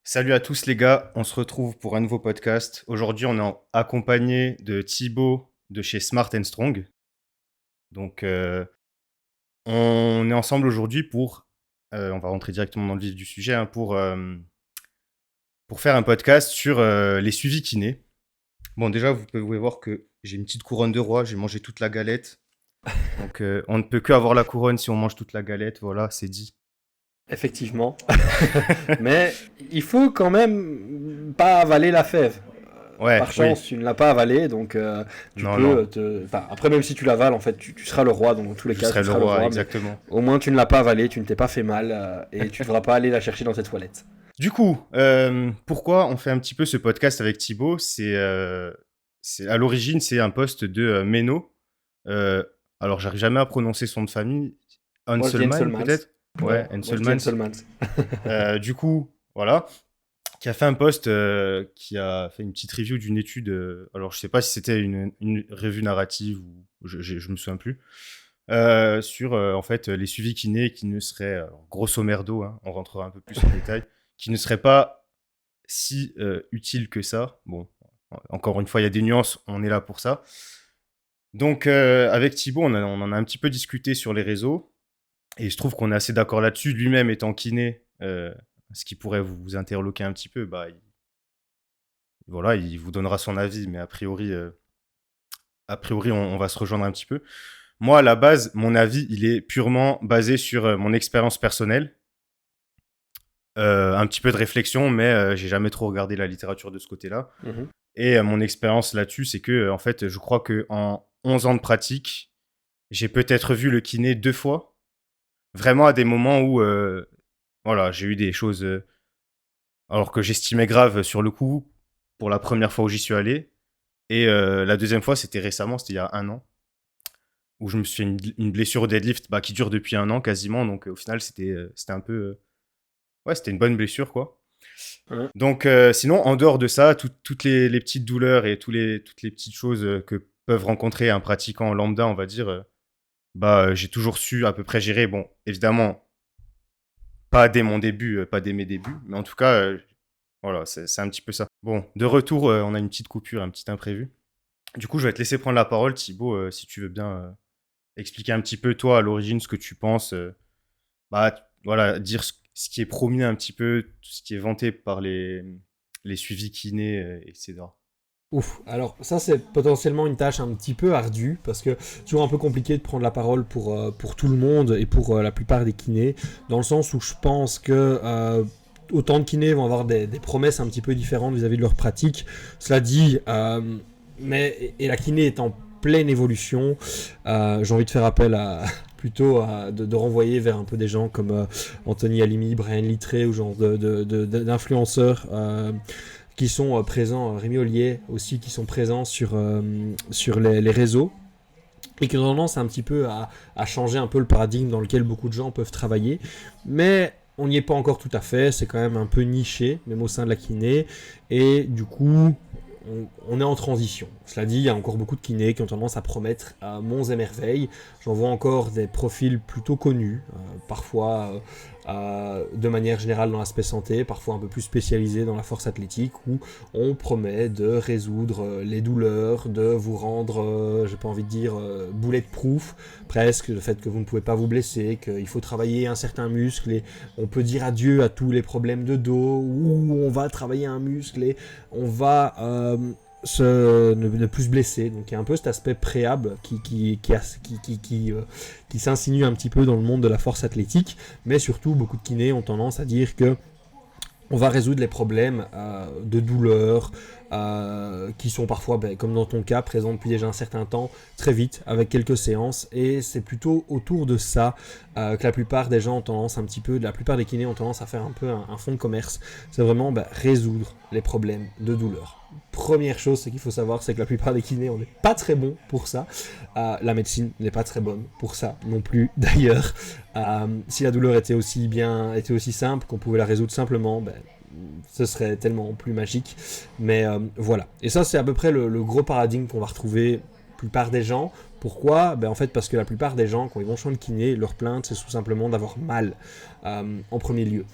Salut à tous les gars, on se retrouve pour un nouveau podcast. Aujourd'hui, on est accompagné de Thibaut de chez Smart Strong. Donc, on est ensemble aujourd'hui on va rentrer directement dans le vif du sujet, hein, pour faire un podcast sur les suivis kinés. Bon, déjà, vous pouvez voir que j'ai une petite couronne de roi, j'ai mangé toute la galette. Donc, on ne peut que avoir la couronne si on mange toute la galette. Voilà, c'est dit. Effectivement. Mais il faut quand même pas avaler la fève. Ouais, Par oui. chance, tu ne l'as pas avalée, donc tu Non, non. peux te. Enfin, après, même si tu l'avales, en fait, tu seras le roi. Donc, dans tous les Je cas, serai tu le seras le roi, roi. Mais exactement. au moins, tu ne l'as pas avalée, tu ne t'es pas fait mal et tu ne devras pas aller la chercher dans tes toilettes. Du coup, pourquoi on fait un petit peu ce podcast avec Thibaut à l'origine, c'est un poste de Meno. Euh, alors, j'arrive jamais à prononcer son nom de famille. Moi, je dis Hanselman, Henselmans. peut-être. Ouais, Ouais, moi, je dis Hanselman. Henselmans. Du coup, voilà, qui a fait un post, qui a fait une petite review d'une étude. Alors, je sais pas si c'était une revue narrative ou je me souviens plus. Sur en fait les suivis kinés qui ne seraient, grosso merdo, hein, on rentrera un peu plus en détail, qui ne seraient pas si utiles que ça. Bon, encore une fois, il y a des nuances, on est là pour ça. Donc avec Thibaut, on en a un petit peu discuté sur les réseaux, et je trouve qu'on est assez d'accord là-dessus. Lui-même étant kiné, ce qui pourrait vous interloquer un petit peu, bah, voilà, il vous donnera son avis, mais a priori on va se rejoindre un petit peu. Moi, à la base, mon avis, il est purement basé sur mon expérience personnelle. Un petit peu de réflexion, mais j'ai jamais trop regardé la littérature de ce côté-là. Mhm. Et mon expérience là-dessus, c'est que, en fait, je crois qu'en 11 ans de pratique, j'ai peut-être vu le kiné 2 fois. Vraiment à des moments où, voilà, j'ai eu des choses, alors que j'estimais grave sur le coup, pour la première fois où j'y suis allé. Et la deuxième fois, c'était récemment, c'était il y a un an, où je me suis fait une blessure au deadlift, bah, qui dure depuis un an quasiment. Donc au final, c'était un peu, ouais, c'était une bonne blessure, quoi. Ouais. Donc sinon, en dehors de ça, toutes les petites douleurs et toutes les petites choses que peuvent rencontrer un pratiquant lambda, on va dire, bah, j'ai toujours su à peu près gérer. Bon, évidemment, pas dès mon début, pas dès mes débuts, mais en tout cas, voilà, c'est un petit peu ça. Bon, de retour, on a une petite coupure, un petit imprévu. Du coup, je vais te laisser prendre la parole, Thibaut, si tu veux bien expliquer un petit peu, toi, à l'origine, ce que tu penses. Bah, voilà, dire ce qui est promis un petit peu, tout ce qui est vanté par les suivis kinés, etc. Ouf, alors ça c'est potentiellement une tâche un petit peu ardue parce que c'est toujours un peu compliqué de prendre la parole pour tout le monde et pour la plupart des kinés, dans le sens où je pense que autant de kinés vont avoir des promesses un petit peu différentes vis-à-vis de leur pratique. Cela dit, et la kiné est en pleine évolution, j'ai envie de faire appel à de renvoyer vers un peu des gens comme Anthony Halimi, Brian Littré ou genre d'influenceurs qui sont présents, Rémi Ollier aussi, qui sont présents sur les réseaux et qui ont tendance un petit peu à changer un peu le paradigme dans lequel beaucoup de gens peuvent travailler. Mais on n'y est pas encore tout à fait, c'est quand même un peu niché, même au sein de la kiné. Et du coup, on est en transition. Cela dit, il y a encore beaucoup de kinés qui ont tendance à promettre monts et merveilles. J'en vois encore des profils plutôt connus, parfois de manière générale dans l'aspect santé, parfois un peu plus spécialisés dans la force athlétique, où on promet de résoudre les douleurs, de vous rendre, j'ai pas envie de dire, bulletproof, presque, le fait que vous ne pouvez pas vous blesser, qu'il faut travailler un certain muscle et on peut dire adieu à tous les problèmes de dos, ou on va travailler un muscle et on va ne plus se blesser. Donc il y a un peu cet aspect préable qui s'insinue un petit peu dans le monde de la force athlétique, mais surtout beaucoup de kinés ont tendance à dire que on va résoudre les problèmes de douleur qui sont parfois, comme dans ton cas, présents depuis déjà un certain temps, très vite, avec quelques séances. Et c'est plutôt autour de ça que la plupart des gens ont tendance la plupart des kinés ont tendance à faire un peu un fonds de commerce. C'est vraiment résoudre les problèmes de douleur. Première chose, c'est qu'il faut savoir, c'est que la plupart des kinés, on n'est pas très bon pour ça. La médecine n'est pas très bonne pour ça non plus, d'ailleurs. Si la douleur était aussi simple, qu'on pouvait la résoudre simplement, ce serait tellement plus magique. Mais voilà. Et ça, c'est à peu près le gros paradigme qu'on va retrouver la plupart des gens. Pourquoi ? En fait, parce que la plupart des gens, quand ils vont chez le kiné, leur plainte, c'est tout simplement d'avoir mal en premier lieu.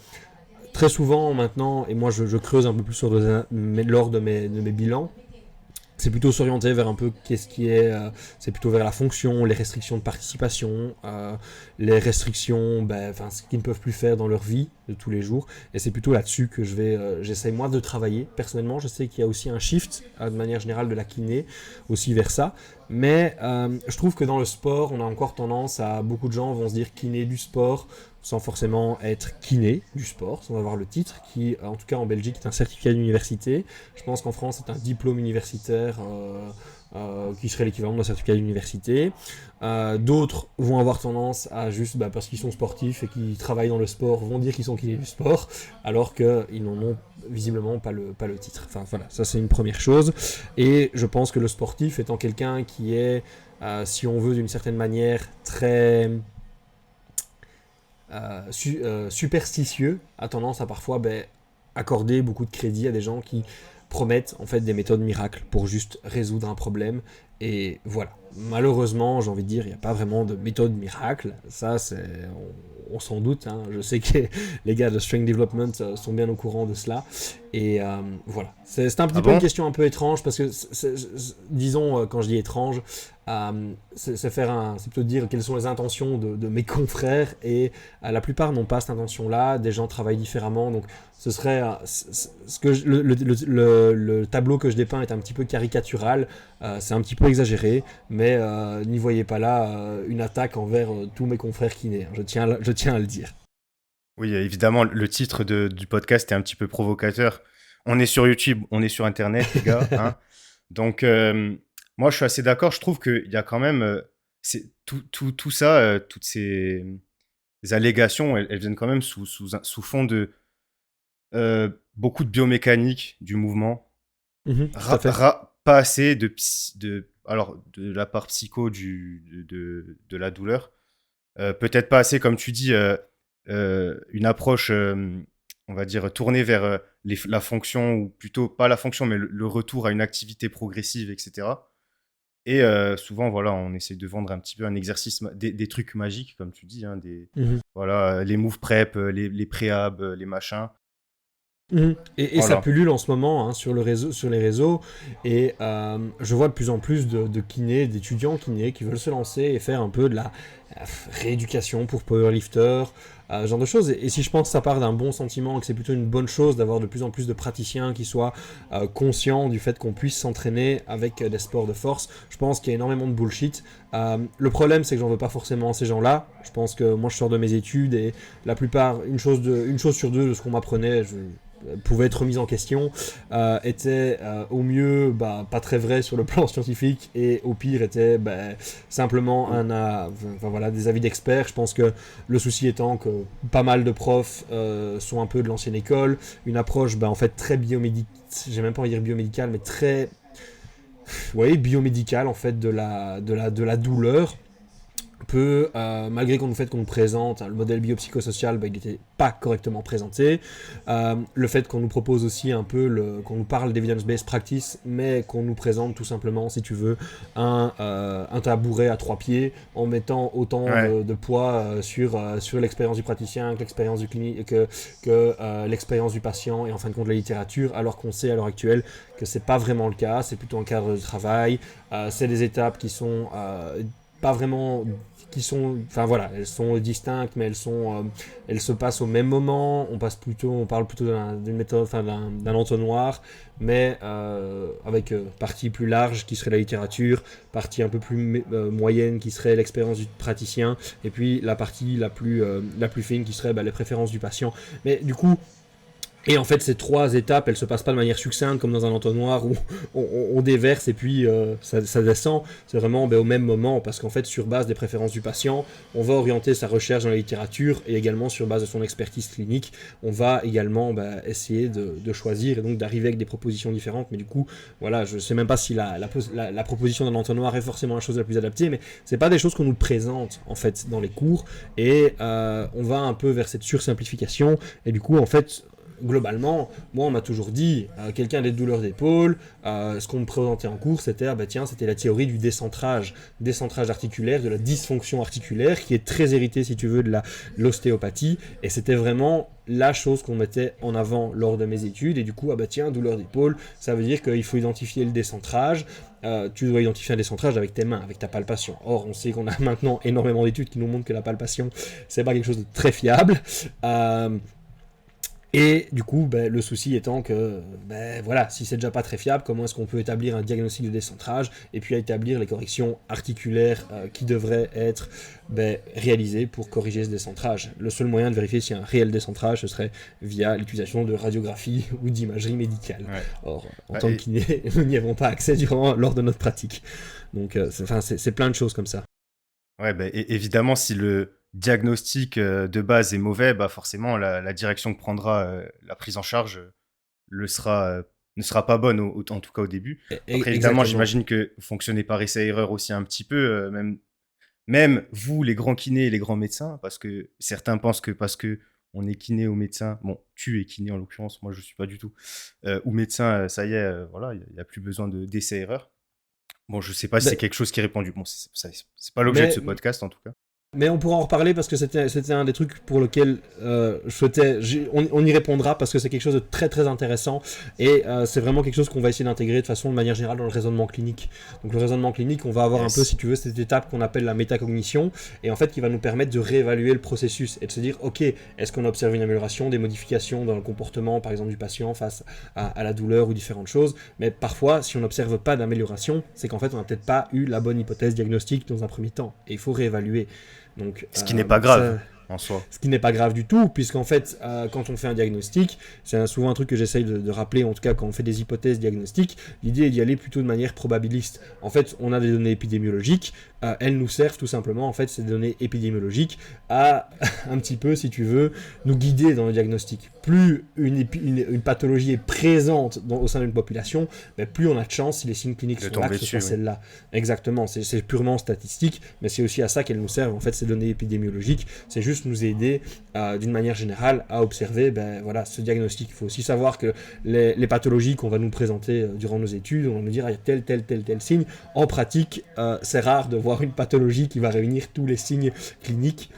très souvent maintenant, et moi je creuse un peu plus lors de mes bilans, c'est plutôt s'orienter vers un peu qu'est-ce qui est, c'est plutôt vers la fonction, les restrictions de participation, les restrictions, enfin ce qu'ils ne peuvent plus faire dans leur vie de tous les jours, et c'est plutôt là-dessus que j'essaye moi de travailler. Personnellement, je sais qu'il y a aussi un shift de manière générale de la kiné aussi vers ça, mais je trouve que dans le sport, on a encore tendance à, beaucoup de gens vont se dire kiné du sport, sans forcément être kiné du sport, sans avoir le titre, qui en tout cas en Belgique est un certificat d'université. Je pense qu'en France c'est un diplôme universitaire qui serait l'équivalent d'un certificat d'université. D'autres vont avoir tendance à juste, parce qu'ils sont sportifs et qu'ils travaillent dans le sport, vont dire qu'ils sont kinés du sport, alors qu'ils n'en ont visiblement pas le titre. Enfin voilà, ça c'est une première chose. Et je pense que le sportif étant quelqu'un qui est, si on veut d'une certaine manière, très superstitieux, a tendance à parfois accorder beaucoup de crédit à des gens qui promettent en fait des méthodes miracles pour juste résoudre un problème. Et voilà, malheureusement, j'ai envie de dire, il n'y a pas vraiment de méthode miracle. Ça, on s'en doute. Hein. Je sais que les gars de Strength Development sont bien au courant de cela. Et voilà, c'est un petit peu une question un peu étrange parce que, disons, quand je dis étrange, c'est plutôt dire quelles sont les intentions de mes confrères, et la plupart n'ont pas cette intention-là. Des gens travaillent différemment, donc ce serait ce que le tableau que je dépeins est un petit peu caricatural, c'est un petit peu exagéré, mais n'y voyez pas là une attaque envers tous mes confrères kinés. Je tiens à le dire. Oui, évidemment, le titre du podcast est un petit peu provocateur. On est sur YouTube, on est sur Internet, les gars. Hein. Donc, moi, je suis assez d'accord. Je trouve qu'il y a quand même tout ça, toutes ces allégations, elles viennent quand même sous fond de beaucoup de biomécanique du mouvement. Pas assez de la part psycho de la douleur. Peut-être pas assez, comme tu dis, une approche, on va dire, tournée vers la fonction, ou plutôt pas la fonction, mais le retour à une activité progressive, etc. Et souvent, voilà, on essaie de vendre un petit peu un exercice, des trucs magiques, comme tu dis, hein, voilà, les move prep, les préhab, les machins. Et voilà. Ça pullule en ce moment hein, sur les réseaux, et je vois de plus en plus de kinés, d'étudiants kinés qui veulent se lancer et faire un peu de la rééducation pour powerlifters, ce genre de choses. Et si je pense que ça part d'un bon sentiment, que c'est plutôt une bonne chose d'avoir de plus en plus de praticiens qui soient conscients du fait qu'on puisse s'entraîner avec des sports de force, je pense qu'il y a énormément de bullshit. Le problème, c'est que j'en veux pas forcément à ces gens-là. Je pense que moi, je sors de mes études, et la plupart, une chose sur deux de ce qu'on m'apprenait, pouvait être remise en question, était au mieux pas très vrai sur le plan scientifique, et au pire était simplement des avis d'experts. Je pense que le souci étant que pas mal de profs sont un peu de l'ancienne école, une approche en fait très biomédicale, j'ai même pas envie de dire biomédicale, mais très biomédicale en fait de la douleur. Malgré le fait qu'on nous présente le modèle biopsychosocial, il n'était pas correctement présenté. Le fait qu'on nous propose aussi un peu, qu'on nous parle d'evidence-based practice, mais qu'on nous présente tout simplement, si tu veux, un tabouret à 3 pieds, en mettant autant de poids sur l'expérience du praticien, que l'expérience du clinique, que l'expérience du patient, et en fin de compte la littérature, alors qu'on sait à l'heure actuelle que c'est pas vraiment le cas. C'est plutôt un cadre de travail. C'est des étapes qui sont pas vraiment, elles sont distinctes, mais elles se passent au même moment. On parle plutôt d'une méthode, d'un entonnoir, mais avec partie plus large qui serait la littérature, partie un peu plus moyenne qui serait l'expérience du praticien, et puis la partie la plus fine qui serait les préférences du patient. Mais du coup, et en fait, ces 3 étapes, elles se passent pas de manière succincte comme dans un entonnoir où on déverse et puis ça descend. C'est vraiment au même moment, parce qu'en fait, sur base des préférences du patient, on va orienter sa recherche dans la littérature, et également sur base de son expertise clinique, on va également essayer de choisir, et donc d'arriver avec des propositions différentes. Mais du coup, voilà, je sais même pas si la proposition d'un entonnoir est forcément la chose la plus adaptée, mais c'est pas des choses qu'on nous présente en fait dans les cours, et on va un peu vers cette sursimplification, et du coup, en fait, globalement, moi on m'a toujours dit, quelqu'un a des douleurs d'épaule, ce qu'on me présentait en cours c'était, c'était la théorie du décentrage articulaire, de la dysfonction articulaire, qui est très héritée si tu veux de l'ostéopathie, et c'était vraiment la chose qu'on mettait en avant lors de mes études, et du coup, douleur d'épaule, ça veut dire qu'il faut identifier le décentrage. Tu dois identifier un décentrage avec tes mains, avec ta palpation. Or, on sait qu'on a maintenant énormément d'études qui nous montrent que la palpation, c'est pas quelque chose de très fiable. Et du coup, le souci étant que, voilà, si c'est déjà pas très fiable, comment est-ce qu'on peut établir un diagnostic de décentrage et puis établir les corrections articulaires qui devraient être réalisées pour corriger ce décentrage. Le seul moyen de vérifier s'il y a un réel décentrage, ce serait via l'utilisation de radiographie ou d'imagerie médicale. Ouais. Or, en tant que kiné, nous n'y avons pas accès lors de notre pratique. Donc, c'est plein de choses comme ça. Ouais, évidemment, si le diagnostic de base est mauvais, forcément la direction que prendra la prise en charge ne sera pas bonne, en tout cas au début. Après, évidemment, j'imagine que vous fonctionnez par essai-erreur aussi un petit peu, même vous, les grands kinés et les grands médecins, parce que certains pensent que parce que on est kiné ou médecin, bon, tu es kiné en l'occurrence, moi je ne suis pas du tout, ou médecin, ça y est, voilà, il n'y a plus besoin d'essai-erreur. Bon, je ne sais pas si c'est quelque chose qui est répandu. Bon, c'est pas l'objet de ce podcast en tout cas. Mais on pourra en reparler parce que c'était un des trucs pour lequel je souhaitais... On y répondra parce que c'est quelque chose de très très intéressant et c'est vraiment quelque chose qu'on va essayer d'intégrer de façon de manière générale dans le raisonnement clinique. Donc le raisonnement clinique, on va avoir un peu, si tu veux, cette étape qu'on appelle la métacognition et en fait qui va nous permettre de réévaluer le processus et de se dire, ok, est-ce qu'on observe une amélioration, des modifications dans le comportement par exemple du patient face à la douleur ou différentes choses, mais parfois si on n'observe pas d'amélioration, c'est qu'en fait on n'a peut-être pas eu la bonne hypothèse diagnostique dans un premier temps et il faut réévaluer. Donc, ce qui n'est pas grave en soi. Ce qui n'est pas grave du tout, puisqu'en fait, quand on fait un diagnostic, c'est souvent un truc que j'essaye de rappeler, en tout cas quand on fait des hypothèses diagnostiques, l'idée est d'y aller plutôt de manière probabiliste. En fait, on a des données épidémiologiques, elles nous servent tout simplement, en fait, ces données épidémiologiques, à un petit peu, si tu veux, nous guider dans le diagnostic. Plus une pathologie est présente au sein d'une population, plus on a de chance si les signes cliniques sont là, que ce soit celle-là. Exactement, c'est purement statistique, mais c'est aussi à ça qu'elles nous servent, en fait, ces données épidémiologiques. C'est juste nous aider, d'une manière générale, à observer ce diagnostic. Il faut aussi savoir que les pathologies qu'on va nous présenter durant nos études, on va nous dire il y a tel signe. En pratique, c'est rare de voir une pathologie qui va réunir tous les signes cliniques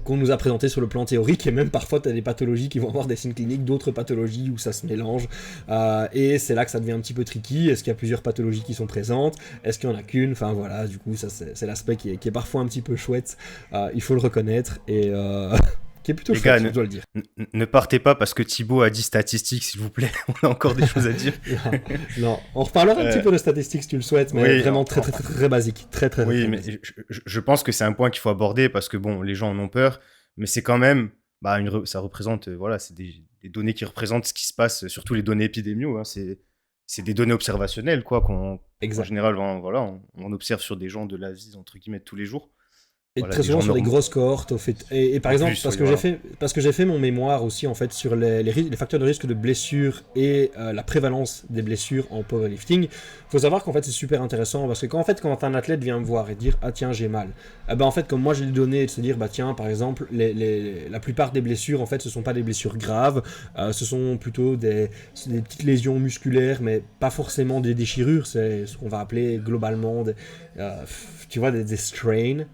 qu'on nous a présenté sur le plan théorique, et même parfois tu as des pathologies qui vont avoir des signes cliniques, d'autres pathologies où ça se mélange, et c'est là que ça devient un petit peu tricky. Est-ce qu'il y a plusieurs pathologies qui sont présentes, est-ce qu'il n'y en a qu'une, enfin voilà, du coup ça c'est l'aspect qui est parfois un petit peu chouette, il faut le reconnaître, et qui est plutôt chouette, je dois le dire. Ne partez pas parce que Thibaut a dit statistiques, s'il vous plaît, on a encore des choses à dire. non, on reparlera un petit peu de statistiques si tu le souhaites, mais vraiment très basique, très mais basique. Je pense que c'est un point qu'il faut aborder parce que bon, les gens en ont peur, mais c'est quand même, ça représente, c'est des données qui représentent ce qui se passe, surtout les données épidémiaux, hein, c'est des données observationnelles, quoi, en général, on observe sur des gens de la vie, entre guillemets, tous les jours. Et très souvent sur des grosses cohortes, au fait. Et par exemple, parce que j'ai fait mon mémoire aussi en fait sur les facteurs de risque de blessures et la prévalence des blessures en powerlifting. Il faut savoir qu'en fait c'est super intéressant parce que quand un athlète vient me voir et dire ah tiens j'ai mal, en fait comme moi j'ai les données de se dire tiens par exemple la plupart des blessures en fait ce sont pas des blessures graves, ce sont plutôt des petites lésions musculaires mais pas forcément des déchirures, c'est ce qu'on va appeler globalement tu vois des strains,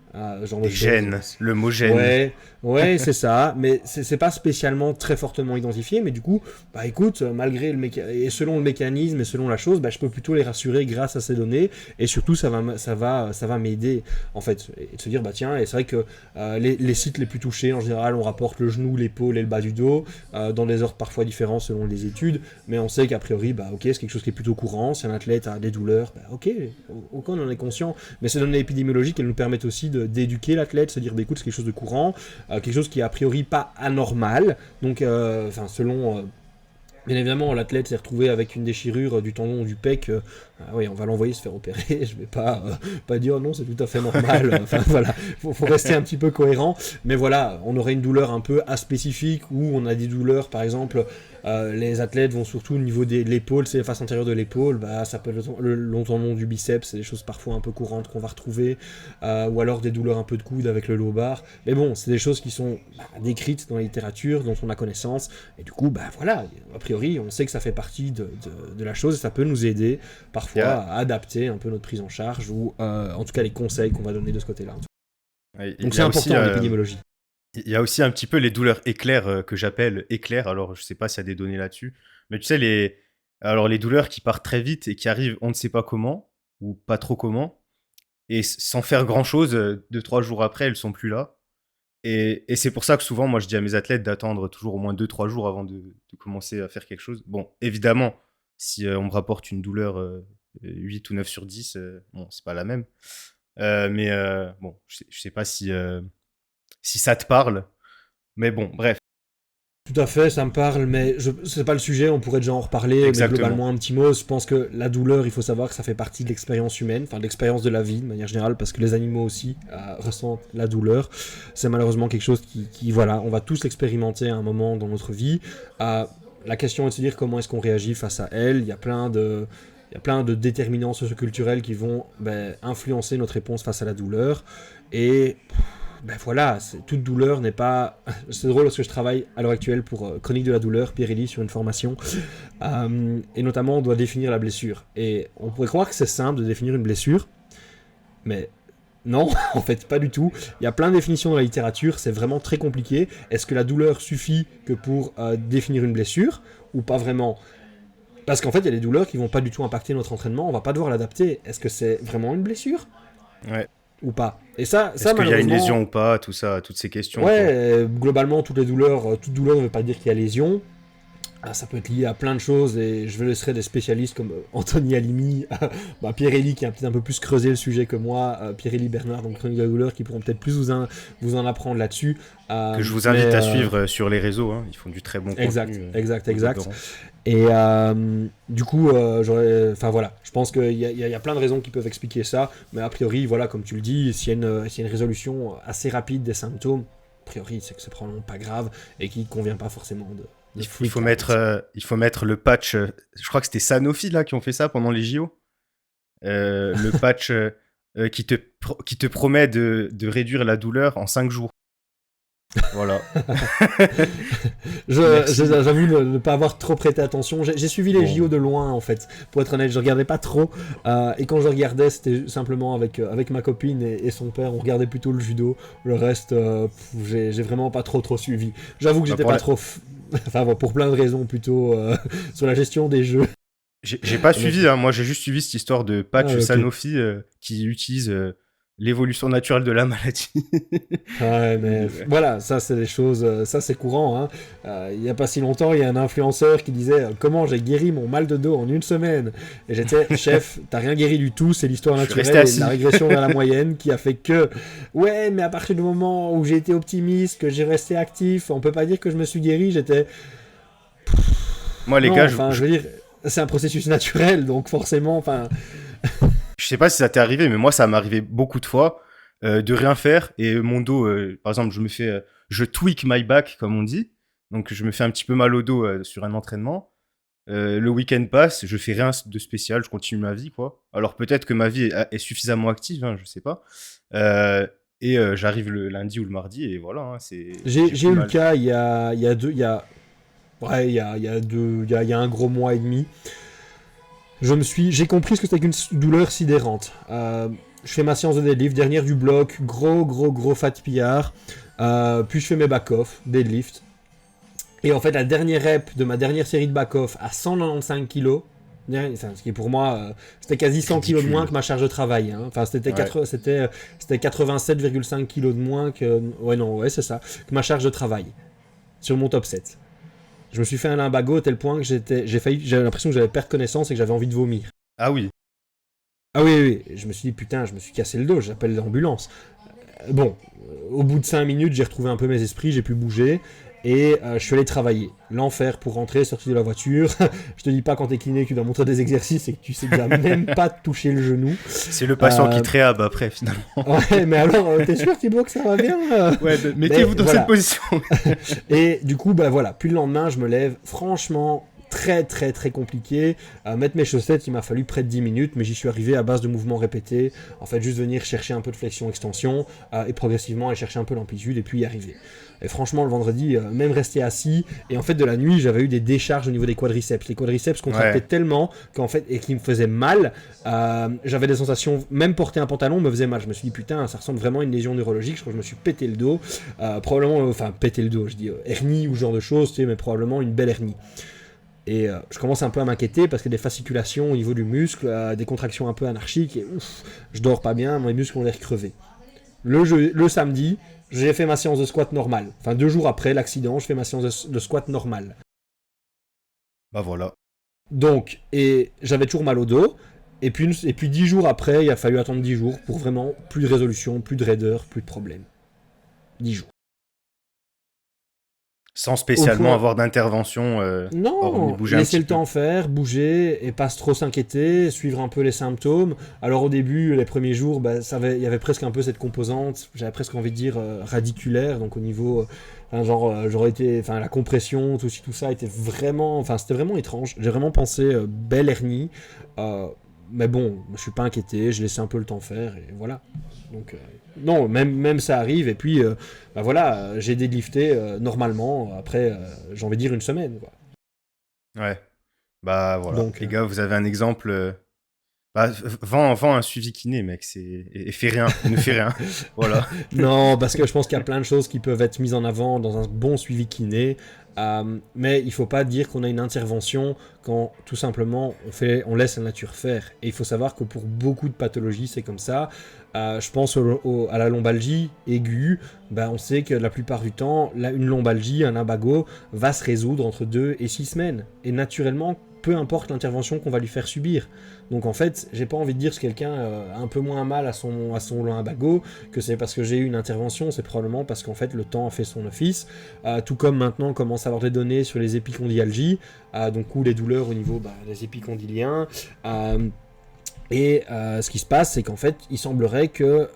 genre des gènes, le mot gène. Ouais, c'est ça, mais c'est pas spécialement très fortement identifié, mais du coup, écoute, malgré et selon le mécanisme et selon la chose, je peux plutôt les rassurer grâce à ces données, et surtout ça va m'aider en fait, et de se dire tiens, et c'est vrai que les sites les plus touchés en général, on rapporte le genou, l'épaule et le bas du dos, dans des ordres parfois différents selon les études, mais on sait qu'a priori, ok, c'est quelque chose qui est plutôt courant. Si un athlète a des douleurs, ok, on en est conscient, mais ces données épidémiologiques, elles nous permettent aussi d'éduquer l'athlète, se dire écoute, c'est quelque chose de courant, quelque chose qui est a priori pas anormal, donc selon Bien évidemment, l'athlète s'est retrouvé avec une déchirure du tendon du pec. Ah oui, on va l'envoyer se faire opérer. Je vais pas dire non, c'est tout à fait normal. Enfin voilà, faut rester un petit peu cohérent. Mais voilà, on aurait une douleur un peu aspécifique où on a des douleurs, par exemple, les athlètes vont surtout au niveau de l'épaule, c'est la face antérieure de l'épaule. Bah, ça peut être le long tendon du biceps, c'est des choses parfois un peu courantes qu'on va retrouver. Ou alors des douleurs un peu de coude avec le lobar. Mais bon, c'est des choses qui sont décrites dans la littérature, dont on a connaissance. Et du coup, bah voilà, a priori, on sait que ça fait partie de la chose et ça peut nous aider parfois à adapter un peu notre prise en charge ou en tout cas les conseils qu'on va donner de ce côté-là. Ouais, Donc c'est important l'épidémiologie. Il y a aussi un petit peu les douleurs éclairs que j'appelle éclairs. Alors je sais pas s'il y a des données là-dessus, mais tu sais les douleurs qui partent très vite et qui arrivent on ne sait pas comment ou pas trop comment et sans faire grand-chose, 2-3 jours après elles sont plus là. Et c'est pour ça que souvent, moi, je dis à mes athlètes d'attendre toujours au moins 2-3 jours avant de commencer à faire quelque chose. Bon, évidemment, si on me rapporte une douleur 8 ou 9 sur 10, bon, c'est pas la même. Mais bon, je sais pas si ça te parle. Mais bon, bref. Tout à fait, ça me parle, mais c'est pas le sujet, on pourrait déjà en reparler, Exactement. mais globalement un petit mot, je pense que la douleur, il faut savoir que ça fait partie de l'expérience humaine, enfin de l'expérience de la vie de manière générale, parce que les animaux aussi ressentent la douleur. C'est malheureusement quelque chose qui voilà, on va tous l'expérimenter à un moment dans notre vie. La question est de se dire comment est-ce qu'on réagit face à elle. Il y a plein de déterminants socioculturels qui vont influencer notre réponse face à la douleur. Et ben voilà, toute douleur n'est pas... C'est drôle parce que je travaille à l'heure actuelle pour Chronique de la douleur, Pirelli, sur une formation. Et notamment, on doit définir la blessure. Et on pourrait croire que c'est simple de définir une blessure, mais non, en fait, pas du tout. Il y a plein de définitions dans la littérature, c'est vraiment très compliqué. Est-ce que la douleur suffit que pour définir une blessure, ou pas vraiment ? Parce qu'en fait, il y a des douleurs qui vont pas du tout impacter notre entraînement, on va pas devoir l'adapter. Est-ce que c'est vraiment une blessure ? Ouais. Ou pas. Et ça est-ce qu'il y a une lésion ou pas, tout ça, toutes ces questions. Ouais, globalement, toute douleur ne veut pas dire qu'il y a lésion. Ça peut être lié à plein de choses et je laisserai des spécialistes comme Anthony Alimi, Pirelli qui a peut-être un peu plus creusé le sujet que moi, Pirelli Bernard, donc Chronique de la douleur, qui pourront peut-être plus vous en apprendre là-dessus. Que je vous invite à suivre sur les réseaux, hein. Ils font du très bon contenu. Exact. Et du coup, enfin voilà, je pense qu'il y a plein de raisons qui peuvent expliquer ça, mais a priori, voilà, comme tu le dis, s'il y a une résolution assez rapide des symptômes, a priori, c'est que c'est probablement pas grave et qu'il ne convient pas forcément de... Il faut mettre le patch. Je crois que c'était Sanofi là qui ont fait ça pendant les JO. Le patch qui te promet de réduire la douleur en 5 jours. Voilà. J'avoue ne pas avoir trop prêté attention. J'ai suivi les JO de loin en fait. Pour être honnête, je regardais pas trop. Et quand je regardais, c'était simplement avec ma copine et son père. On regardait plutôt le judo. Le reste, j'ai vraiment pas trop suivi. J'avoue que j'étais pas trop. Enfin bon, pour plein de raisons plutôt sur la gestion des jeux. J'ai pas suivi. Hein. Moi, j'ai juste suivi cette histoire de patch Sanofi qui utilise l'évolution naturelle de la maladie. Ouais, mais voilà, ça c'est des choses, ça c'est courant. Il y a pas si longtemps, il y a un influenceur qui disait comment j'ai guéri mon mal de dos en 1 semaine. Et j'étais chef, t'as rien guéri du tout, c'est l'histoire naturelle et la régression vers la moyenne qui a fait que ouais, mais à partir du moment où j'ai été optimiste, que j'ai resté actif, on peut pas dire que je me suis guéri. J'étais moi les gars, je veux dire, c'est un processus naturel, donc forcément, enfin. Je sais pas si ça t'est arrivé, mais moi, ça m'est arrivé beaucoup de fois de rien faire et mon dos, par exemple, je tweak my back, comme on dit. Donc, je me fais un petit peu mal au dos sur un entraînement. Le week-end passe, je fais rien de spécial, je continue ma vie, quoi. Alors, peut-être que ma vie est suffisamment active, hein, je sais pas. Et j'arrive le lundi ou le mardi et voilà. Hein, j'ai eu le cas il y a un gros mois et demi. J'ai compris ce que c'était qu'une douleur sidérante. Je fais ma séance de deadlift, dernière du bloc, gros fat PR. Puis je fais mes back-off, deadlift. Et en fait, la dernière rep de ma dernière série de back-off à 195 kg, ce qui pour moi, c'était quasi 100 kg de moins que ma charge de travail. Hein. Enfin, c'était 87,5 kg de moins que... Ouais, c'est ça. Que ma charge de travail. Sur mon top 7. Je me suis fait un lumbago à tel point que j'avais l'impression que j'allais perdre connaissance et que j'avais envie de vomir. Ah oui. Ah oui. Je me suis dit, putain, je me suis cassé le dos, j'appelle l'ambulance. Bon, au bout de 5 minutes, j'ai retrouvé un peu mes esprits, j'ai pu bouger. Et je suis allé travailler. L'enfer pour rentrer, sortir de la voiture. Je te dis pas quand t'es kiné que tu dois montrer des exercices et que tu sais déjà même pas toucher le genou. C'est le patient qui te réhab après, finalement. Ouais, mais alors, t'es sûr, Thibaut, que ça va bien Ouais, mettez-vous dans cette position. Et du coup, bah voilà. Puis le lendemain, je me lève. Franchement, très très très compliqué. Mettre mes chaussettes, il m'a fallu près de 10 minutes, mais j'y suis arrivé à base de mouvements répétés. En fait, juste venir chercher un peu de flexion-extension et progressivement aller chercher un peu l'amplitude et puis y arriver. Et franchement, le vendredi, même rester assis, et en fait, de la nuit, j'avais eu des décharges au niveau des quadriceps. Les quadriceps contractaient tellement qu'en fait, et qui me faisaient mal, j'avais des sensations, même porter un pantalon me faisait mal. Je me suis dit, putain, ça ressemble vraiment à une lésion neurologique. Je crois que je me suis pété le dos. Probablement, pété le dos, je dis hernie ou ce genre de choses, tu sais, mais probablement une belle hernie. Et je commence un peu à m'inquiéter parce que des fasciculations au niveau du muscle, des contractions un peu anarchiques, et je dors pas bien, mes muscles ont l'air crevés. Le samedi, j'ai fait ma séance de squat normale. Enfin, 2 jours après l'accident, je fais ma séance de squat normale. Bah voilà. Donc, et j'avais toujours mal au dos. Et puis 10 jours après, il a fallu attendre 10 jours pour vraiment plus de résolution, plus de raideur, plus de problème. 10 jours. Sans spécialement avoir d'intervention. Non, laisser le temps faire, bouger et pas trop s'inquiéter, suivre un peu les symptômes. Alors au début, les premiers jours, il y avait presque un peu cette composante, j'avais presque envie de dire radiculaire, donc au niveau, la compression, tout ça était vraiment, c'était vraiment étrange. J'ai vraiment pensé belle hernie, mais bon, je suis pas inquiété, j'ai laissé un peu le temps faire et voilà. Donc non, même ça arrive et puis j'ai deadlifté normalement après j'ai envie de dire une semaine quoi. Ouais. Bah voilà. Donc, les gars, vous avez un exemple. Vends un suivi kiné, mec. Et fais rien. Ne fais rien. Voilà. Non, parce que je pense qu'il y a plein de choses qui peuvent être mises en avant dans un bon suivi kiné. Mais il faut pas dire qu'on a une intervention quand tout simplement on laisse la nature faire. Et il faut savoir que pour beaucoup de pathologies, c'est comme ça. Je pense à la lombalgie aiguë. On sait que la plupart du temps, une lombalgie, un lumbago, va se résoudre entre 2 et 6 semaines. Et naturellement, peu importe l'intervention qu'on va lui faire subir. Donc en fait, j'ai pas envie de dire que quelqu'un a un peu moins mal à son lumbago, que c'est parce que j'ai eu une intervention, c'est probablement parce qu'en fait le temps a fait son office. Tout comme maintenant on commence à avoir des données sur les épicondyalgies, donc ou les douleurs au niveau des épicondyliens. Ce qui se passe, c'est qu'en fait, il semblerait que,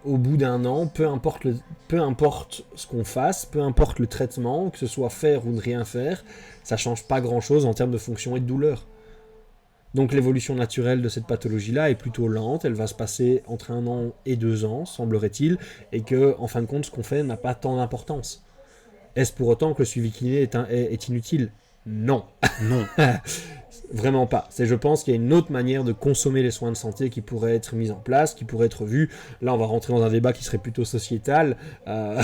au bout d'un an, peu importe ce qu'on fasse, peu importe le traitement, que ce soit faire ou ne rien faire, ça change pas grand-chose en termes de fonction et de douleur. Donc l'évolution naturelle de cette pathologie-là est plutôt lente, elle va se passer entre 1 an et 2 ans, semblerait-il, et que, en fin de compte, ce qu'on fait n'a pas tant d'importance. Est-ce pour autant que le suivi kiné est inutile ? Non. Non. Vraiment pas. Je pense qu'il y a une autre manière de consommer les soins de santé qui pourrait être mise en place, qui pourrait être vue. Là, on va rentrer dans un débat qui serait plutôt sociétal. Je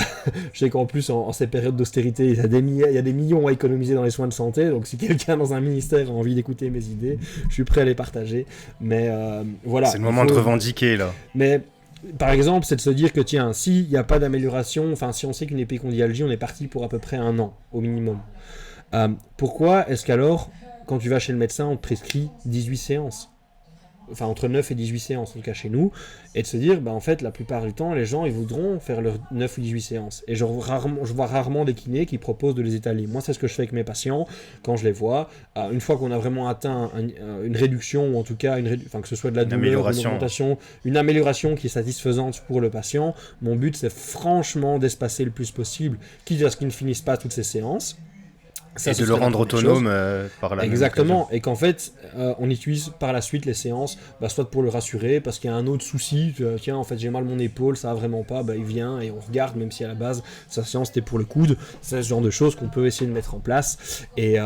sais qu'en plus, en ces périodes d'austérité, il y a des millions à économiser dans les soins de santé. Donc, si quelqu'un dans un ministère a envie d'écouter mes idées, je suis prêt à les partager. Mais voilà. C'est le moment de revendiquer, là. Mais par exemple, c'est de se dire que tiens, s'il n'y a pas d'amélioration, enfin, si on sait qu'une épicondyalgie, on est parti pour à peu près 1 an, au minimum. Pourquoi est-ce qu'alors, quand tu vas chez le médecin, on te prescrit 18 séances. Enfin, entre 9 et 18 séances, en tout cas chez nous. Et de se dire, en fait, la plupart du temps, les gens, ils voudront faire leurs 9 ou 18 séances. Et je vois rarement des kinés qui proposent de les étaler. Moi, c'est ce que je fais avec mes patients, quand je les vois. Une fois qu'on a vraiment atteint une réduction, ou en tout cas, que ce soit de la douleur, une augmentation, une amélioration qui est satisfaisante pour le patient, mon but, c'est franchement d'espacer le plus possible, quitte à ce qu'ils ne finissent pas toutes ces séances. Ça, et de le rendre autonome par la Exactement, et qu'en fait, on utilise par la suite les séances, soit pour le rassurer, parce qu'il y a un autre souci, tiens, en fait, j'ai mal mon épaule, ça va vraiment pas, il vient et on regarde, même si à la base, sa séance était pour le coude, c'est ce genre de choses qu'on peut essayer de mettre en place, et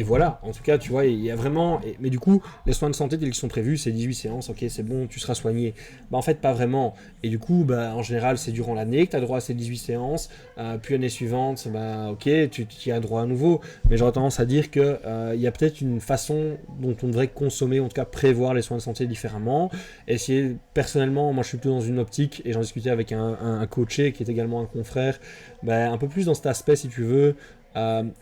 voilà, en tout cas, tu vois, il y a vraiment, mais du coup, les soins de santé tels qu'ils sont prévus, c'est 18 séances, ok, c'est bon, tu seras soigné, en fait, pas vraiment, et du coup, en général, c'est durant l'année que tu as droit à ces 18 séances, puis l'année suivante, ok, tu y as droit à nouveau, mais j'aurais tendance à dire que y a peut-être une façon dont on devrait consommer, en tout cas prévoir les soins de santé différemment. Essayer, personnellement, moi je suis plutôt dans une optique, et j'en discutais avec un coaché qui est également un confrère, un peu plus dans cet aspect, si tu veux,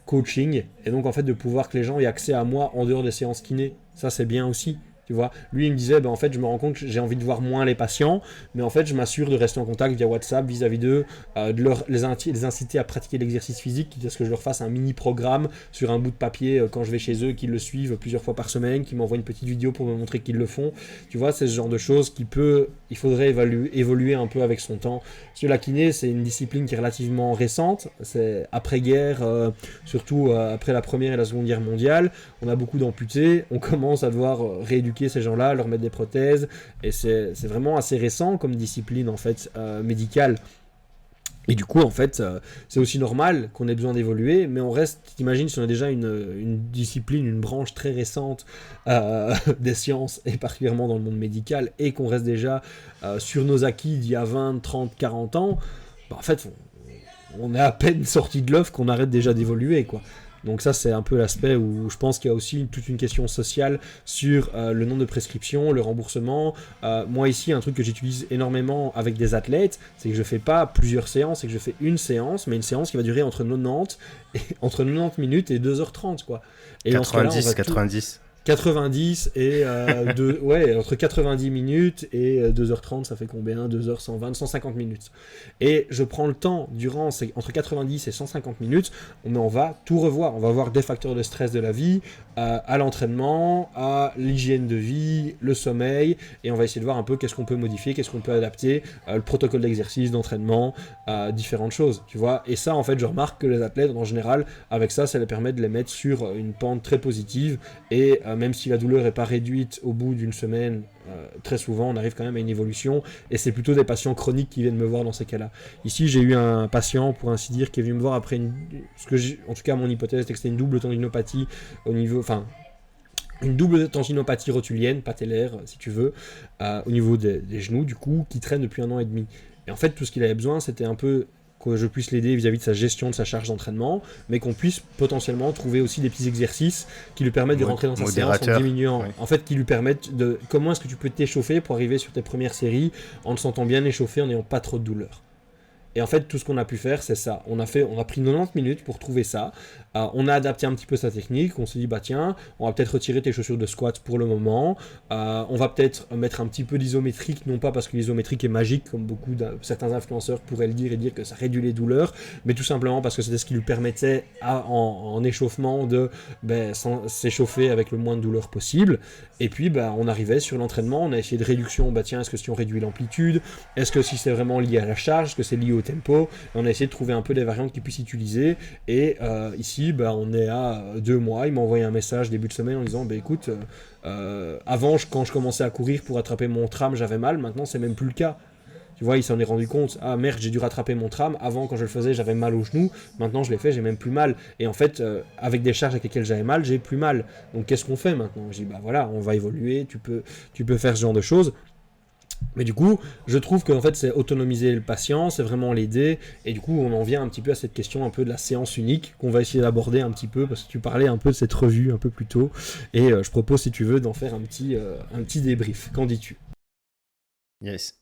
coaching, et donc en fait de pouvoir que les gens aient accès à moi en dehors des séances kiné, ça c'est bien aussi. Tu vois, lui il me disait, en fait je me rends compte que j'ai envie de voir moins les patients, mais en fait je m'assure de rester en contact via WhatsApp vis-à-vis d'eux, les inciter à pratiquer l'exercice physique, quitte à ce que je leur fasse un mini programme sur un bout de papier quand je vais chez eux, qu'ils le suivent plusieurs fois par semaine, qu'ils m'envoient une petite vidéo pour me montrer qu'ils le font. Tu vois, c'est ce genre de choses il faudrait évoluer un peu avec son temps. Parce que la kiné, c'est une discipline qui est relativement récente, c'est après-guerre, surtout après la Première et la Seconde Guerre mondiale. On a beaucoup d'amputés, on commence à devoir rééduquer ces gens-là, leur mettre des prothèses, et c'est vraiment assez récent comme discipline en fait médicale. Et du coup, en fait, c'est aussi normal qu'on ait besoin d'évoluer, mais on reste, t'imagines, si on a déjà une discipline, une branche très récente des sciences, et particulièrement dans le monde médical, et qu'on reste déjà sur nos acquis d'il y a 20, 30, 40 ans, en fait, on est à peine sorti de l'œuf qu'on arrête déjà d'évoluer, quoi. Donc ça, c'est un peu l'aspect où je pense qu'il y a aussi toute une question sociale sur le nombre de prescriptions, le remboursement. Moi ici, un truc que j'utilise énormément avec des athlètes, c'est que je fais pas plusieurs séances, c'est que je fais une séance, mais une séance qui va durer entre 90 minutes et 2h30, quoi. Et 90, 90. 90 et entre 90 minutes et 2h30, ça fait combien? 2h120, 150 minutes. Et je prends le temps, entre 90 et 150 minutes, on va tout revoir. On va voir des facteurs de stress de la vie, à l'entraînement, à l'hygiène de vie, le sommeil, et on va essayer de voir un peu qu'est-ce qu'on peut modifier, qu'est-ce qu'on peut adapter, le protocole d'exercice, d'entraînement, différentes choses, tu vois. Et ça, en fait, je remarque que les athlètes, en général, avec ça les permet de les mettre sur une pente très positive, et même si la douleur n'est pas réduite au bout d'une semaine, très souvent on arrive quand même à une évolution, et c'est plutôt des patients chroniques qui viennent me voir dans ces cas-là. Ici j'ai eu un patient, pour ainsi dire, qui est venu me voir après en tout cas mon hypothèse c'était que c'était une double tendinopathie une double tendinopathie rotulienne, patellaire si tu veux, au niveau des genoux du coup, qui traîne depuis 1 an et demi. Et en fait tout ce qu'il avait besoin c'était un peu que je puisse l'aider vis-à-vis de sa gestion de sa charge d'entraînement, mais qu'on puisse potentiellement trouver aussi des petits exercices qui lui permettent de rentrer dans sa séance en diminuant, en fait, qui lui permettent de comment est-ce que tu peux t'échauffer pour arriver sur tes premières séries en te sentant bien échauffé, en n'ayant pas trop de douleur. Et en fait, tout ce qu'on a pu faire, c'est ça. On a pris 90 minutes pour trouver ça. On a adapté un petit peu sa technique. On s'est dit, tiens, on va peut-être retirer tes chaussures de squat pour le moment. On va peut-être mettre un petit peu d'isométrique, non pas parce que l'isométrique est magique, comme certains influenceurs pourraient le dire et dire que ça réduit les douleurs, mais tout simplement parce que c'était ce qui lui permettait en échauffement de s'échauffer avec le moins de douleur possible. Et puis, on arrivait sur l'entraînement, on a essayé de réduction. Tiens, est-ce que si on réduit l'amplitude, est-ce que si c'est vraiment lié à la charge, est-ce que c'est lié au tempo, et on a essayé de trouver un peu des variantes qu'il puisse utiliser. Et ici on est à 2 mois, il m'a envoyé un message début de semaine en disant écoute, avant quand je commençais à courir pour attraper mon tram j'avais mal, maintenant c'est même plus le cas. Tu vois, il s'en est rendu compte, ah merde, j'ai dû rattraper mon tram, avant quand je le faisais j'avais mal au genou, maintenant je l'ai fait, j'ai même plus mal. Et en fait, avec des charges avec lesquelles j'avais mal, j'ai plus mal. Donc qu'est-ce qu'on fait maintenant? Je dis voilà, on va évoluer, tu peux faire ce genre de choses. Mais du coup, je trouve qu'en fait, c'est autonomiser le patient, c'est vraiment l'aider. Et du coup, on en vient un petit peu à cette question un peu de la séance unique qu'on va essayer d'aborder un petit peu, parce que tu parlais un peu de cette revue un peu plus tôt. Et je propose, si tu veux, d'en faire un petit débrief. Qu'en dis-tu? Yes.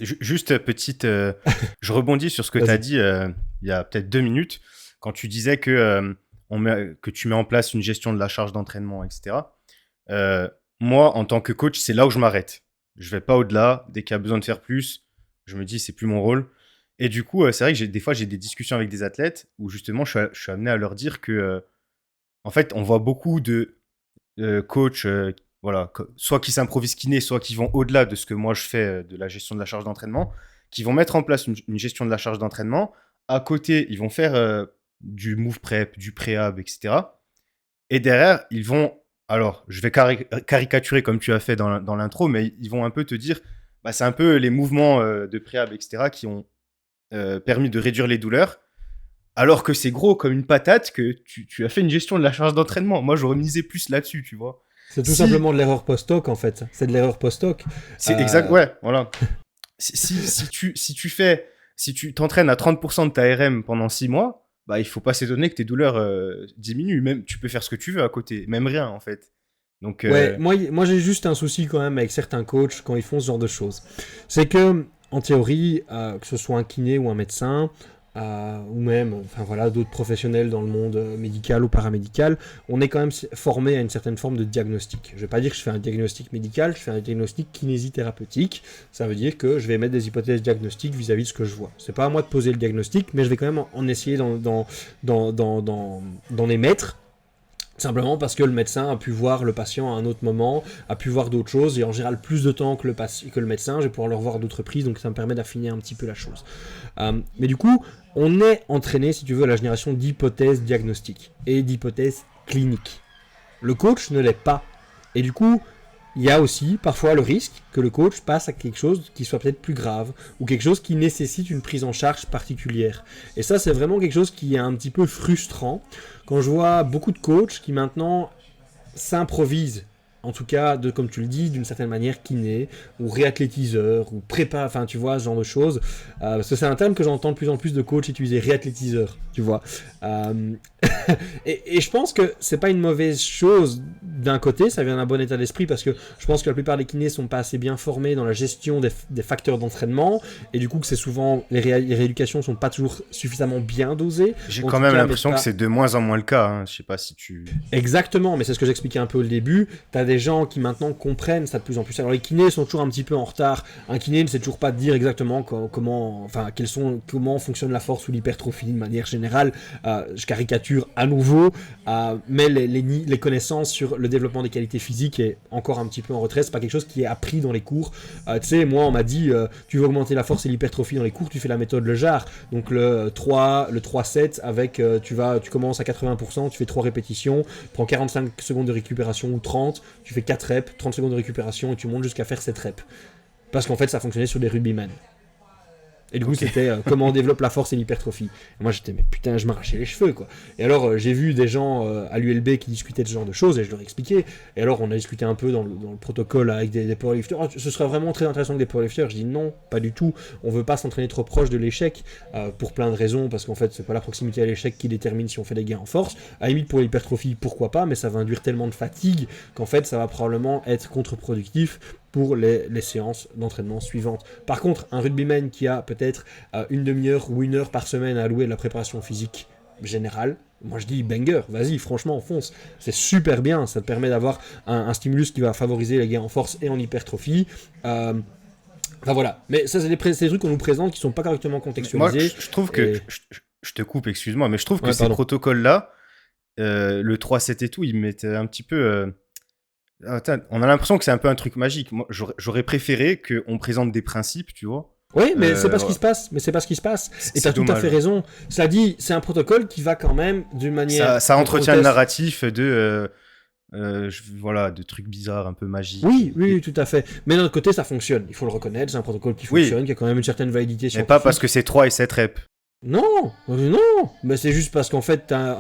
Juste petite... je rebondis sur ce que tu as dit il y a peut-être 2 minutes, quand tu disais que tu mets en place une gestion de la charge d'entraînement, etc. Moi, en tant que coach, c'est là où je m'arrête. Je vais pas au-delà. Dès qu'il y a besoin de faire plus, je me dis c'est plus mon rôle. Et du coup, c'est vrai que des fois, j'ai des discussions avec des athlètes où justement, je suis amené à leur dire que, en fait, on voit beaucoup de coachs, soit qui s'improvisent kiné, soit qui vont au-delà de ce que moi je fais de la gestion de la charge d'entraînement, qui vont mettre en place une gestion de la charge d'entraînement. À côté, ils vont faire du move prep, du préhab, etc. Et derrière, ils vont... Alors, je vais caricaturer comme tu as fait dans l'intro, mais ils vont un peu te dire, c'est un peu les mouvements de préhab, etc., qui ont permis de réduire les douleurs, alors que c'est gros comme une patate que tu as fait une gestion de la charge d'entraînement. Moi, j'aurais misé plus là-dessus, tu vois. C'est tout simplement de l'erreur post-hoc, en fait. C'est de l'erreur post-hoc. C'est exact, ouais, voilà. Si tu t'entraînes à 30% de ta RM pendant 6 mois, il faut pas s'étonner que tes douleurs diminuent. Même, tu peux faire ce que tu veux à côté, même rien en fait. Donc, ouais, moi j'ai juste un souci quand même avec certains coachs quand ils font ce genre de choses. C'est que, en théorie, que ce soit un kiné ou un médecin, ou même enfin voilà, d'autres professionnels dans le monde médical ou paramédical, on est quand même formé à une certaine forme de diagnostic. Je ne vais pas dire que je fais un diagnostic médical, je fais un diagnostic kinésithérapeutique. Ça veut dire que je vais mettre des hypothèses diagnostiques vis-à-vis de ce que je vois. C'est pas à moi de poser le diagnostic, mais je vais quand même en essayer d'en émettre. Simplement parce que le médecin a pu voir le patient à un autre moment, a pu voir d'autres choses, et en général plus de temps que le médecin, je vais pouvoir le revoir d'autres reprises, donc ça me permet d'affiner un petit peu la chose. Mais du coup, on est entraîné, si tu veux, à la génération d'hypothèses diagnostiques et d'hypothèses cliniques. Le coach ne l'est pas. Et du coup, il y a aussi parfois le risque que le coach passe à quelque chose qui soit peut-être plus grave, ou quelque chose qui nécessite une prise en charge particulière. Et ça, c'est vraiment quelque chose qui est un petit peu frustrant, quand je vois beaucoup de coachs qui maintenant s'improvisent, en tout cas, comme tu le dis, d'une certaine manière kiné, ou réathlétiseur, ou prépa, enfin tu vois, ce genre de choses. Parce que c'est un terme que j'entends de plus en plus de coachs utiliser, réathlétiseur, tu vois. Et je pense que c'est pas une mauvaise chose d'un côté, ça vient d'un bon état d'esprit, parce que je pense que la plupart des kinés sont pas assez bien formés dans la gestion des facteurs d'entraînement, et du coup que c'est souvent, les rééducations sont pas toujours suffisamment bien dosées. J'ai quand même l'impression que c'est de moins en moins le cas, hein. Je sais pas si tu... Exactement, mais c'est ce que j'expliquais un peu au début. T'as des gens qui maintenant comprennent ça de plus en plus. Alors les kinés sont toujours un petit peu en retard. Un kiné ne sait toujours pas dire exactement comment fonctionne la force ou l'hypertrophie de manière générale. Je caricature à nouveau, mais les connaissances sur le développement des qualités physiques est encore un petit peu en retrait. C'est pas quelque chose qui est appris dans les cours. Tu sais, moi on m'a dit tu veux augmenter la force et l'hypertrophie dans les cours, tu fais la méthode Lejar. Donc le 3-7 avec tu commences à 80%, tu fais 3 répétitions, prends 45 secondes de récupération ou 30, tu fais 4 reps, 30 secondes de récupération et tu montes jusqu'à faire 7 reps. Parce qu'en fait ça fonctionnait sur des rugbymen. Et du coup, c'était comment on développe la force et l'hypertrophie. Et moi, j'étais, mais putain, je m'arrachais les cheveux, quoi. Et alors, j'ai vu des gens à l'ULB qui discutaient de ce genre de choses, et je leur expliquais. Et alors, on a discuté un peu dans le protocole avec des powerlifters. Oh, ce serait vraiment très intéressant avec des powerlifters. Je dis non, pas du tout. On veut pas s'entraîner trop proche de l'échec, pour plein de raisons, parce qu'en fait, c'est pas la proximité à l'échec qui détermine si on fait des gains en force. À la limite, pour l'hypertrophie, pourquoi pas, mais ça va induire tellement de fatigue qu'en fait, ça va probablement être contre-productif pour les séances d'entraînement suivantes. Par contre, un rugbyman qui a peut-être une demi-heure ou 1 heure par semaine à allouer de la préparation physique générale, moi je dis banger, vas-y, franchement, fonce. C'est super bien, ça te permet d'avoir un stimulus qui va favoriser les gains en force et en hypertrophie. Enfin voilà, mais ça c'est des trucs qu'on nous présente qui sont pas correctement contextualisés. Moi, je trouve que... Je te coupe, excuse-moi, mais je trouve que ces protocoles-là, le 3-7 et tout, ils mettaient un petit peu... on a l'impression que c'est un peu un truc magique. Moi, j'aurais préféré qu'on présente des principes, tu vois. Oui, mais c'est pas ce qui se passe. Et t'as tout à fait raison. Cela dit, c'est un protocole qui va quand même d'une manière... Ça entretient le narratif de trucs bizarres, un peu magiques. Oui, tout à fait. Mais d'un autre côté, ça fonctionne. Il faut le reconnaître, c'est un protocole qui fonctionne, qui a quand même une certaine validité scientifique. Mais pas parce que c'est 3 et 7 reps. Non, mais c'est juste parce qu'en fait t'as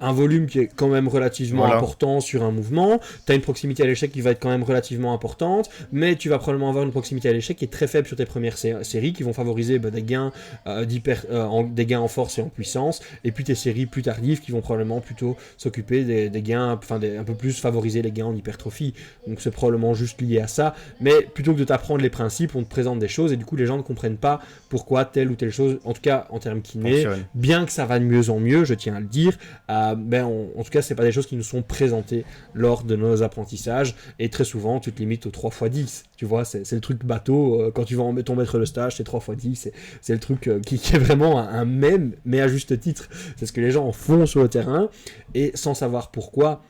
un volume qui est quand même relativement important sur un mouvement, t'as une proximité à l'échec qui va être quand même relativement importante, mais tu vas probablement avoir une proximité à l'échec qui est très faible sur tes premières séries qui vont favoriser des gains des gains en force et en puissance, et puis tes séries plus tardives qui vont probablement plutôt s'occuper des gains, un peu plus favoriser les gains en hypertrophie. Donc c'est probablement juste lié à ça, mais plutôt que de t'apprendre les principes, on te présente des choses et du coup les gens ne comprennent pas pourquoi telle ou telle chose, en tout cas en termes kiné, bien que ça va de mieux en mieux, je tiens à le dire, en tout cas c'est pas des choses qui nous sont présentées lors de nos apprentissages, et très souvent tu te limites au 3x10, tu vois, c'est le truc bateau, quand tu vas en ton maître de stage c'est 3x10, c'est le truc qui est vraiment un mème, mais à juste titre, c'est ce que les gens font sur le terrain, et sans savoir pourquoi.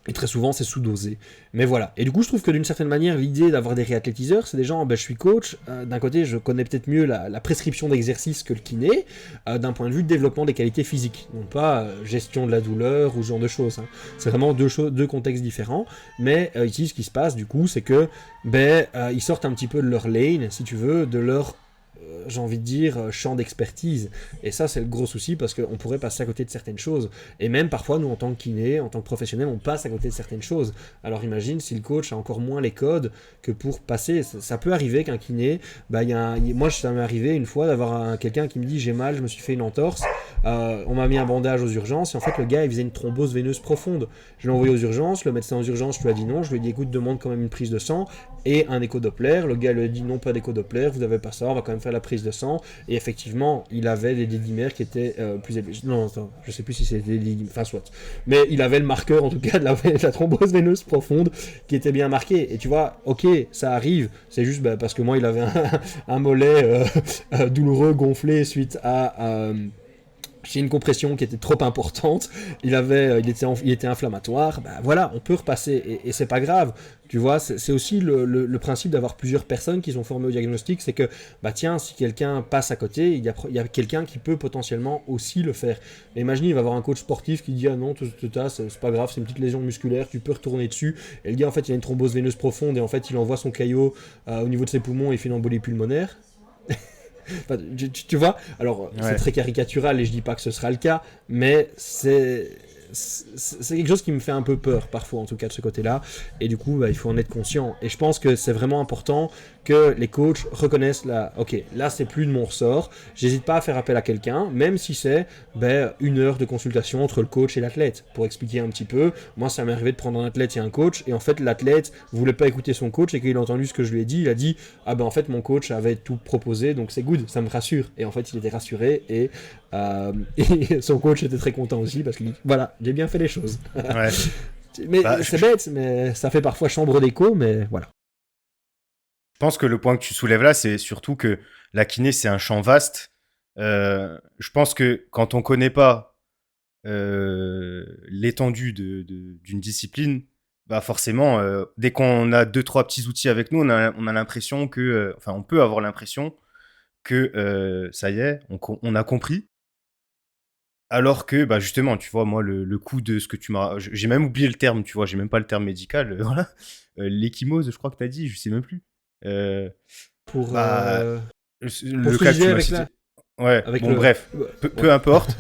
Et très souvent, c'est sous-dosé. Mais voilà. Et du coup, je trouve que d'une certaine manière, l'idée d'avoir des réathlétiseurs, c'est des gens, je suis coach, d'un côté, je connais peut-être mieux la prescription d'exercice que le kiné, d'un point de vue de développement des qualités physiques. Non pas gestion de la douleur ou ce genre de choses. Hein. C'est vraiment deux contextes différents. Mais ici, ce qui se passe, du coup, c'est que ils sortent un petit peu de leur lane, si tu veux, de leur... j'ai envie de dire, champ d'expertise. Et ça, c'est le gros souci parce qu'on pourrait passer à côté de certaines choses. Et même parfois, nous, en tant que kiné, en tant que professionnel, on passe à côté de certaines choses. Alors imagine si le coach a encore moins les codes que pour passer. Ça peut arriver qu'un kiné, moi, ça m'est arrivé une fois d'avoir quelqu'un qui me dit j'ai mal, je me suis fait une entorse. On m'a mis un bandage aux urgences et en fait, le gars, il faisait une thrombose veineuse profonde. Je l'ai envoyé aux urgences, le médecin aux urgences lui a dit non. Je lui ai dit écoute, demande quand même une prise de sang et un écho Doppler. Le gars lui a dit non, pas d'écho Doppler, vous n'avez pas ça, on va quand même faire la prise prise de sang, et effectivement, il avait des dédimères qui étaient plus élevés. Non, attends, je sais plus si c'était des dédimères, enfin soit. Mais il avait le marqueur, en tout cas, de la thrombose veineuse profonde qui était bien marqué. Et tu vois, ok, ça arrive, c'est juste parce que moi, il avait un mollet douloureux, gonflé suite à... j'ai une compression qui était trop importante, il était inflammatoire, voilà, on peut repasser, et c'est pas grave, tu vois, c'est aussi le principe d'avoir plusieurs personnes qui sont formées au diagnostic, c'est que, tiens, si quelqu'un passe à côté, il y a quelqu'un qui peut potentiellement aussi le faire. Et imaginez, il va avoir un coach sportif qui dit, ah non, c'est pas grave, c'est une petite lésion musculaire, tu peux retourner dessus, et le gars, en fait, il a une thrombose veineuse profonde, et en fait, il envoie son caillot au niveau de ses poumons, et il fait une embolie pulmonaire. Enfin, tu vois, alors c'est très caricatural et je dis pas que ce sera le cas, mais c'est quelque chose qui me fait un peu peur parfois, en tout cas de ce côté-là, et du coup il faut en être conscient, et je pense que c'est vraiment important que les coachs reconnaissent ok, là c'est plus de mon ressort, j'hésite pas à faire appel à quelqu'un, même si c'est 1 heure de consultation entre le coach et l'athlète, pour expliquer un petit peu. Moi ça m'est arrivé de prendre un athlète et un coach, et en fait l'athlète voulait pas écouter son coach, et qu'il a entendu ce que je lui ai dit, il a dit, en fait mon coach avait tout proposé, donc c'est good, ça me rassure, et en fait il était rassuré, et son coach était très content aussi, parce qu'il dit, voilà, j'ai bien fait les choses. Ouais. Mais c'est bête, mais ça fait parfois chambre d'écho, mais voilà. Je pense que le point que tu soulèves là, c'est surtout que la kiné, c'est un champ vaste. Je pense que quand on connaît pas l'étendue d'une discipline, forcément, dès qu'on a 2-3 petits outils avec nous, on a l'impression que... on peut avoir l'impression que ça y est, on a compris. Alors que, justement, tu vois, moi, le coup de ce que tu m'as... J'ai même oublié le terme, tu vois, j'ai même pas le terme médical. Voilà. L'échymose, je crois que t'as dit, je sais même plus. Pour le ce cas que que tu m'as avec cité. la... Ouais, avec bon, bref, peu importe.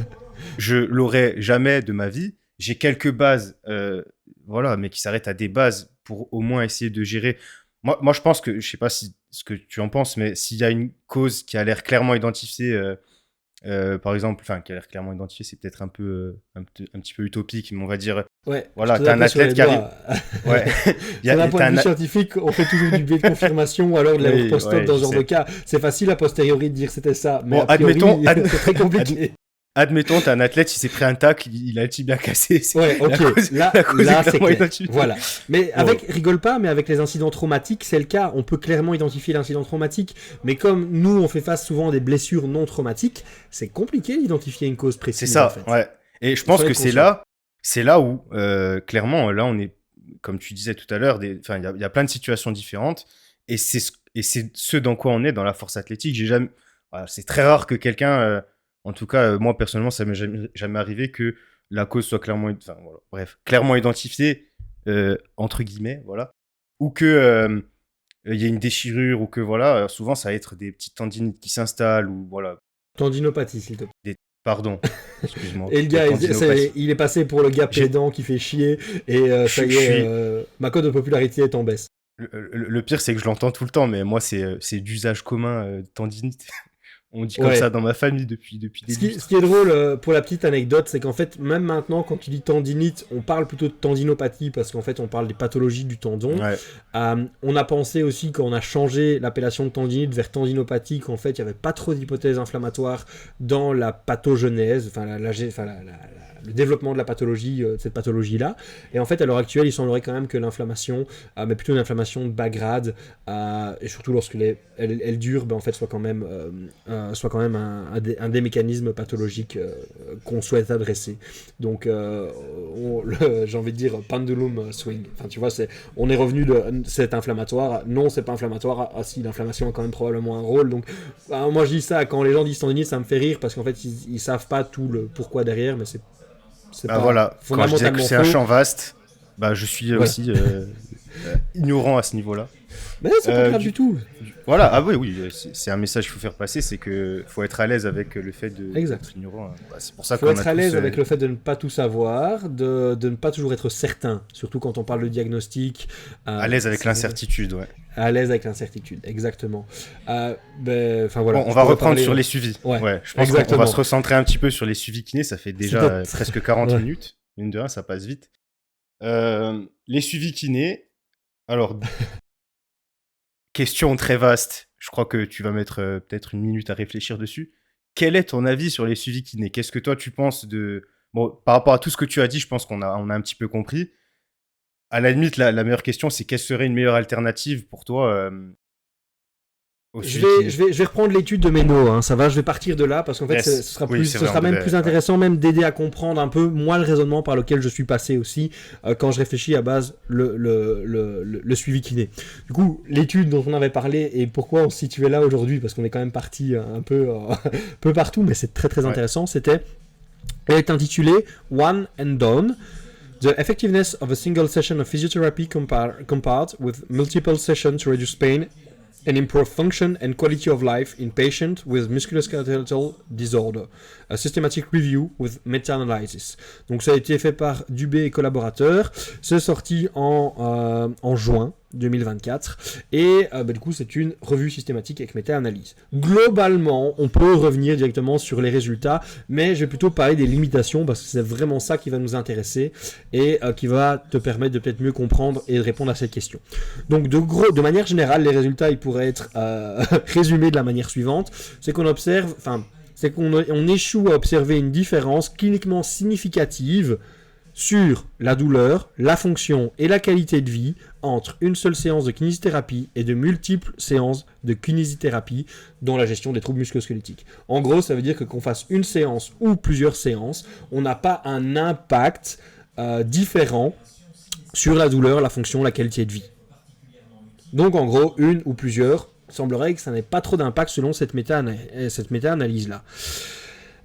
Je l'aurai jamais de ma vie. J'ai quelques bases, voilà, mais qui s'arrêtent à des bases pour au moins essayer de gérer. Moi, je pense que, je sais pas ce que tu en penses, mais s'il y a une cause qui a l'air clairement identifiée, par exemple, qui a l'air clairement identifiée, c'est peut-être un petit peu utopique, mais on va dire, ouais, voilà, t'as un athlète qui arrive. Ouais. D'un point de vue scientifique, on fait toujours du biais de confirmation ou alors de l'erreur post-op dans ce genre de cas. C'est facile a posteriori de dire c'était ça, mais bon, a priori, c'est très compliqué. Admettons, t'as un athlète, il s'est pris un tacle, il a le tibia cassé. Ouais, ok. Là, c'est clair. Voilà. Mais rigole pas, mais avec les incidents traumatiques, c'est le cas. On peut clairement identifier l'incident traumatique. Mais comme nous, on fait face souvent à des blessures non traumatiques, c'est compliqué d'identifier une cause précise. C'est ça, en fait. ouais. Et je pense que c'est là où, clairement, là, on est, comme tu disais tout à l'heure, il y a plein de situations différentes. Et c'est ce dans quoi on est dans la force athlétique. C'est très rare que quelqu'un... En tout cas, moi, personnellement, ça m'est jamais arrivé que la cause soit clairement identifiée, entre guillemets, voilà. Ou que y ait une déchirure, ou que, voilà, souvent, ça va être des petites tendinites qui s'installent, ou voilà. Tendinopathie, s'il te plaît. Pardon, excuse-moi. Et le gars, il est passé pour le gars pédant qui fait chier, et ça y est, ma cote de popularité est en baisse. Le pire, c'est que je l'entends tout le temps, mais moi, c'est d'usage commun, tendinite. On dit comme ça dans ma famille depuis des lustres. Ce qui est drôle, pour la petite anecdote, c'est qu'en fait, même maintenant, quand tu dis tendinite, on parle plutôt de tendinopathie, parce qu'en fait, on parle des pathologies du tendon. Ouais. On a pensé aussi, quand on a changé l'appellation de tendinite vers tendinopathie, qu'en fait, il n'y avait pas trop d'hypothèses inflammatoires dans la pathogenèse, le développement de la pathologie, de cette pathologie-là. Et en fait, à l'heure actuelle, il semblerait quand même que l'inflammation, mais plutôt une inflammation de bas grade, et surtout lorsqu'elle elle dure, en fait, soit quand même un des mécanismes pathologiques qu'on souhaite adresser. Donc, j'ai envie de dire pendulum swing. Enfin, tu vois, on est revenu de c'est inflammatoire. Non, c'est pas inflammatoire. Ah si, l'inflammation a quand même probablement un rôle. Donc, moi, je dis ça quand les gens disent tendinite, ça me fait rire parce qu'en fait, ils savent pas tout le pourquoi derrière, mais c'est pas voilà. Quand je disais que c'est un champ vaste, je suis aussi ignorant à ce niveau-là. Mais c'est pas grave du tout. Voilà, oui, c'est un message qu'il faut faire passer, c'est que faut être à l'aise avec le fait d'être ignorant. C'est pour ça faut être à l'aise avec le fait de ne pas tout savoir, de ne pas toujours être certain, surtout quand on parle de diagnostic. À l'aise avec l'incertitude, ouais. À l'aise avec l'incertitude, exactement. Voilà. On va reprendre sur les suivis. Ouais, je pense qu'on va se recentrer un petit peu sur les suivis kinés, ça fait déjà presque 40 minutes. Mine de rien, ça passe vite. Les suivis kinés, alors... Question très vaste. je crois que tu vas mettre peut-être une minute à réfléchir dessus. Quel est ton avis sur les suivis kinés? Qu'est-ce que toi tu penses de... Bon, par rapport à tout ce que tu as dit, je pense qu'on a un petit peu compris. À la limite, la meilleure question, c'est quelle serait une meilleure alternative pour toi au Je suivi kiné? vais reprendre l'étude de Meno, hein, ça va, je vais partir de là parce qu'en fait Yes. ce sera, Oui, plus, c'est ce vrai, sera on même devait- plus intéressant, même d'aider à comprendre un peu moi le raisonnement par lequel je suis passé aussi quand je réfléchis à base le suivi kiné. Du coup, l'étude dont on avait parlé et pourquoi on se situait là aujourd'hui, parce qu'on est quand même parti un peu, peu partout, mais c'est très très Ouais. intéressant, elle est intitulée One and Done. The effectiveness of a single session of physiotherapy compared with multiple sessions to reduce pain and improve function and quality of life in patients with musculoskeletal disorder. A systematic review with meta-analysis. Donc ça a été fait par Dubé et collaborateurs. C'est sorti en juin 2024. Et du coup, c'est une revue systématique avec méta-analyse. Globalement, on peut revenir directement sur les résultats, mais je vais plutôt parler des limitations parce que c'est vraiment ça qui va nous intéresser et qui va te permettre de peut-être mieux comprendre et de répondre à cette question. Donc, de manière générale, les résultats, ils pourraient être résumés de la manière suivante. C'est qu'on observe, c'est qu'on échoue à observer une différence cliniquement significative sur la douleur, la fonction et la qualité de vie entre une seule séance de kinésithérapie et de multiples séances de kinésithérapie dans la gestion des troubles musculo-squelettiques. En gros, ça veut dire que qu'on fasse une séance ou plusieurs séances, on n'a pas un impact différent sur la douleur, la fonction, la qualité de vie. Donc en gros, une ou plusieurs, il semblerait que ça n'ait pas trop d'impact selon cette méta-analyse-là.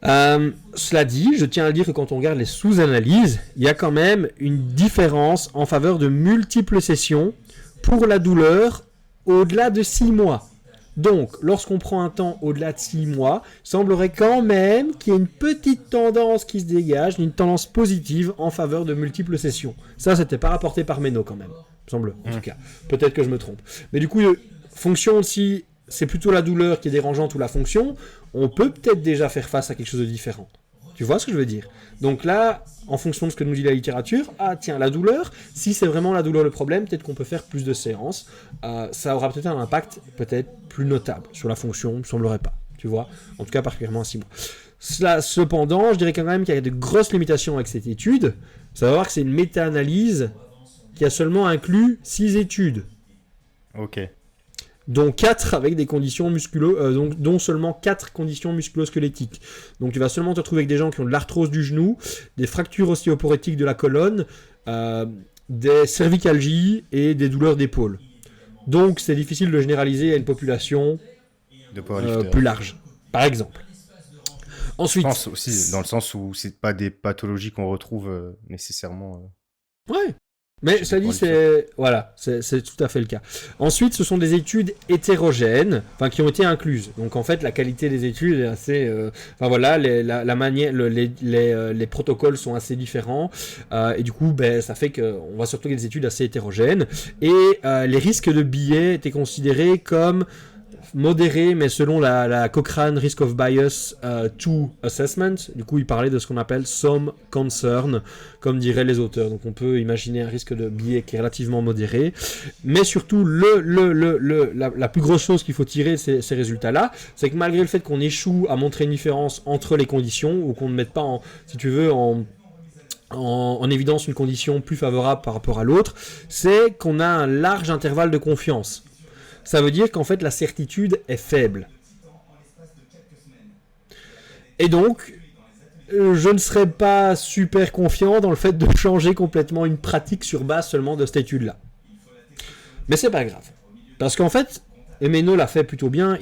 Cela dit, je tiens à dire que quand on regarde les sous-analyses, il y a quand même une différence en faveur de multiples sessions pour la douleur au-delà de 6 mois. Donc, lorsqu'on prend un temps au-delà de 6 mois, il semblerait quand même qu'il y ait une petite tendance qui se dégage, une tendance positive en faveur de multiples sessions. Ça, c'était pas rapporté par Meno quand même, me semble, en tout cas. Peut-être que je me trompe. Mais du coup, fonction si c'est plutôt la douleur qui est dérangeante ou la fonction, on peut peut-être déjà faire face à quelque chose de différent. Tu vois ce que je veux dire? Donc là, en fonction de ce que nous dit la littérature, la douleur, si c'est vraiment la douleur le problème, peut-être qu'on peut faire plus de séances. Ça aura peut-être un impact peut-être plus notable sur la fonction, il ne semblerait pas. Tu vois? En tout cas, particulièrement à 6 mois. Cependant, je dirais quand même qu'il y a de grosses limitations avec cette étude. Ça va voir que c'est une méta-analyse qui a seulement inclus 6 études. Ok. Dont 4 avec des conditions dont seulement 4 conditions musculo-squelettiques. Donc tu vas seulement te retrouver avec des gens qui ont de l'arthrose du genou, des fractures ostéoporétiques de la colonne, des cervicalgies et des douleurs d'épaule. Donc c'est difficile de généraliser à une population plus large, par exemple. Ensuite, je pense aussi dans le sens où c'est pas des pathologies qu'on retrouve nécessairement. Ouais. Mais ça dit, c'est tout à fait le cas. Ensuite, ce sont des études hétérogènes, qui ont été incluses. Donc en fait, la qualité des études est assez, les protocoles sont assez différents, et du coup, ça fait qu'on va se retrouver des études assez hétérogènes. Et les risques de biais étaient considérés comme modéré, mais selon la Cochrane Risk of Bias 2 Assessment, du coup il parlait de ce qu'on appelle some concern, comme diraient les auteurs. Donc on peut imaginer un risque de biais qui est relativement modéré, mais surtout la plus grosse chose qu'il faut tirer de ces résultats-là, c'est que malgré le fait qu'on échoue à montrer une différence entre les conditions, ou qu'on ne mette pas en évidence une condition plus favorable par rapport à l'autre, c'est qu'on a un large intervalle de confiance. Ça veut dire qu'en fait la certitude est faible. Et donc, je ne serais pas super confiant dans le fait de changer complètement une pratique sur base seulement de cette étude-là. Mais c'est pas grave. Parce qu'en fait, Meno l'a fait plutôt bien.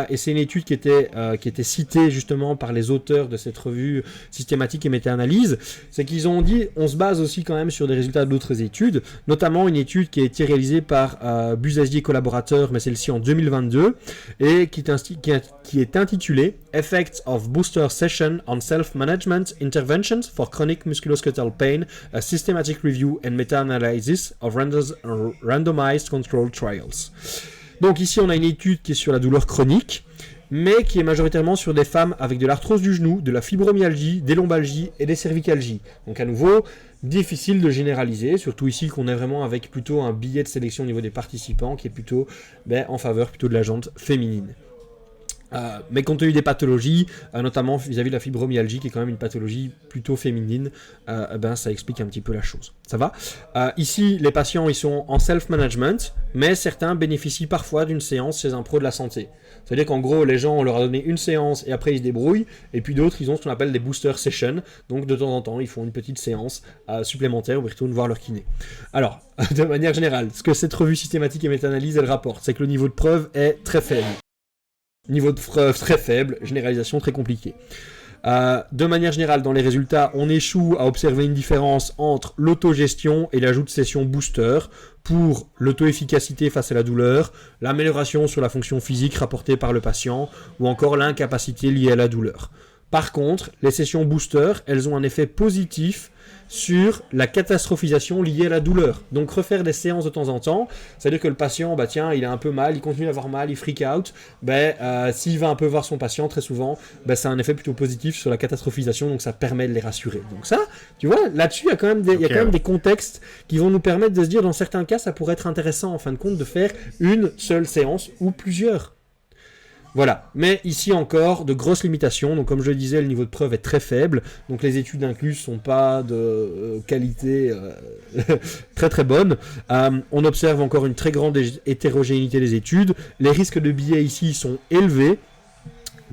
Et c'est une étude qui était citée justement par les auteurs de cette revue systématique et méta-analyse. C'est qu'ils ont dit, on se base aussi quand même sur des résultats d'autres études, notamment une étude qui a été réalisée par Buzazi et collaborateurs, mais celle-ci en 2022, et qui est intitulée Effects of Booster Session on Self-Management Interventions for Chronic Musculoskeletal Pain, a Systematic Review and Meta-Analysis of Randomized Controlled Trials. Donc ici, on a une étude qui est sur la douleur chronique, mais qui est majoritairement sur des femmes avec de l'arthrose du genou, de la fibromyalgie, des lombalgies et des cervicalgies. Donc à nouveau, difficile de généraliser, surtout ici qu'on est vraiment avec plutôt un billet de sélection au niveau des participants qui est plutôt en faveur plutôt de la jante féminine. Mais compte tenu des pathologies, notamment vis-à-vis de la fibromyalgie, qui est quand même une pathologie plutôt féminine, ça explique un petit peu la chose. Ça va ? Ici, les patients ils sont en self-management, mais certains bénéficient parfois d'une séance chez un pro de la santé. C'est-à-dire qu'en gros, les gens, on leur a donné une séance et après ils se débrouillent, et puis d'autres, ils ont ce qu'on appelle des booster sessions, donc de temps en temps, ils font une petite séance supplémentaire où ils retournent voir leur kiné. Alors, de manière générale, ce que cette revue systématique et méta-analyse, elle rapporte, c'est que le niveau de preuve est très faible. Niveau de preuve très faible, généralisation très compliquée. De manière générale, dans les résultats, on échoue à observer une différence entre l'autogestion et l'ajout de sessions booster pour l'auto-efficacité face à la douleur, l'amélioration sur la fonction physique rapportée par le patient ou encore l'incapacité liée à la douleur. Par contre, les sessions booster, elles ont un effet positif sur la catastrophisation liée à la douleur. Donc refaire des séances de temps en temps, c'est-à-dire que le patient, il a un peu mal, il continue d'avoir mal, il freak out, s'il va un peu voir son patient, très souvent, ça a un effet plutôt positif sur la catastrophisation, donc ça permet de les rassurer. Donc ça, tu vois, là-dessus, il y a quand même des contextes qui vont nous permettre de se dire, dans certains cas, ça pourrait être intéressant, en fin de compte, de faire une seule séance ou plusieurs. Voilà, mais ici encore, de grosses limitations. Donc comme je le disais, le niveau de preuve est très faible. Donc les études incluses ne sont pas de qualité très très bonne. On observe encore une très grande hétérogénéité des études. Les risques de biais ici sont élevés,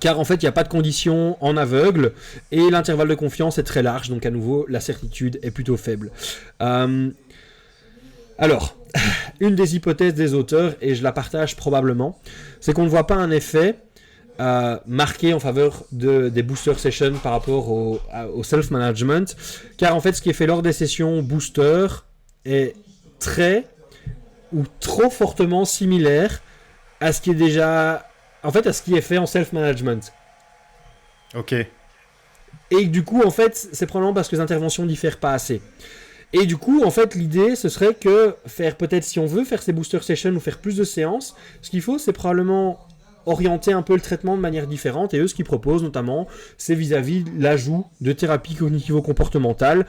car en fait il n'y a pas de conditions en aveugle, et l'intervalle de confiance est très large. Donc à nouveau, la certitude est plutôt faible. Alors, une des hypothèses des auteurs, et je la partage probablement, c'est qu'on ne voit pas un effet marqué en faveur des booster sessions par rapport au self-management, car en fait ce qui est fait lors des sessions booster est très ou trop fortement similaire à ce qui est déjà, en fait, à ce qui est fait en self-management. Ok. Et du coup, en fait, c'est probablement parce que les interventions diffèrent pas assez. Et du coup, en fait, l'idée, ce serait que faire peut-être, si on veut faire ces booster sessions ou faire plus de séances, ce qu'il faut, c'est probablement orienter un peu le traitement de manière différente. Et eux, ce qu'ils proposent notamment, c'est vis-à-vis l'ajout de thérapie cognitivo-comportementale,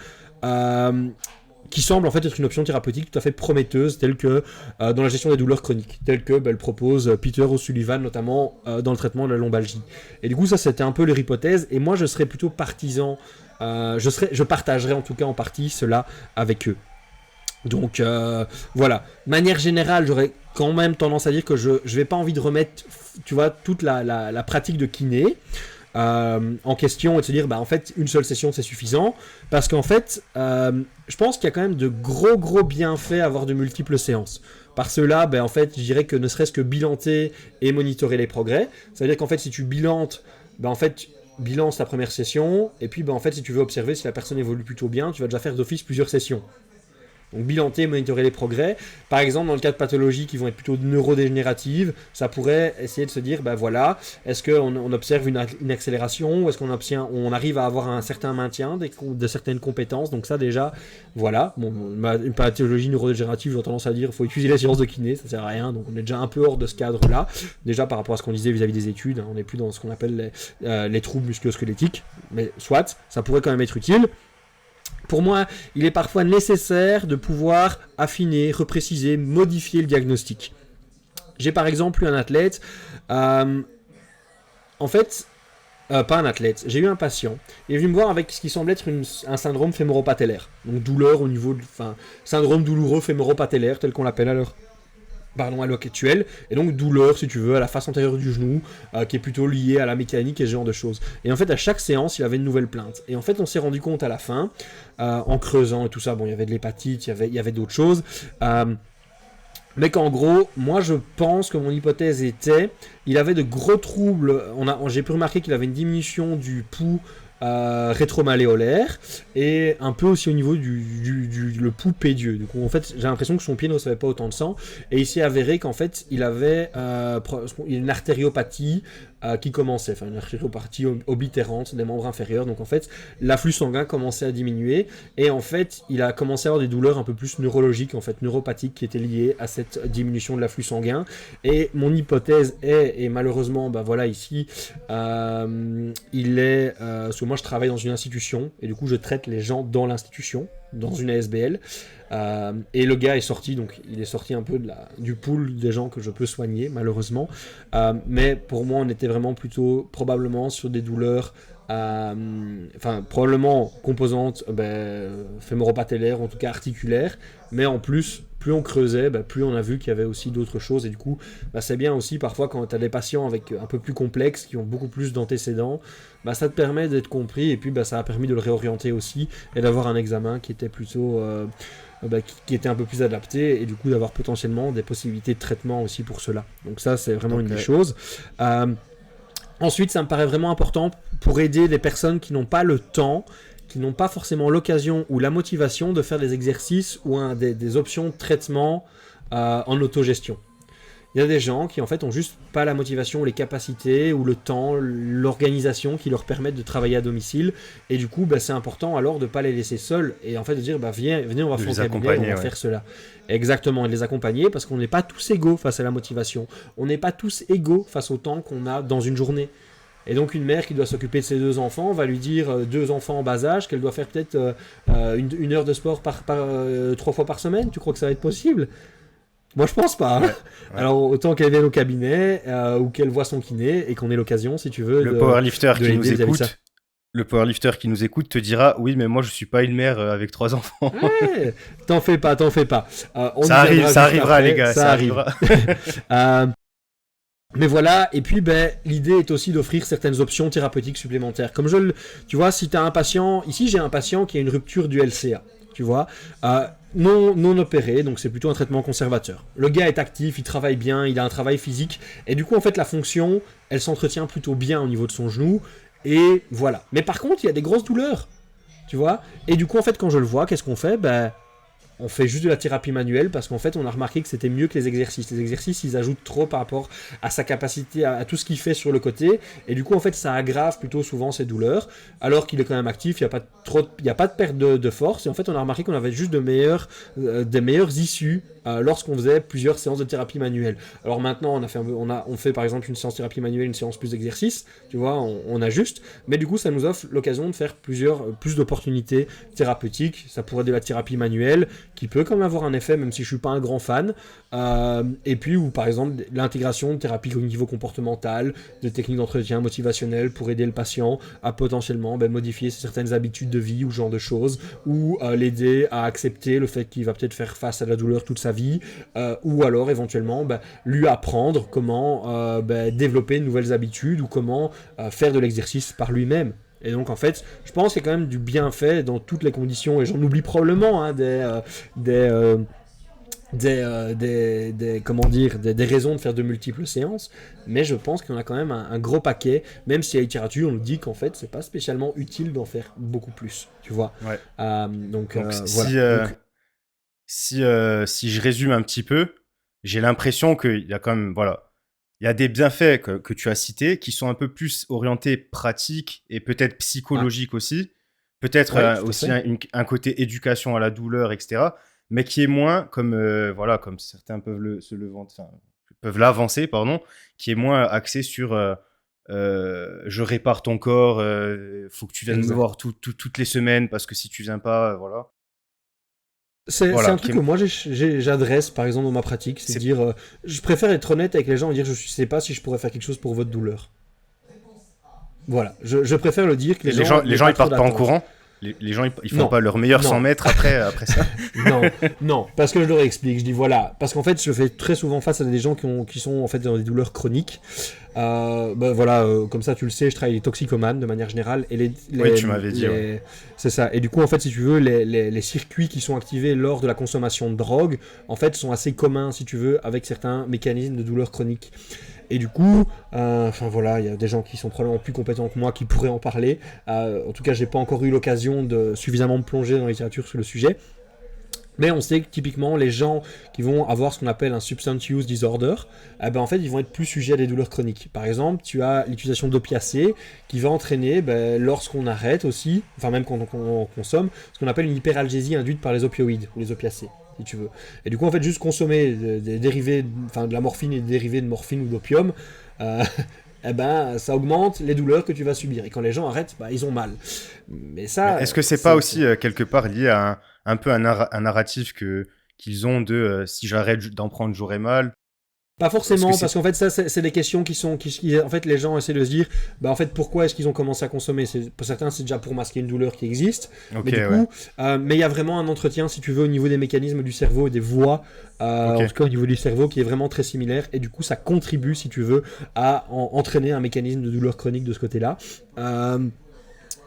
qui semble en fait être une option thérapeutique tout à fait prometteuse, telle que dans la gestion des douleurs chroniques, telle que le propose Peter O'Sullivan, notamment dans le traitement de la lombalgie. Et du coup, ça, c'était un peu leur hypothèse. Et moi, je serais plutôt partisan. Je partagerai en tout cas en partie cela avec eux. Donc voilà, de manière générale, j'aurais quand même tendance à dire que je n'ai pas envie de remettre, tu vois, toute la pratique de kiné en question et de se dire, en fait, une seule session c'est suffisant, parce qu'en fait, je pense qu'il y a quand même de gros bienfaits à avoir de multiples séances. Par cela, en fait, je dirais que ne serait-ce que bilanter et monitorer les progrès, ça veut dire qu'en fait, si tu bilantes, en fait, bilance ta première session, et puis en fait, si tu veux observer si la personne évolue plutôt bien, tu vas déjà faire d'office plusieurs sessions. Donc bilanter, monitorer les progrès. Par exemple, dans le cas de pathologies qui vont être plutôt neurodégénératives, ça pourrait essayer de se dire, voilà, est-ce qu'on observe une accélération, ou est-ce qu'on arrive à avoir un certain maintien de certaines compétences. Donc ça déjà, voilà. Bon, une pathologie neurodégénérative, j'ai tendance à dire, il faut utiliser la science de kiné, ça sert à rien. Donc on est déjà un peu hors de ce cadre-là. Déjà par rapport à ce qu'on disait vis-à-vis des études, on n'est plus dans ce qu'on appelle les troubles musculo-squelettiques. Mais soit, ça pourrait quand même être utile. Pour moi, il est parfois nécessaire de pouvoir affiner, repréciser, modifier le diagnostic. J'ai par exemple eu un athlète, pas un athlète, j'ai eu un patient, il est venu me voir avec ce qui semble être un syndrome fémoro-patellaire, donc douleur au niveau syndrome douloureux fémoro-patellaire, tel qu'on l'appelle à l'heure actuelle, et donc douleur, si tu veux, à la face antérieure du genou, qui est plutôt liée à la mécanique et ce genre de choses. Et en fait, à chaque séance, il avait une nouvelle plainte. Et en fait, on s'est rendu compte à la fin, en creusant et tout ça, il y avait de l'hépatite, il y avait d'autres choses, mais qu'en gros, moi je pense que mon hypothèse était, il avait de gros troubles, j'ai pu remarquer qu'il avait une diminution du pouls rétromalléolaire et un peu aussi au niveau le pouls pédieux. Du coup, en fait, j'ai l'impression que son pied ne recevait pas autant de sang, et il s'est avéré qu'en fait, il avait une artériopathie qui commençait, une artériopathie oblitérante des membres inférieurs. Donc en fait, l'afflux sanguin commençait à diminuer, et en fait, il a commencé à avoir des douleurs un peu plus neurologiques, en fait, neuropathiques, qui étaient liées à cette diminution de l'afflux sanguin. Et mon hypothèse est, et malheureusement, ici, il est, parce que moi je travaille dans une institution, et du coup je traite les gens dans l'institution, dans une ASBL. Et le gars est sorti, donc il est sorti un peu du pool des gens que je peux soigner, malheureusement. Mais pour moi, on était vraiment plutôt probablement sur des douleurs, probablement composantes fémoro-patellaires, en tout cas articulaires. Mais en plus, plus on creusait, plus on a vu qu'il y avait aussi d'autres choses. Et du coup, c'est bien aussi parfois quand tu as des patients avec un peu plus complexes, qui ont beaucoup plus d'antécédents, ça te permet d'être compris. Et puis ça a permis de le réorienter aussi et d'avoir un examen qui était plutôt... qui était un peu plus adapté et du coup d'avoir potentiellement des possibilités de traitement aussi pour cela. Donc ça, c'est vraiment une des choses. Ensuite, ça me paraît vraiment important pour aider les personnes qui n'ont pas le temps, qui n'ont pas forcément l'occasion ou la motivation de faire des exercices ou des options de traitement en autogestion. Il y a des gens qui en fait ont juste pas la motivation, les capacités ou le temps, l'organisation qui leur permettent de travailler à domicile. Et du coup, c'est important alors de pas les laisser seuls et en fait de dire venez, on va faire un cabinet, on va faire cela. Exactement, et de les accompagner parce qu'on n'est pas tous égaux face à la motivation. On n'est pas tous égaux face au temps qu'on a dans une journée. Et donc une mère qui doit s'occuper de ses 2 enfants va lui dire 2 enfants en bas âge qu'elle doit faire peut-être une heure de sport 3 fois par semaine. Tu crois que ça va être possible ? Moi, je pense pas. Ouais. Alors, autant qu'elle vienne au cabinet ou qu'elle voit son kiné et qu'on ait l'occasion, si tu veux, le powerlifter qui nous écoute te dira oui, mais moi je suis pas une mère avec 3 enfants. Ouais, t'en fais pas. Ça arrivera après, les gars, ça arrivera. Mais voilà, et puis l'idée est aussi d'offrir certaines options thérapeutiques supplémentaires. Comme tu vois, si t'as un patient, ici j'ai un patient qui a une rupture du LCA, tu vois, non opéré, donc c'est plutôt un traitement conservateur. Le gars est actif, il travaille bien, il a un travail physique, et du coup en fait la fonction, elle s'entretient plutôt bien au niveau de son genou, et voilà. Mais par contre, il y a des grosses douleurs, tu vois, et du coup en fait quand je le vois, qu'est-ce qu'on fait ? On fait juste de la thérapie manuelle parce qu'en fait on a remarqué que c'était mieux que les exercices. Les exercices ils ajoutent trop par rapport à sa capacité, à tout ce qu'il fait sur le côté et du coup en fait ça aggrave plutôt souvent ses douleurs alors qu'il est quand même actif, il n'y a pas de perte de force et en fait on a remarqué qu'on avait juste des meilleures issues lorsqu'on faisait plusieurs séances de thérapie manuelle. Alors maintenant on fait par exemple une séance thérapie manuelle, une séance plus d'exercice, tu vois, on ajuste, mais du coup ça nous offre l'occasion de faire plus d'opportunités thérapeutiques. Ça pourrait être de la thérapie manuelle qui peut quand même avoir un effet même si je suis pas un grand fan, et puis ou par exemple l'intégration de thérapie cognitivo-comportementale, de techniques d'entretien motivationnel pour aider le patient à potentiellement modifier certaines habitudes de vie ou ce genre de choses, ou l'aider à accepter le fait qu'il va peut-être faire face à la douleur toute sa vie, ou alors éventuellement lui apprendre comment développer de nouvelles habitudes ou comment faire de l'exercice par lui-même. Et donc en fait, je pense qu'il y a quand même du bienfait dans toutes les conditions, et j'en oublie probablement des raisons de faire de multiples séances, mais je pense qu'on a quand même un gros paquet, même si à la littérature on nous dit qu'en fait c'est pas spécialement utile d'en faire beaucoup plus, tu vois. Ouais. Donc voilà. Si je résume un petit peu, j'ai l'impression qu'il y a quand même, il y a des bienfaits que tu as cités qui sont un peu plus orientés pratiques et peut-être psychologiques aussi. Peut-être aussi un côté éducation à la douleur, etc. Mais qui est moins, comme certains peuvent l'avancer, qui est moins axé sur je répare ton corps, faut que tu viennes me voir toutes les semaines parce que si tu viens pas, voilà. C'est un truc que moi j'adresse par exemple dans ma pratique, c'est dire je préfère être honnête avec les gens et dire je sais pas si je pourrais faire quelque chose pour votre douleur. Voilà, je préfère le dire que les gens ils partent pas en courant. Les gens ils font pas leur meilleur 100 mètres après ça. Non, parce que je leur explique, je dis voilà, parce qu'en fait je fais très souvent face à des gens qui sont en fait dans des douleurs chroniques. Comme ça tu le sais, je travaille les toxicomanes de manière générale et oui, tu m'avais dit. C'est ça. Et du coup en fait si tu veux les circuits qui sont activés lors de la consommation de drogue en fait sont assez communs si tu veux avec certains mécanismes de douleur chronique. Et du coup, il y a des gens qui sont probablement plus compétents que moi qui pourraient en parler. En tout cas, j'ai pas encore eu l'occasion de suffisamment me plonger dans la littérature sur le sujet. Mais on sait que typiquement, les gens qui vont avoir ce qu'on appelle un substance use disorder, en fait, ils vont être plus sujets à des douleurs chroniques. Par exemple, tu as l'utilisation d'opiacés qui va entraîner, lorsqu'on arrête aussi, enfin même quand on consomme, ce qu'on appelle une hyperalgésie induite par les opioïdes ou les opiacés. Si tu veux. Et du coup, en fait, juste consommer des dérivés, de la morphine et des dérivés de morphine ou d'opium, eh ben, ça augmente les douleurs que tu vas subir. Et quand les gens arrêtent, bah, ils ont mal. Mais ça, Mais est-ce que c'est pas aussi quelque part lié à un peu un narratif qu'ils ont de si j'arrête d'en prendre, j'aurai mal? pas forcément, c'est... parce qu'en fait, ça, c'est des questions en fait, les gens essaient de se dire, bah, en fait, pourquoi est-ce qu'ils ont commencé à consommer? Pour certains, c'est déjà pour masquer une douleur qui existe. Ok, Mais du coup, mais il y a vraiment un entretien, si tu veux, au niveau des mécanismes du cerveau et des voies, en tout cas au niveau du cerveau, qui est vraiment très similaire. Et du coup, ça contribue, si tu veux, à entraîner un mécanisme de douleur chronique de ce côté-là.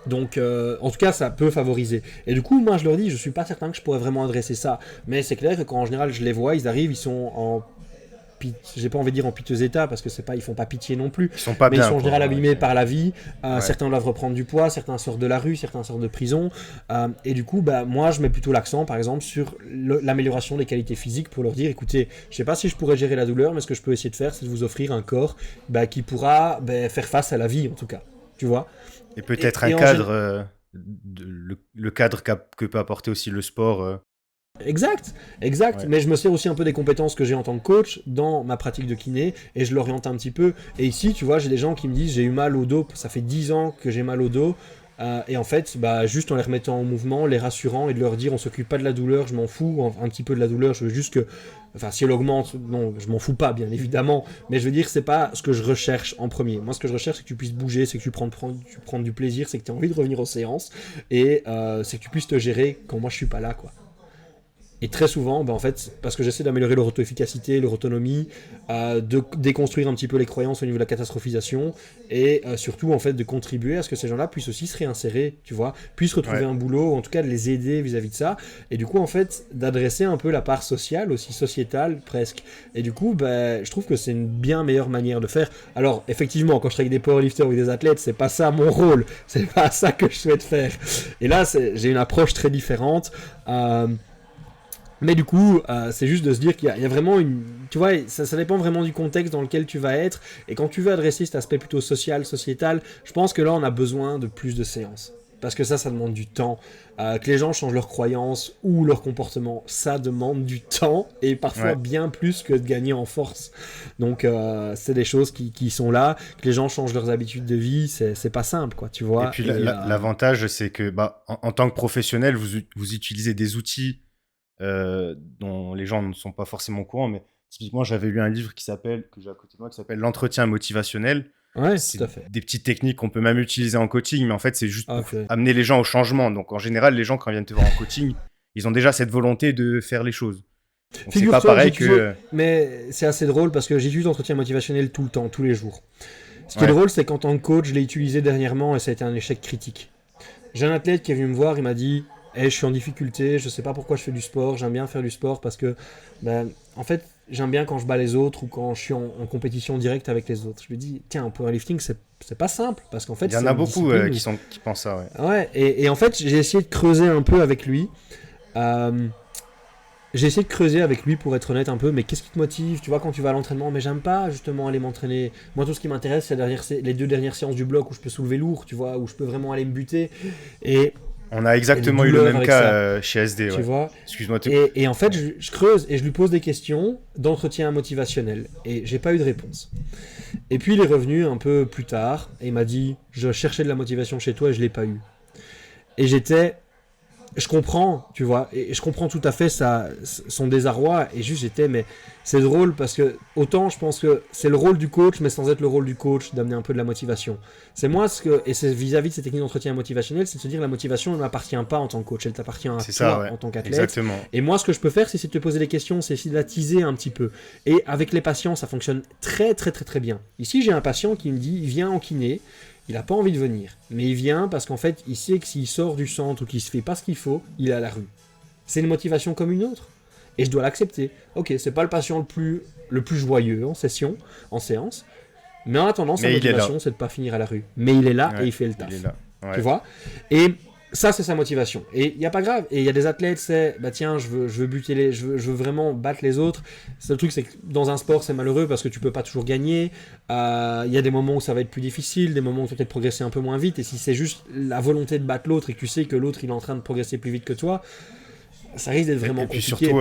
Donc, en tout cas, ça peut favoriser. Et du coup, moi, je leur dis, je suis pas certain que je pourrais vraiment adresser ça. Mais c'est clair que quand, en général, je les vois, ils arrivent, ils sont en j'ai pas envie de dire en piteux état parce que c'est pas, ils font pas pitié non plus, ils sont pas mais bien, ils sont en général abîmés par la vie. Ouais. Certains doivent reprendre du poids, certains sortent de la rue, certains sortent de prison, et du coup, bah, moi je mets plutôt l'accent par exemple sur l'amélioration des qualités physiques pour leur dire, écoutez, je sais pas si je pourrais gérer la douleur, mais ce que je peux essayer de faire, c'est de vous offrir un corps qui pourra faire face à la vie en tout cas, tu vois. Et peut-être un cadre, le cadre que peut apporter aussi le sport. Exact, ouais. Mais je me sers aussi un peu des compétences que j'ai en tant que coach dans ma pratique de kiné et je l'oriente un petit peu. Et ici, tu vois, j'ai des gens qui me disent j'ai eu mal au dos, ça fait 10 ans que j'ai mal au dos. Et en fait, bah, juste en les remettant en mouvement, les rassurant et de leur dire on s'occupe pas de la douleur, je m'en fous, un petit peu de la douleur, je veux juste que. Enfin, si elle augmente, non, je m'en fous pas, bien évidemment. Mais je veux dire, c'est pas ce que je recherche en premier. Moi, ce que je recherche, c'est que tu puisses bouger, c'est que tu prennes du plaisir, c'est que tu as envie de revenir aux séances et c'est que tu puisses te gérer quand moi je suis pas là, quoi. Et très souvent, en fait, parce que j'essaie d'améliorer leur auto-efficacité, leur autonomie, de déconstruire un petit peu les croyances au niveau de la catastrophisation, et surtout, en fait, de contribuer à ce que ces gens-là puissent aussi se réinsérer, tu vois, puissent retrouver un boulot, ou en tout cas de les aider vis-à-vis de ça, et du coup, en fait, d'adresser un peu la part sociale, aussi sociétale, presque. Et du coup, je trouve que c'est une bien meilleure manière de faire. Alors, effectivement, quand je travaille avec des powerlifters ou avec des athlètes, c'est pas ça mon rôle, c'est pas ça que je souhaite faire. Et là, j'ai une approche très différente. Mais du coup, c'est juste de se dire qu'il y a vraiment une... Tu vois, ça dépend vraiment du contexte dans lequel tu vas être. Et quand tu veux adresser cet aspect plutôt social, sociétal, je pense que là, on a besoin de plus de séances. Parce que ça demande du temps. Que les gens changent leurs croyances ou leur comportement, ça demande du temps. Et parfois bien plus que de gagner en force. Donc, c'est des choses qui sont là. Que les gens changent leurs habitudes de vie, c'est pas simple, quoi, tu vois. Et puis, l'avantage, c'est que en tant que professionnel, vous utilisez des outils dont les gens ne sont pas forcément au courant, mais typiquement j'avais lu un livre que j'ai à côté de moi qui s'appelle L'entretien motivationnel. Ouais, c'est tout à fait. des petites techniques qu'on peut même utiliser en coaching, mais en fait c'est juste pour amener les gens au changement. Donc en général les gens quand ils viennent te voir en coaching, ils ont déjà cette volonté de faire les choses. Donc c'est pas pareil que... Mais c'est assez drôle parce que j'utilise l'entretien motivationnel tout le temps, tous les jours. Ce qui est drôle, c'est qu'en tant que coach, je l'ai utilisé dernièrement et ça a été un échec critique. J'ai un athlète qui est venu me voir, il m'a dit je suis en difficulté, je sais pas pourquoi je fais du sport, j'aime bien faire du sport parce que, en fait, j'aime bien quand je bats les autres ou quand je suis en compétition directe avec les autres. Je lui dis, tiens, en powerlifting, c'est pas simple parce qu'en fait, il y en a beaucoup qui pensent ça. Ouais, et en fait, j'ai essayé de creuser un peu avec lui. J'ai essayé de creuser avec lui pour être honnête un peu, mais qu'est-ce qui te motive? Tu vois, quand tu vas à l'entraînement, mais j'aime pas justement aller m'entraîner. Moi, tout ce qui m'intéresse, c'est les 2 dernières séances du bloc où je peux soulever lourd, tu vois, où je peux vraiment aller me buter. Et on a exactement eu le même cas chez SD. Tu vois. Excuse-moi. Et en fait, je creuse et je lui pose des questions d'entretien motivationnel. Et j'ai pas eu de réponse. Et puis il est revenu un peu plus tard et il m'a dit je cherchais de la motivation chez toi et je l'ai pas eu. Et je comprends, tu vois, et je comprends tout à fait son désarroi, et juste mais c'est drôle parce que autant je pense que c'est le rôle du coach, mais sans être le rôle du coach d'amener un peu de la motivation. C'est moi et c'est vis-à-vis de ces techniques d'entretien motivationnel, c'est de se dire la motivation ne m'appartient pas en tant que coach, elle t'appartient à toi en tant qu'athlète. Exactement. Et moi ce que je peux faire, c'est de te poser des questions, c'est essayer de la teaser un petit peu. Et avec les patients, ça fonctionne très très très très bien. Ici j'ai un patient qui me dit, il vient en kiné. Il n'a pas envie de venir, mais il vient parce qu'en fait, il sait que s'il sort du centre ou qu'il se fait pas ce qu'il faut, il est à la rue. C'est une motivation comme une autre, et je dois l'accepter. Ok, c'est pas le patient le plus joyeux en séance, mais en attendant, sa motivation, c'est de pas finir à la rue. Mais il est là et il fait le taf. Tu vois. Et ça, c'est sa motivation. Et il n'y a pas grave. Et il y a des athlètes, c'est, tiens, je veux buter je veux vraiment battre les autres. Le truc, c'est que dans un sport, c'est malheureux parce que tu peux pas toujours gagner. Il y a des moments où ça va être plus difficile, des moments où tu vas peut-être progresser un peu moins vite. Et si c'est juste la volonté de battre l'autre et que tu sais que l'autre, il est en train de progresser plus vite que toi, ça risque d'être vraiment compliqué. Et puis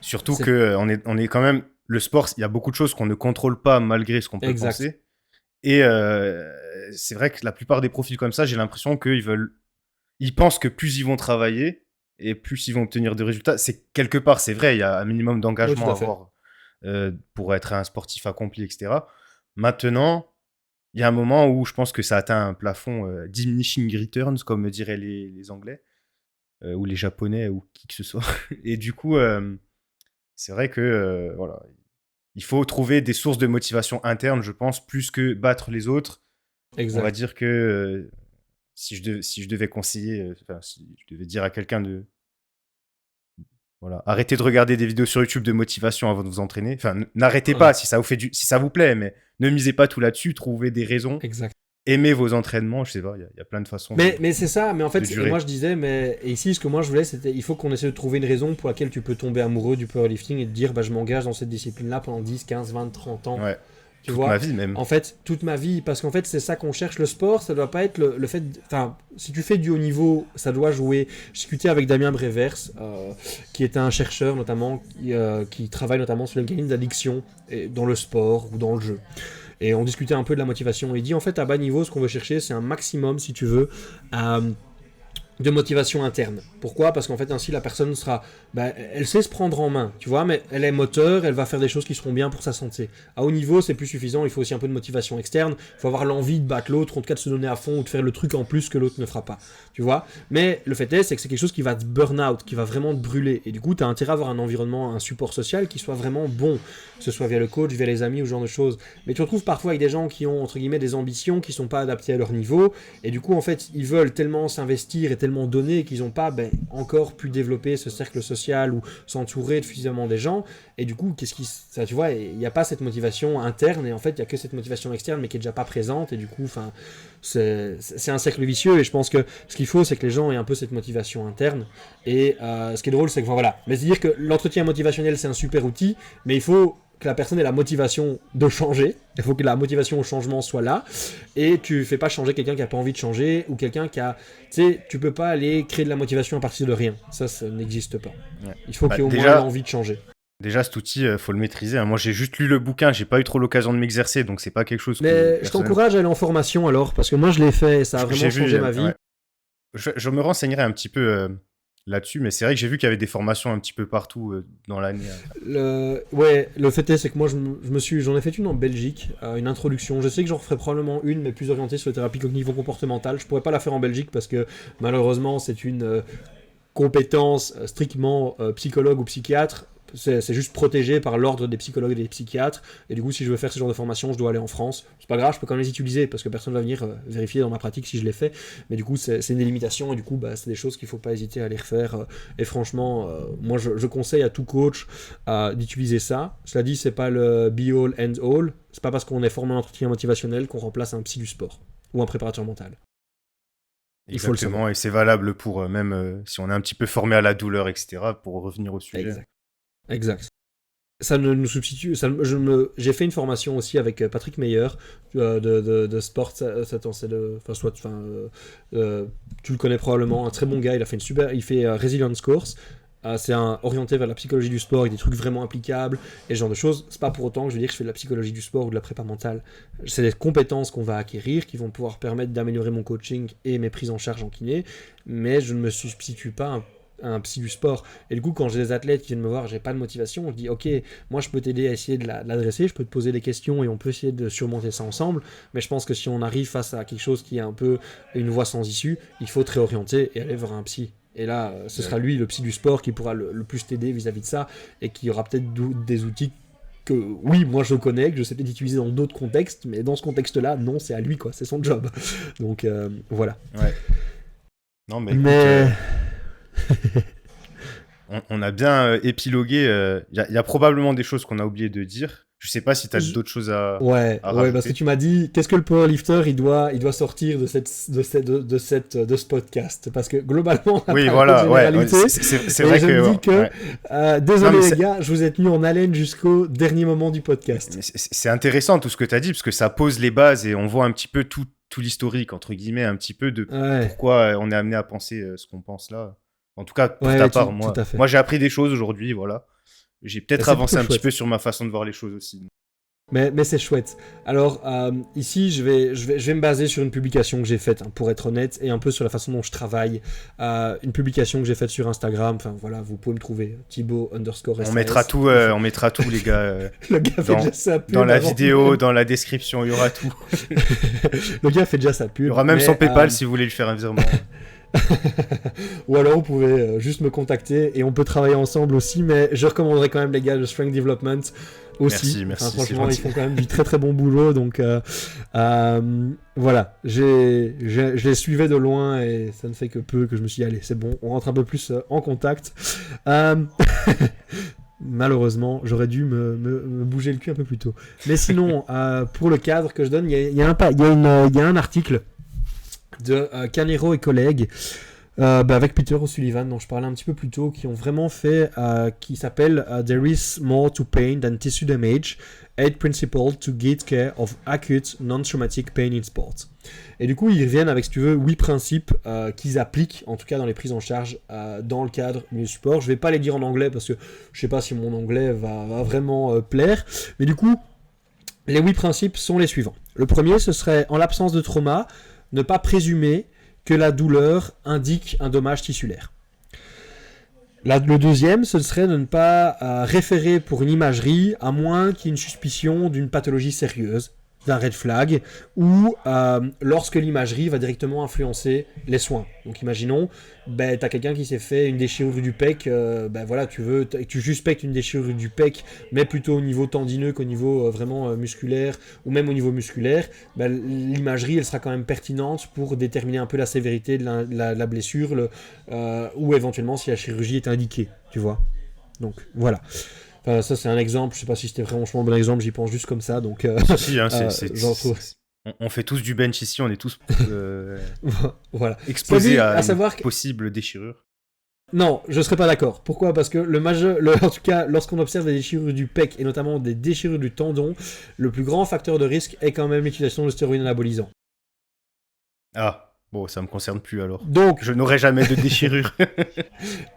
surtout que on est quand même... Le sport, il y a beaucoup de choses qu'on ne contrôle pas malgré ce qu'on peut penser. Et c'est vrai que la plupart des profils comme ça, j'ai l'impression ils pensent que plus ils vont travailler et plus ils vont obtenir de résultats. C'est quelque part, c'est vrai, il y a un minimum Oui, d'engagement tout à à fait. avoir pour être un sportif accompli, etc. Maintenant, il y a un moment où je pense que ça atteint un plafond diminishing returns, comme diraient les Anglais, ou les Japonais, ou qui que ce soit. Et du coup, c'est vrai que voilà, il faut trouver des sources de motivation interne, je pense, plus que battre les autres. On va Exact. dire que si je devais conseiller, si je devais dire à quelqu'un de voilà, arrêtez de regarder des vidéos sur YouTube de motivation avant de vous entraîner. Enfin, n'arrêtez pas Ouais, si ça vous si ça vous plaît, mais ne misez pas tout là-dessus. Trouvez des raisons. exact. Aimez vos entraînements. Je sais pas, il y a plein de façons Mais c'est ça, mais en de fait, et moi durer. je disais, mais et ici ce que moi je voulais, c'était il faut qu'on essaie de trouver une raison pour laquelle tu peux tomber amoureux du powerlifting et te dire, bah, je m'engage dans cette discipline-là pendant 10, 15, 20, 30 ans. Ouais, Tu toute ma vois, vie même. en fait, toute ma vie, parce qu'en fait, c'est ça qu'on cherche. Le sport, ça doit pas être le fait. Enfin, si tu fais du haut niveau, ça doit jouer. Je discutais avec Damien Brevers, qui est un chercheur notamment, qui travaille notamment sur les mécanismes d'addiction dans le sport ou dans le jeu. Et on discutait un peu de la motivation. Il dit en fait, à bas niveau, ce qu'on veut chercher, c'est un maximum, si tu veux, de motivation interne. Pourquoi? Parce qu'en fait, ainsi, la personne sera... Bah, elle sait se prendre en main, tu vois, mais elle est moteur, elle va faire des choses qui seront bien pour sa santé. À haut niveau, c'est plus suffisant, il faut aussi un peu de motivation externe, il faut avoir l'envie de battre l'autre, en tout cas de se donner à fond ou de faire le truc en plus que l'autre ne fera pas, tu vois. Mais le fait est, c'est que c'est quelque chose qui va te burn out, qui va vraiment te brûler. Et du coup, tu as intérêt à avoir un environnement, un support social qui soit vraiment bon, que ce soit via le coach, via les amis ou ce genre de choses. Mais tu te retrouves parfois avec des gens qui ont, entre guillemets, des ambitions qui sont pas adaptées à leur niveau, et du coup, en fait, ils veulent tellement s'investir et tellement donner qu'ils n'ont pas encore pu développer ce cercle social ou s'entourer de suffisamment des gens. Et du coup, tu vois, il n'y a pas cette motivation interne et en fait, il n'y a que cette motivation externe mais qui est déjà pas présente. Et du coup, c'est un cercle vicieux. Et je pense que ce qu'il faut, c'est que les gens aient un peu cette motivation interne. Et ce qui est drôle, c'est que voilà. Mais c'est-à-dire que l'entretien motivationnel, c'est un super outil, mais il faut que la personne ait la motivation de changer. Il faut que la motivation au changement soit là. Et tu fais pas changer quelqu'un qui a pas envie de changer ou quelqu'un qui a... Tu sais, tu peux pas aller créer de la motivation à partir de rien. Ça n'existe pas. Ouais. Il faut Bah, qu'il y ait au moins l'envie de changer. déjà, cet outil, faut le maîtriser, hein. Moi, j'ai juste lu le bouquin, j'ai pas eu trop l'occasion de m'exercer, donc c'est pas quelque chose que Mais je personnellement. t'encourage à aller en formation alors, parce que moi je l'ai fait et ça a J'ai vraiment vu, changé ma vie. ouais. Je me renseignerai un petit peu là-dessus, mais c'est vrai que j'ai vu qu'il y avait des formations un petit peu partout dans l'année. Ouais, le fait est, c'est que moi j'en ai fait une en Belgique, une introduction. Je sais que j'en referai probablement une, mais plus orientée sur les thérapies cognitivo-comportementales. Je pourrais pas la faire en Belgique parce que malheureusement c'est une compétence strictement psychologue ou psychiatre. C'est juste protégé par l'ordre des psychologues et des psychiatres. Et du coup, si je veux faire ce genre de formation, je dois aller en France. C'est pas grave, je peux quand même les utiliser parce que personne ne va venir vérifier dans ma pratique si je l'ai fait. Mais du coup, c'est une délimitation et du coup, c'est des choses qu'il faut pas hésiter à les refaire. Et franchement, moi, je conseille à tout coach d'utiliser ça. Cela dit, c'est pas le be all and all. C'est pas parce qu'on est formé en entretien motivationnel qu'on remplace un psy du sport ou un préparateur mental. Il faut le savoir. Exactement, et c'est valable pour même si on est un petit peu formé à la douleur, etc., pour revenir au sujet. Exact. Exact. Ça ne nous substitue. J'ai fait une formation aussi avec Patrick Meyer de sport. Tu le connais probablement, un très bon gars. Il a fait il fait Resilience Course. C'est orienté vers la psychologie du sport avec des trucs vraiment applicables et ce genre de choses. C'est pas pour autant que je veux dire que je fais de la psychologie du sport ou de la prépa mentale. C'est des compétences qu'on va acquérir qui vont pouvoir permettre d'améliorer mon coaching et mes prises en charge en kiné, mais je ne me substitue pas un psy du sport. Et du coup, quand j'ai des athlètes qui viennent me voir, j'ai pas de motivation, je dis ok, moi je peux t'aider à essayer de l'adresser, je peux te poser des questions et on peut essayer de surmonter ça ensemble. Mais je pense que si on arrive face à quelque chose qui est un peu une voie sans issue, il faut te réorienter et aller vers un psy. Et là, ce sera lui, le psy du sport, qui pourra le plus t'aider vis-à-vis de ça et qui aura peut-être des outils que, oui, moi je connais, que je sais peut-être utiliser dans d'autres contextes, mais dans ce contexte-là, non, c'est à lui, quoi, c'est son job. Donc, voilà. Ouais. Non, mais écoute, Mais... on a bien épilogué. Il y a probablement des choses qu'on a oublié de dire. Je sais pas si tu as d'autres choses à Ouais, rajouter. parce que tu m'as dit, qu'est-ce que le powerlifter, il doit sortir de ce podcast? Parce que globalement, on a Oui, parlé de voilà, ouais. généralité. C'est Et vrai je que. me dis que, ouais. désolé Non, mais les gars, je vous ai tenu en haleine jusqu'au dernier moment du podcast. mais c'est intéressant tout ce que tu as dit, parce que ça pose les bases et on voit un petit peu tout l'historique, entre guillemets, un petit peu de Ouais, pourquoi on est amené à penser ce qu'on pense là. En tout cas, pour ta ouais, part, tout à fait. moi j'ai appris des choses aujourd'hui, voilà. J'ai peut-être C'est avancé plutôt un petit peu chouette. sur ma façon de voir les choses aussi. Mais c'est chouette. Alors, ici, je vais me baser sur une publication que j'ai faite, hein, pour être honnête, et un peu sur la façon dont je travaille. Une publication que j'ai faite sur Instagram. Enfin, voilà, vous pouvez me trouver. Thibaut_SAS. On mettra tout, les gars. Le gars fait déjà sa pub. Dans la vidéo, dans la description, il y aura tout. Le gars fait déjà sa pub. Il y aura même son PayPal si vous voulez lui faire un virement. Ou alors vous pouvez juste me contacter et on peut travailler ensemble aussi, mais je recommanderais quand même les gars de Strength Development aussi. Merci, enfin, franchement, ils font quand même du très très bon boulot, donc voilà, je les suivais de loin et ça ne fait que peu que je me suis dit, allez, c'est bon, on rentre un peu plus en contact. Malheureusement, j'aurais dû me bouger le cul un peu plus tôt. Mais sinon, pour le cadre que je donne, il y a un article de Canero et collègues avec Peter O'Sullivan dont je parlais un petit peu plus tôt, qui ont vraiment fait, qui s'appelle There is more to pain than tissue damage, 8 principles to get care of acute non-traumatic pain in sport. Et du coup ils reviennent avec, si tu veux, 8 principes qu'ils appliquent en tout cas dans les prises en charge dans le cadre du sport. Je vais pas les dire en anglais parce que je sais pas si mon anglais va vraiment plaire, mais du coup les 8 principes sont les suivants. Le premier, ce serait, en l'absence de trauma, ne pas présumer que la douleur indique un dommage tissulaire. Le deuxième, ce serait de ne pas référer pour une imagerie, à moins qu'il y ait une suspicion d'une pathologie sérieuse, d'un red flag, ou lorsque l'imagerie va directement influencer les soins. Donc imaginons, tu as quelqu'un qui s'est fait une déchirure du pec, voilà, tu suspectes une déchirure du pec, mais plutôt au niveau tendineux qu'au niveau vraiment musculaire, ou même au niveau musculaire, l'imagerie elle sera quand même pertinente pour déterminer un peu la sévérité de la blessure, ou éventuellement si la chirurgie est indiquée, tu vois. Donc voilà. Enfin, ça c'est un exemple, je sais pas si c'était vraiment un bon exemple, j'y pense juste comme ça, donc si, hein, on fait tous du bench ici, on est tous voilà. exposés à une possible déchirure. Non, je serais pas d'accord. Pourquoi ? Parce que en tout cas, lorsqu'on observe des déchirures du pec et notamment des déchirures du tendon, le plus grand facteur de risque est quand même l'utilisation de stéroïdes anabolisants. Ah. Bon, ça me concerne plus alors. Donc, je n'aurai jamais de déchirure.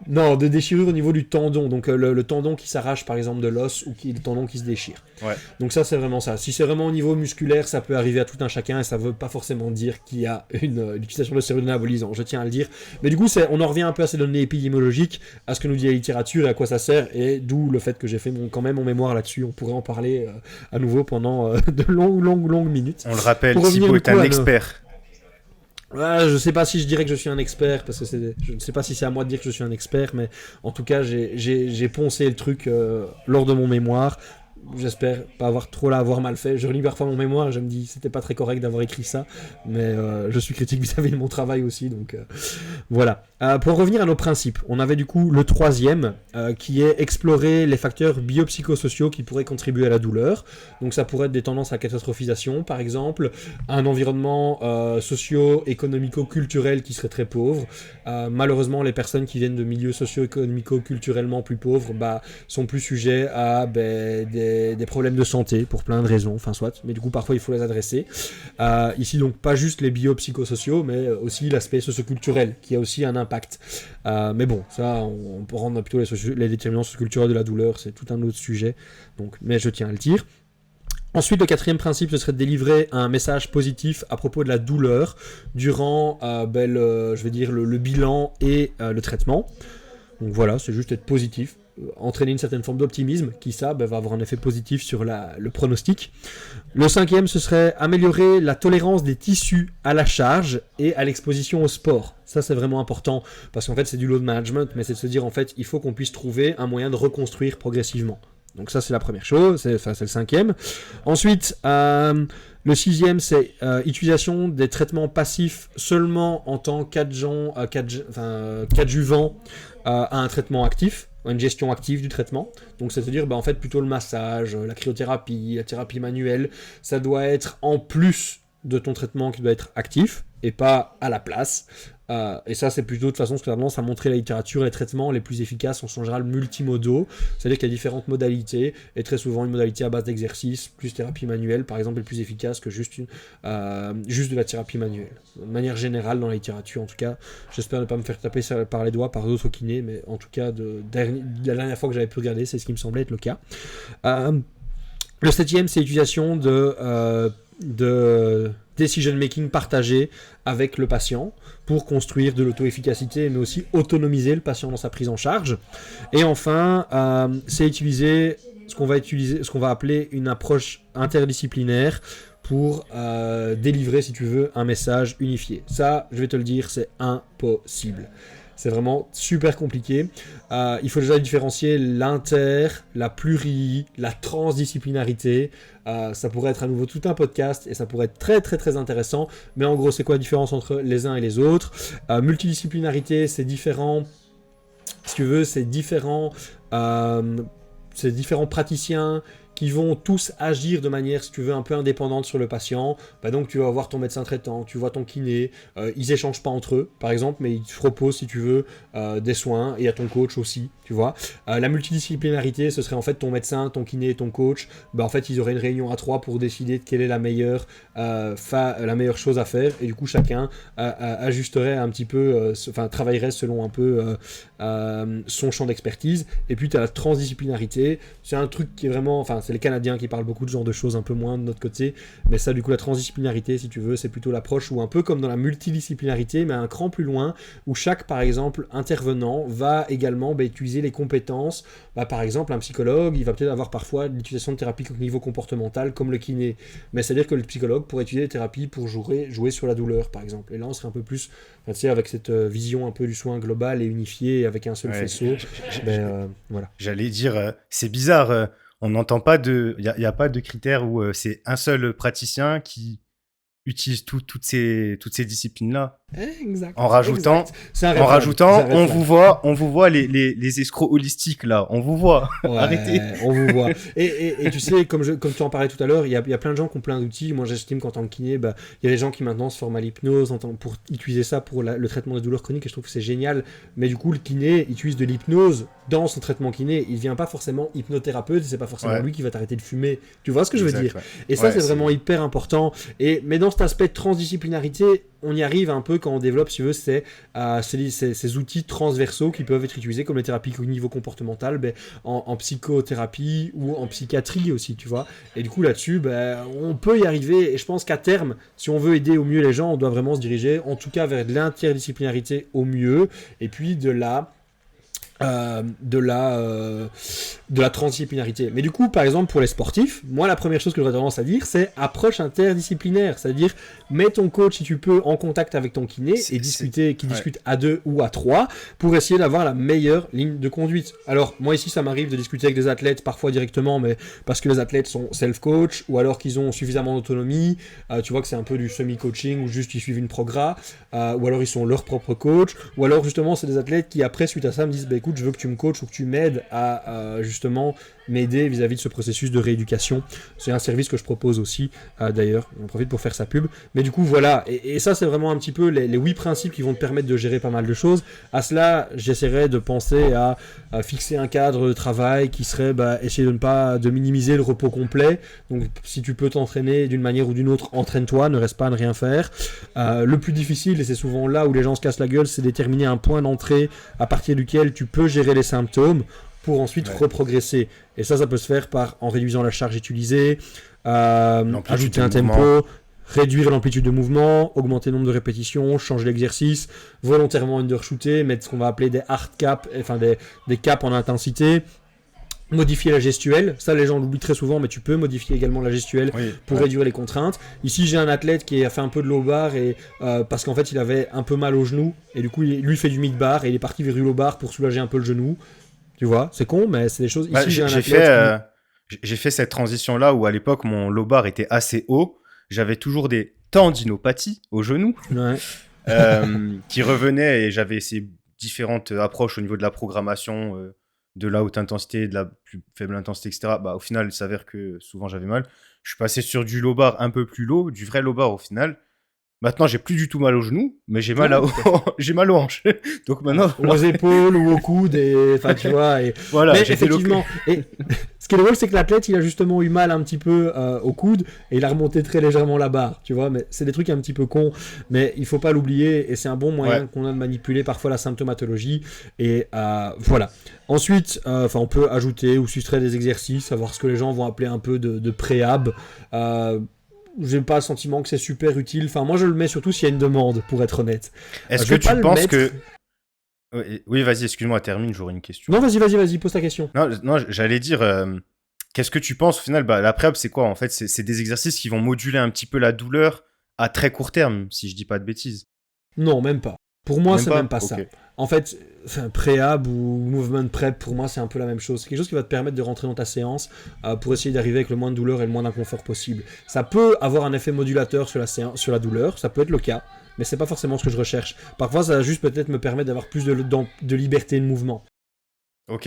Non, de déchirure au niveau du tendon. Donc le tendon qui s'arrache par exemple de l'os ou le tendon qui se déchire. Ouais. Donc ça c'est vraiment ça. Si c'est vraiment au niveau musculaire, ça peut arriver à tout un chacun et ça veut pas forcément dire qu'il y a une utilisation de stéroïdes anabolisants. Je tiens à le dire. Mais du coup, on en revient un peu à ces données épidémiologiques, à ce que nous dit la littérature et à quoi ça sert. Et d'où le fait que j'ai fait quand même mon mémoire là-dessus. On pourrait en parler à nouveau pendant de longues minutes. On le rappelle, Thibaut est un expert. Je sais pas si je dirais que je suis un expert, parce que je ne sais pas si c'est à moi de dire que je suis un expert, mais en tout cas j'ai poncé le truc lors de mon mémoire. J'espère pas avoir mal fait. Je relis parfois mon mémoire et je me dis c'était pas très correct d'avoir écrit ça, mais je suis critique vis-à-vis de mon travail aussi, donc voilà. Pour revenir à nos principes, on avait du coup le troisième qui est explorer les facteurs biopsychosociaux qui pourraient contribuer à la douleur. Donc ça pourrait être des tendances à catastrophisation par exemple, un environnement socio-économico-culturel qui serait très pauvre. Malheureusement les personnes qui viennent de milieux socio-économico-culturellement plus pauvres sont plus sujets à des problèmes de santé pour plein de raisons, enfin soit, mais du coup parfois il faut les adresser. Ici donc pas juste les biopsychosociaux, mais aussi l'aspect socioculturel qui a aussi un impact. Mais bon, ça on peut rendre plutôt les déterminants socioculturels de la douleur, c'est tout un autre sujet, donc, mais je tiens à le dire. Ensuite, le quatrième principe, ce serait de délivrer un message positif à propos de la douleur durant le bilan et le traitement. Donc voilà, c'est juste être positif, entraîner une certaine forme d'optimisme qui va avoir un effet positif sur le pronostic. Le cinquième, ce serait améliorer la tolérance des tissus à la charge et à l'exposition au sport. Ça, c'est vraiment important parce qu'en fait, c'est du load management, mais c'est de se dire en fait, il faut qu'on puisse trouver un moyen de reconstruire progressivement. Donc ça, c'est la première chose, c'est le cinquième. Ensuite, le sixième, c'est utilisation des traitements passifs seulement en tant qu'adjuvant à un traitement actif, une gestion active du traitement. Donc c'est-à-dire en fait plutôt le massage, la cryothérapie, la thérapie manuelle, ça doit être en plus de ton traitement qui doit être actif et pas à la place. Et ça c'est plutôt de toute façon ce que tendance à montrer la littérature. Les traitements les plus efficaces sont en général multimodaux, c'est-à-dire qu'il y a différentes modalités et très souvent une modalité à base d'exercice plus thérapie manuelle par exemple est plus efficace que juste de la thérapie manuelle. De manière générale dans la littérature en tout cas, j'espère ne pas me faire taper par les doigts par d'autres kinés, mais en tout cas la dernière fois que j'avais pu regarder c'est ce qui me semblait être le cas. Le septième, c'est l'utilisation de decision making partagé avec le patient pour construire de l'auto-efficacité, mais aussi autonomiser le patient dans sa prise en charge. Et enfin, c'est utiliser ce qu'on va appeler une approche interdisciplinaire pour délivrer, si tu veux, un message unifié. Ça, je vais te le dire, c'est impossible. C'est vraiment super compliqué. Il faut déjà différencier l'inter, la pluri, la transdisciplinarité. Ça pourrait être à nouveau tout un podcast et ça pourrait être très très très intéressant. Mais en gros, c'est quoi la différence entre les uns et les autres? Multidisciplinarité, c'est différent. Si tu veux, c'est différents praticiens qui vont tous agir de manière, si tu veux, un peu indépendante sur le patient. Bah donc tu vas voir ton médecin traitant, tu vois ton kiné, ils échangent pas entre eux, par exemple, mais ils te proposent, si tu veux, des soins, et à ton coach aussi, tu vois. La multidisciplinarité, ce serait en fait ton médecin, ton kiné et ton coach. Bah en fait, ils auraient une réunion à trois pour décider de quelle est la meilleure chose à faire, et du coup, chacun ajusterait un petit peu, travaillerait selon un peu son champ d'expertise. Et puis tu as la transdisciplinarité, c'est un truc qui est vraiment, c'est les Canadiens qui parlent beaucoup de ce genre de choses, un peu moins de notre côté, mais ça, du coup, la transdisciplinarité, si tu veux, c'est plutôt l'approche où un peu comme dans la multidisciplinarité, mais un cran plus loin, où chaque, par exemple, intervenant va également utiliser les compétences. Par exemple, un psychologue, il va peut-être avoir parfois l'utilisation de thérapie cognitivo-comportementale comme le kiné, mais c'est-à-dire que le psychologue pourrait utiliser des thérapies pour jouer sur la douleur, par exemple. Et là, on serait un peu plus, avec cette vision un peu du soin global et unifié avec un seul faisceau. Voilà. J'allais dire, c'est bizarre. On n'entend pas il y a pas de critères où c'est un seul praticien qui utilise toutes ces disciplines-là. Exact. En rajoutant, on vous voit les escrocs holistiques là, on vous voit. Ouais, Arrêtez. On vous voit. Et tu sais, comme tu en parlais tout à l'heure, il y a plein de gens qui ont plein d'outils. Moi, j'estime qu'en tant que kiné, il y a des gens qui maintenant se forment à l'hypnose pour utiliser ça pour le traitement des douleurs chroniques. Et je trouve que c'est génial. Mais du coup, le kiné utilise de l'hypnose dans son traitement kiné. Il vient pas forcément hypnothérapeute. C'est pas forcément lui qui va t'arrêter de fumer. Tu vois ce que je veux dire? Ouais. Et ça, c'est vraiment hyper important. Mais dans cet aspect de transdisciplinarité, on y arrive un peu quand on développe, si tu veux, ces outils transversaux qui peuvent être utilisés comme les thérapies cognitivo-comportementales en psychothérapie ou en psychiatrie aussi, tu vois. Et du coup, là-dessus, on peut y arriver. Et je pense qu'à terme, si on veut aider au mieux les gens, on doit vraiment se diriger, en tout cas, vers de l'interdisciplinarité au mieux, et puis de la transdisciplinarité. Mais du coup, par exemple, pour les sportifs, moi, la première chose que j'aurais tendance à dire, c'est approche interdisciplinaire. C'est-à-dire, mets ton coach, si tu peux, en contact avec ton kiné et discute à 2 ou à 3 pour essayer d'avoir la meilleure ligne de conduite. Alors, moi, ici, ça m'arrive de discuter avec des athlètes, parfois directement, mais parce que les athlètes sont self-coach ou alors qu'ils ont suffisamment d'autonomie. Tu vois que c'est un peu du semi-coaching ou juste ils suivent une progra, ou alors ils sont leur propre coach, ou alors justement, c'est des athlètes qui, après, suite à ça, me disent, écoute, je veux que tu me coaches ou que tu m'aides à justement m'aider vis-à-vis de ce processus de rééducation. C'est un service que je propose aussi, d'ailleurs, on profite pour faire sa pub. Mais du coup, voilà, et ça, c'est vraiment un petit peu les 8 principes qui vont te permettre de gérer pas mal de choses. À cela, j'essaierai de penser à fixer un cadre de travail qui serait essayer de minimiser le repos complet. Donc, si tu peux t'entraîner d'une manière ou d'une autre, entraîne-toi, ne reste pas à ne rien faire. Le plus difficile, et c'est souvent là où les gens se cassent la gueule, c'est déterminer un point d'entrée à partir duquel tu peux gérer les symptômes pour ensuite reprogresser. Et ça peut se faire en réduisant la charge utilisée, ajouter un tempo, réduire l'amplitude de mouvement, augmenter le nombre de répétitions, changer l'exercice, volontairement undershooter, mettre ce qu'on va appeler des hard caps, enfin des caps en intensité, modifier la gestuelle. Ça, les gens l'oublient très souvent, mais tu peux modifier également la gestuelle pour réduire les contraintes. Ici, j'ai un athlète qui a fait un peu de low bar et, parce qu'en fait, il avait un peu mal au genou. Et du coup, lui fait du mid bar et il est parti vers du low bar pour soulager un peu le genou. Tu vois, c'est con, mais c'est des choses. Ici, j'ai fait cette transition-là où à l'époque, mon low bar était assez haut. J'avais toujours des tendinopathies au genou qui revenaient et j'avais ces différentes approches au niveau de la programmation, de la haute intensité, de la plus faible intensité, etc. Au final, il s'avère que souvent j'avais mal. Je suis passé sur du low bar un peu plus low, du vrai low bar au final. Maintenant, j'ai plus du tout mal au genou, mais j'ai mal j'ai mal aux hanches. Donc maintenant, aux épaules ou aux coudes, enfin tu vois. voilà, mais j'ai effectivement, et ce qui est drôle, c'est que l'athlète, il a justement eu mal un petit peu au coude et il a remonté très légèrement la barre, tu vois. Mais c'est des trucs un petit peu cons, mais il faut pas l'oublier et c'est un bon moyen qu'on a de manipuler parfois la symptomatologie. Et voilà. Ensuite, on peut ajouter ou soustraire des exercices, savoir ce que les gens vont appeler un peu de préhab. J'ai pas le sentiment que c'est super utile. Enfin, moi, je le mets surtout s'il y a une demande, pour être honnête. Est-ce que tu penses que... Oui, vas-y, excuse-moi, termine, j'aurais une question. Non, vas-y, pose ta question. Non, j'allais dire, qu'est-ce que tu penses au final? La préhab, c'est quoi? En fait, c'est des exercices qui vont moduler un petit peu la douleur à très court terme, si je dis pas de bêtises. Non, même pas. Pour moi, c'est même pas okay. ça. En fait, préhab ou movement prep, pour moi, c'est un peu la même chose. C'est quelque chose qui va te permettre de rentrer dans ta séance pour essayer d'arriver avec le moins de douleur et le moins d'inconfort possible. Ça peut avoir un effet modulateur sur la douleur, ça peut être le cas, mais c'est pas forcément ce que je recherche. Parfois, ça va juste peut-être me permettre d'avoir plus de liberté de mouvement. Ok.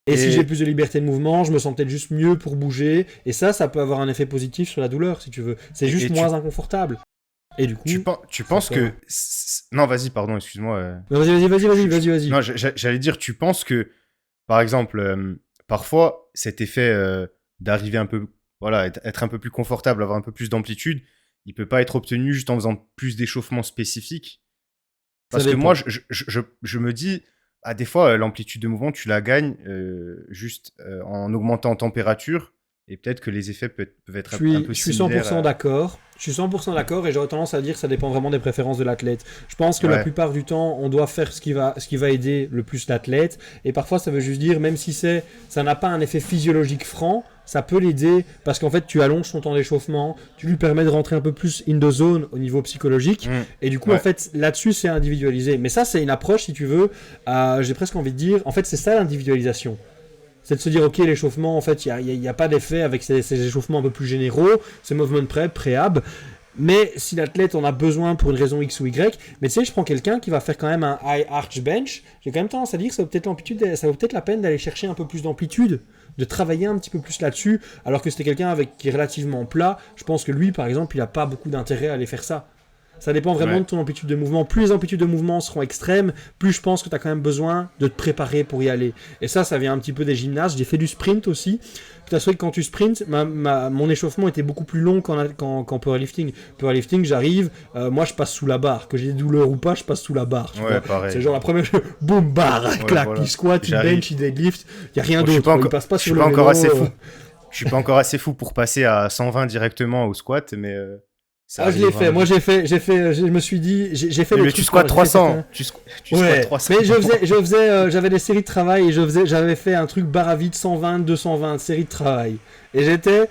Et si j'ai plus de liberté de mouvement, je me sens peut-être juste mieux pour bouger. Et ça peut avoir un effet positif sur la douleur, si tu veux. C'est juste moins inconfortable. Et du coup, tu penses que... Non, vas-y, pardon, excuse-moi. Vas-y. Non, j'allais dire, tu penses que, par exemple, parfois, cet effet d'arriver un peu... Voilà, être un peu plus confortable, avoir un peu plus d'amplitude, il peut pas être obtenu juste en faisant plus d'échauffement spécifique. Parce que moi, je me dis... des fois, l'amplitude de mouvement, tu la gagnes juste en augmentant en température. Et peut-être que les effets peuvent être un peu similaires. Je suis 100% d'accord. Je suis 100% d'accord et j'aurais tendance à dire que ça dépend vraiment des préférences de l'athlète. Je pense que la plupart du temps, on doit faire ce qui va aider le plus l'athlète. Et parfois, ça veut juste dire, même si ça n'a pas un effet physiologique franc, ça peut l'aider parce qu'en fait, tu allonges son temps d'échauffement, tu lui permets de rentrer un peu plus in the zone au niveau psychologique. Et du coup, en fait, là-dessus, c'est individualisé. Mais ça, c'est une approche, si tu veux, j'ai presque envie de dire, en fait, c'est ça l'individualisation. C'est de se dire, ok, l'échauffement, en fait, il n'y a pas d'effet avec ces échauffements un peu plus généraux, ces movement prep, préhab. Mais si l'athlète en a besoin pour une raison X ou Y, mais tu sais, je prends quelqu'un qui va faire quand même un high arch bench, j'ai quand même tendance à dire que ça vaut peut-être la peine d'aller chercher un peu plus d'amplitude, de travailler un petit peu plus là-dessus, alors que c'était quelqu'un qui est relativement plat. Je pense que lui, par exemple, il n'a pas beaucoup d'intérêt à aller faire ça. Ça dépend vraiment de ton amplitude de mouvement. Plus les amplitudes de mouvement seront extrêmes, plus je pense que tu as quand même besoin de te préparer pour y aller. Et ça vient un petit peu des gymnases. J'ai fait du sprint aussi. Tu as que quand tu sprints, mon échauffement était beaucoup plus long qu'en powerlifting. Powerlifting, j'arrive, moi je passe sous la barre. Que j'ai des douleurs ou pas, je passe sous la barre. Tu vois. Pareil. C'est genre la première, boum, barre, clac, voilà. Il squat, il bench, il deadlift. Il n'y a rien d'autre. Il passe pas sur le vélo. Je suis pas encore assez fou pour passer à 120 directement au squat, mais... je l'ai fait. Moi, je me suis dit, j'ai fait le truc. Tu squats 300. Tu squats 300. Mais j'avais des séries de travail et j'avais fait un truc barre à vide 120, 220, série de travail. Et j'étais,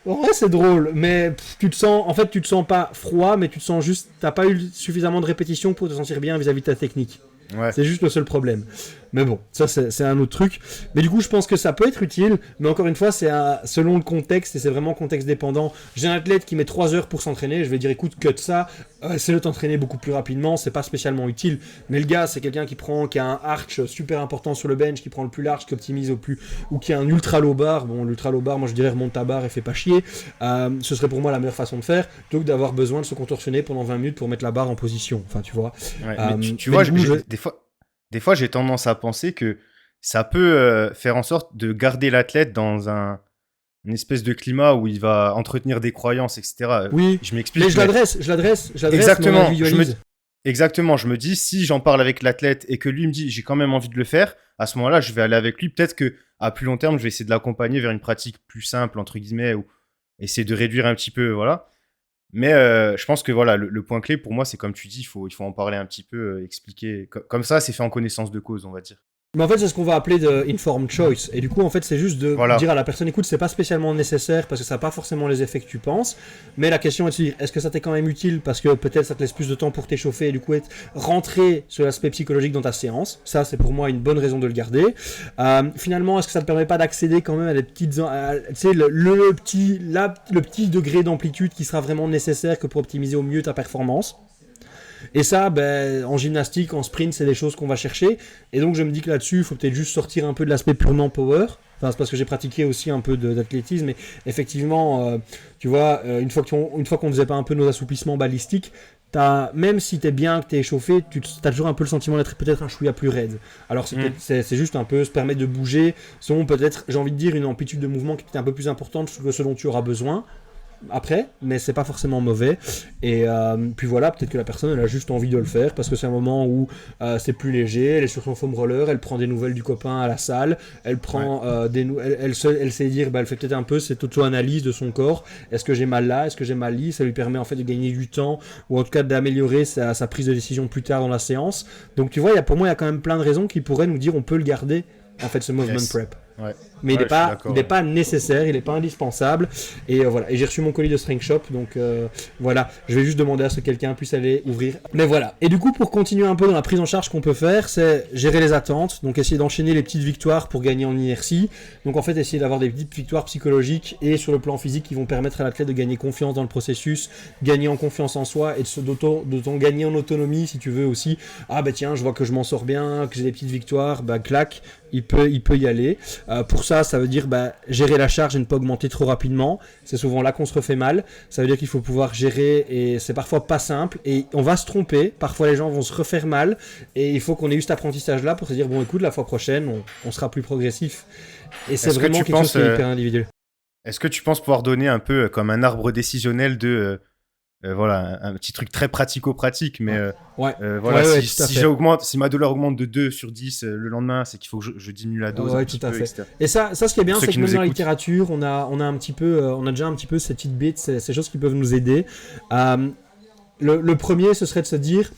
ouais, c'est drôle, mais tu te sens pas froid, mais tu te sens juste, t'as pas eu suffisamment de répétitions pour te sentir bien vis-à-vis de ta technique. Ouais. C'est juste le seul problème. Mais bon, ça c'est un autre truc. Mais du coup, je pense que ça peut être utile. Mais encore une fois, c'est selon le contexte et c'est vraiment contexte dépendant. J'ai un athlète qui met 3 heures pour s'entraîner. Je vais dire, écoute, cut ça. Essaie de t'entraîner beaucoup plus rapidement. C'est pas spécialement utile. Mais le gars, c'est quelqu'un qui a un arch super important sur le bench, qui prend le plus large, qui optimise au plus, ou qui a un ultra low bar. Bon, l'ultra low bar, moi je dirais remonte ta barre et fais pas chier. Ce serait pour moi la meilleure façon de faire, plutôt que d'avoir besoin de se contorsionner pendant 20 minutes pour mettre la barre en position. Enfin, tu vois. Ouais, mais tu vois, des fois, j'ai tendance à penser que ça peut faire en sorte de garder l'athlète dans une espèce de climat où il va entretenir des croyances, etc. Oui, je m'explique. Mais je l'adresse. Exactement. Exactement. Je me dis, si j'en parle avec l'athlète et que lui me dit, j'ai quand même envie de le faire, à ce moment-là, je vais aller avec lui. Peut-être que à plus long terme, je vais essayer de l'accompagner vers une pratique plus simple, entre guillemets, ou essayer de réduire un petit peu, voilà. Mais je pense que voilà, le point clé pour moi, c'est comme tu dis, il faut en parler un petit peu, expliquer. Comme ça, c'est fait en connaissance de cause, on va dire. Mais en fait, c'est ce qu'on va appeler de informed choice. Et du coup, en fait, c'est juste de dire à la personne, écoute, c'est pas spécialement nécessaire parce que ça n'a pas forcément les effets que tu penses. Mais la question est de se dire, est-ce que ça t'est quand même utile parce que peut-être ça te laisse plus de temps pour t'échauffer et du coup rentrer sur l'aspect psychologique dans ta séance. Ça, c'est pour moi une bonne raison de le garder. Finalement, est-ce que ça te permet pas d'accéder quand même à des petites, tu sais, le petit degré d'amplitude qui sera vraiment nécessaire que pour optimiser au mieux ta performance. Et ça, en gymnastique, en sprint, c'est des choses qu'on va chercher. Et donc, je me dis que là-dessus, il faut peut-être juste sortir un peu de l'aspect purement power Enfin, c'est parce que j'ai pratiqué aussi un peu d'athlétisme, mais effectivement, tu vois, une fois qu'on faisait pas un peu nos assouplissements balistiques, même si t'es bien, que t'es échauffé, t'as toujours un peu le sentiment d'être peut-être un chouïa plus raide. Alors c'est juste un peu se permettre de bouger, selon peut-être, j'ai envie de dire, une amplitude de mouvement qui est un peu plus importante que ce dont tu auras besoin après, mais c'est pas forcément mauvais. Et puis voilà, peut-être que la personne elle a juste envie de le faire parce que c'est un moment où c'est plus léger, elle est sur son foam roller, elle prend des nouvelles du copain à la salle, elle prend elle sait dire, elle fait peut-être un peu cette auto-analyse de son corps. Est-ce que j'ai mal là, est-ce que j'ai mal là? Ça lui permet en fait de gagner du temps ou en tout cas d'améliorer sa prise de décision plus tard dans la séance. Donc tu vois, pour moi il y a quand même plein de raisons qui pourraient nous dire on peut le garder en fait ce movement prep. Ouais. Mais il n'est pas nécessaire, il n'est pas indispensable. Et voilà. Et j'ai reçu mon colis de Strength Shop, donc voilà. Je vais juste demander à ce que quelqu'un puisse aller ouvrir. Mais voilà. Et du coup, pour continuer un peu dans la prise en charge qu'on peut faire, c'est gérer les attentes. Donc essayer d'enchaîner les petites victoires pour gagner en inertie. Donc en fait, essayer d'avoir des petites victoires psychologiques et sur le plan physique qui vont permettre à l'athlète de gagner confiance dans le processus, gagner en confiance en soi et de gagner en autonomie si tu veux aussi. Ah bah tiens, je vois que je m'en sors bien, que j'ai des petites victoires, bah clac. Il peut y aller. Pour ça veut dire gérer la charge et ne pas augmenter trop rapidement. C'est souvent là qu'on se refait mal. Ça veut dire qu'il faut pouvoir gérer et c'est parfois pas simple et on va se tromper. Parfois les gens vont se refaire mal et il faut qu'on ait eu cet apprentissage-là pour se dire bon écoute, la fois prochaine, on sera plus progressif. Et c'est vraiment quelque chose qui est hyper individuel. Est-ce que tu penses pouvoir donner un peu comme un arbre décisionnel de... voilà, un petit truc très pratico-pratique, mais voilà, si ma douleur augmente de 2 sur 10 le lendemain, c'est qu'il faut que je diminue la dose. Ouais, tout à fait. Etc. Et ça, ce qui est bien, c'est que même dans la littérature, on a déjà un petit peu ces petites bits, ces choses qui peuvent nous aider. Le premier, ce serait de se dire,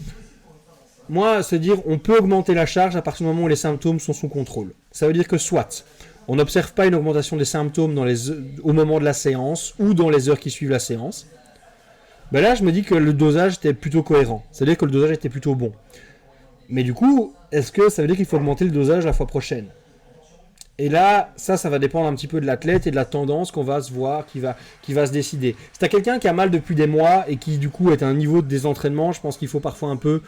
on peut augmenter la charge à partir du moment où les symptômes sont sous contrôle. Ça veut dire que soit on n'observe pas une augmentation des symptômes au moment de la séance ou dans les heures qui suivent la séance. Ben là, je me dis que le dosage était plutôt cohérent. C'est-à-dire que le dosage était plutôt bon. Mais du coup, est-ce que ça veut dire qu'il faut augmenter le dosage la fois prochaine? Et là, ça va dépendre un petit peu de l'athlète et de la tendance qu'on va se voir, qui va se décider. Si tu as quelqu'un qui a mal depuis des mois et qui, du coup, est à un niveau de désentraînement, je pense qu'il faut parfois un peu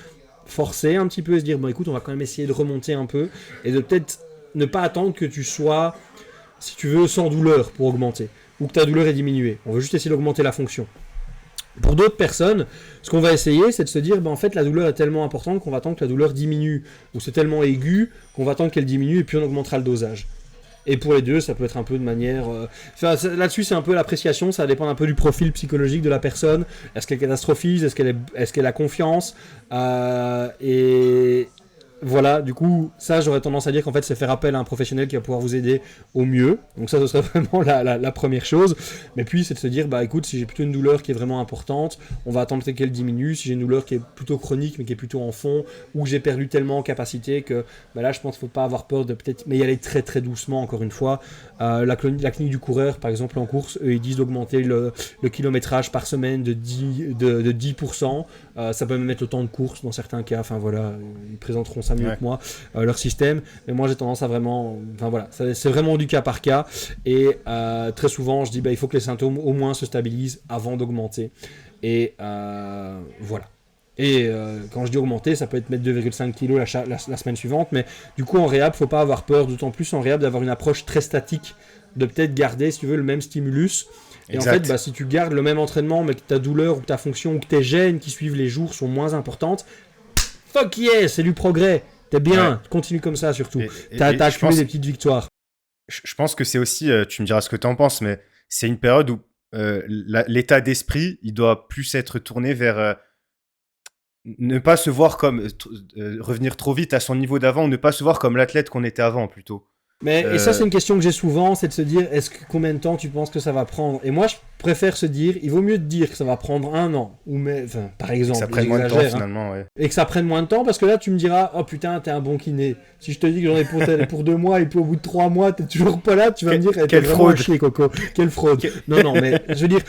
forcer un petit peu et se dire, bon, écoute, on va quand même essayer de remonter un peu et de peut-être ne pas attendre que tu sois, si tu veux, sans douleur pour augmenter ou que ta douleur est diminuée. On veut juste essayer d'augmenter la fonction. Pour d'autres personnes, ce qu'on va essayer, c'est de se dire, en fait, la douleur est tellement importante qu'on va attendre que la douleur diminue, ou c'est tellement aigu qu'on va attendre qu'elle diminue et puis on augmentera le dosage. Et pour les deux, ça peut être un peu de manière... là-dessus, c'est un peu l'appréciation, ça dépend un peu du profil psychologique de la personne. Est-ce qu'elle catastrophise? Est-ce qu'elle a confiance? Et... Voilà, du coup, ça, j'aurais tendance à dire qu'en fait, c'est faire appel à un professionnel qui va pouvoir vous aider au mieux. Donc ça, ce serait vraiment la première chose. Mais puis, c'est de se dire, écoute, si j'ai plutôt une douleur qui est vraiment importante, on va attendre qu'elle diminue. Si j'ai une douleur qui est plutôt chronique, mais qui est plutôt en fond, ou que j'ai perdu tellement en capacité que là, je pense qu'il ne faut pas avoir peur de peut-être... Mais y aller très, très doucement, encore une fois. La clinique du coureur, par exemple, en course, eux, ils disent d'augmenter le kilométrage par semaine de 10%. Ça peut même être autant de courses dans certains cas. Enfin, voilà, ils présenteront ça mieux que moi, leur système, mais moi j'ai tendance à vraiment, c'est vraiment du cas par cas et très souvent je dis il faut que les symptômes au moins se stabilisent avant d'augmenter et voilà. Et quand je dis augmenter, ça peut être mettre 2,5 kg la semaine suivante, mais du coup en réhab, faut pas avoir peur, d'autant plus en réhab d'avoir une approche très statique, de peut-être garder, si tu veux, le même stimulus. Et exact. En fait, si tu gardes le même entraînement, mais que ta douleur ou ta fonction ou que tes gènes qui suivent les jours sont moins importantes, fuck yeah, c'est du progrès. T'es bien, continue comme ça surtout. T'as accumulé des petites victoires. Je pense que c'est aussi, tu me diras ce que t'en penses, mais c'est une période où l'état d'esprit, il doit plus être tourné vers ne pas se voir comme revenir trop vite à son niveau d'avant, ou ne pas se voir comme l'athlète qu'on était avant plutôt. Et ça, c'est une question que j'ai souvent, c'est de se dire, combien de temps tu penses que ça va prendre? Et moi, je préfère se dire, il vaut mieux te dire que ça va prendre 1 an, par exemple. Que ça prenne moins de temps, finalement, ouais. Et que ça prenne moins de temps, parce que là, tu me diras, oh putain, t'es un bon kiné. Si je te dis que j'en ai pour 2 mois, et puis au bout de 3 mois, t'es toujours pas là, tu vas me dire, t'es vraiment à chier, Coco. Quelle fraude. Non, mais je veux dire,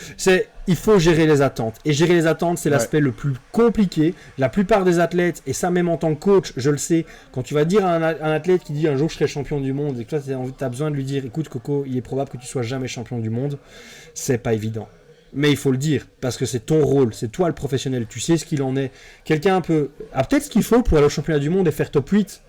il faut gérer les attentes. Et gérer les attentes, c'est l'aspect le plus compliqué. La plupart des athlètes, et ça même en tant que coach, je le sais, quand tu vas dire à un athlète qui dit un jour je serai champion du monde, et que toi tu as besoin de lui dire, écoute Coco, il est probable que tu sois jamais champion du monde, c'est pas évident. Mais il faut le dire, parce que c'est ton rôle, c'est toi le professionnel, tu sais ce qu'il en est. Quelqu'un peut... peut-être ce qu'il faut pour aller au championnat du monde et faire top 8.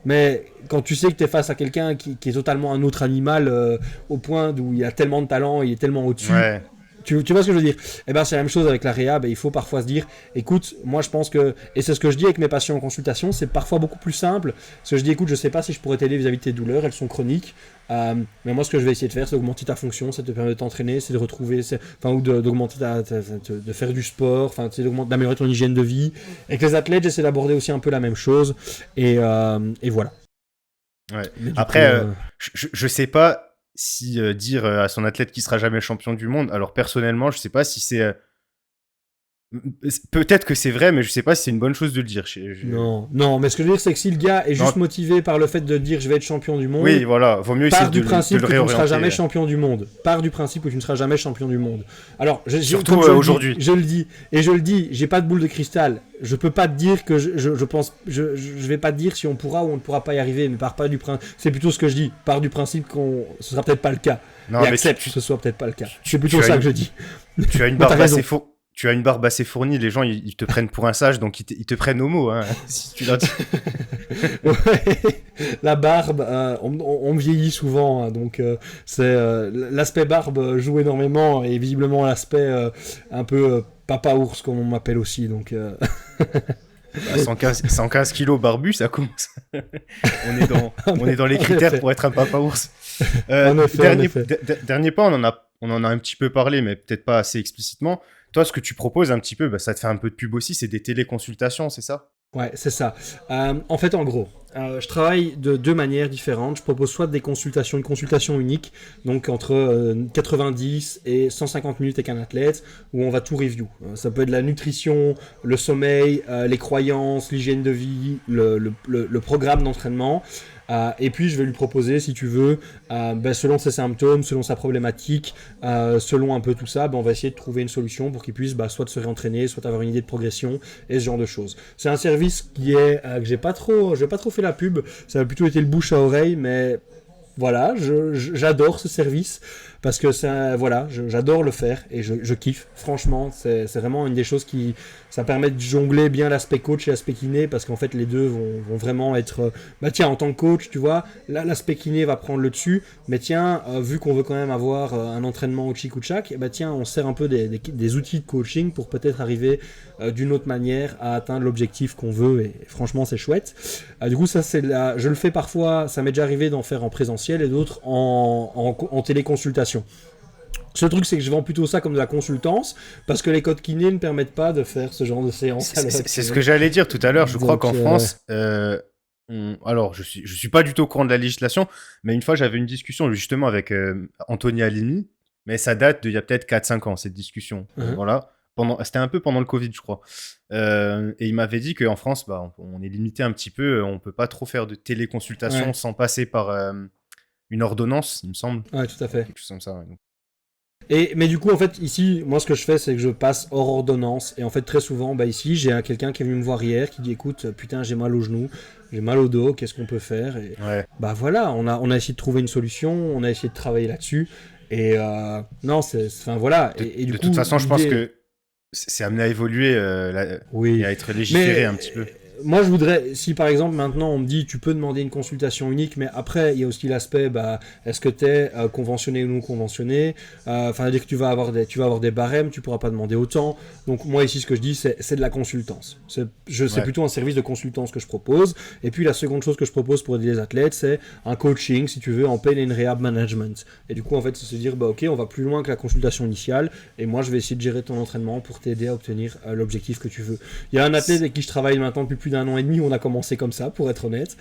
Mais quand tu sais que tu es face à quelqu'un qui est totalement un autre animal, au point où il a tellement de talent, il est tellement au-dessus, Ouais. tu vois ce que je veux dire? Eh ben, c'est la même chose avec la réhab, et il faut parfois se dire, écoute, moi je pense que, et c'est ce que je dis avec mes patients en consultation, c'est parfois beaucoup plus simple, parce que je dis, écoute, je sais pas si je pourrais t'aider vis-à-vis de tes douleurs, elles sont chroniques, mais moi ce que je vais essayer de faire, c'est d'augmenter ta fonction, ça te permet de t'entraîner, c'est de retrouver, enfin, ou d'augmenter de faire du sport, enfin, c'est d'améliorer ton hygiène de vie. Avec les athlètes, j'essaie d'aborder aussi un peu la même chose, et voilà. Ouais. Mais du coup, Après, je sais pas si dire à son athlète qu'il sera jamais champion du monde. Alors personnellement, je sais pas si c'est peut-être que c'est vrai, mais je sais pas si c'est une bonne chose de le dire. non, non, mais ce que je veux dire, c'est que si le gars est juste Non. motivé par le fait de dire je vais être champion du monde, Oui, voilà, vaut mieux essayer part du de principe le que tu ne seras réorienter. jamais champion du monde. Part du principe que tu ne seras jamais champion du monde. Alors, Surtout comme aujourd'hui. je le dis, et je le dis, j'ai pas de boule de cristal. Je peux pas te dire que je pense, je vais pas te dire si on pourra ou on ne pourra pas y arriver, mais part pas du principe. C'est plutôt ce que je dis. Part du principe ce sera peut-être pas le cas. Non, Et mais accepte que ce soit peut-être pas le cas. C'est plutôt ça que je dis. Tu as une Mais t'as barbe raison. Tu as une barbe assez fournie, les gens ils te prennent pour un sage, donc ils te prennent au mot, hein, si tu leur dis. Ouais, la barbe, on me vieillit souvent, hein, donc l'aspect barbe joue énormément et visiblement l'aspect un peu papa ours comme on m'appelle aussi, donc Bah, 115 kilos barbu, ça commence. on est dans les En critères effet. pour être un papa ours. En effet, en effet. Dernier point, on en a un petit peu parlé, mais peut-être pas assez explicitement. Toi, ce que tu proposes un petit peu, bah, ça te fait un peu de pub aussi, c'est des téléconsultations, c'est ça? Ouais, c'est ça. En fait, en gros, je travaille de deux manières différentes. Je propose soit une consultation unique, donc entre 90 et 150 minutes avec un athlète, où on va tout review. Ça peut être la nutrition, le sommeil, les croyances, l'hygiène de vie, le programme d'entraînement. Et puis je vais lui proposer, si tu veux, selon ses symptômes, selon sa problématique, selon un peu tout ça, on va essayer de trouver une solution pour qu'il puisse soit se réentraîner, soit avoir une idée de progression et ce genre de choses. C'est un service qui est que j'ai pas trop fait la pub, ça a plutôt été le bouche à oreille, mais voilà, j'adore ce service parce que voilà, j'adore le faire et je kiffe. Franchement, c'est vraiment une des choses ça permet de jongler bien l'aspect coach et l'aspect kiné parce qu'en fait les deux vont vraiment être, tiens, en tant que coach, tu vois, là l'aspect kiné va prendre le dessus, mais tiens, vu qu'on veut quand même avoir un entraînement au chic ou tchac, tiens, on sert un peu des outils de coaching pour peut-être arriver d'une autre manière à atteindre l'objectif qu'on veut et franchement c'est chouette. Du coup ça je le fais parfois, ça m'est déjà arrivé d'en faire en présentiel et d'autres en téléconsultation. Ce truc, c'est que je vends plutôt ça comme de la consultance, parce que les codes kiné ne permettent pas de faire ce genre de séance. C'est ce que j'allais dire tout à l'heure. Je crois qu'en France, alors je suis pas du tout au courant de la législation, mais une fois j'avais une discussion justement avec Anthony Alimi, mais ça date d'il y a peut-être 4-5 ans cette discussion. Voilà. C'était un peu pendant le Covid, je crois. Et il m'avait dit qu'en France, on est limité un petit peu, on peut pas trop faire de téléconsultation sans passer par une ordonnance, il me semble. Ouais, tout à fait. Quelque chose comme ça. Ouais, donc. Mais du coup, en fait, ici, moi, ce que je fais, c'est que je passe hors ordonnance. Et en fait, très souvent, ici, j'ai quelqu'un qui est venu me voir hier qui dit, écoute, putain, j'ai mal au genou, j'ai mal au dos, qu'est-ce qu'on peut faire? Et voilà, on a essayé de trouver une solution, on a essayé de travailler là-dessus. Et non, enfin voilà. Et du coup, toute façon, je pense que c'est amené à évoluer et à être légiféré un petit peu. Moi, je voudrais, si par exemple maintenant on me dit tu peux demander une consultation unique, mais après il y a aussi l'aspect, est-ce que tu es conventionné ou non conventionné, enfin dire que tu vas avoir des barèmes, tu pourras pas demander autant. Donc moi ici ce que je dis c'est de la consultance. C'est plutôt un service de consultance que je propose. Et puis la seconde chose que je propose pour aider les athlètes, c'est un coaching si tu veux en pain and rehab management. Et du coup en fait c'est se dire ok, on va plus loin que la consultation initiale et moi je vais essayer de gérer ton entraînement pour t'aider à obtenir l'objectif que tu veux. Il y a un athlète avec qui je travaille maintenant depuis plus d'un an et demi, on a commencé comme ça, pour être honnête.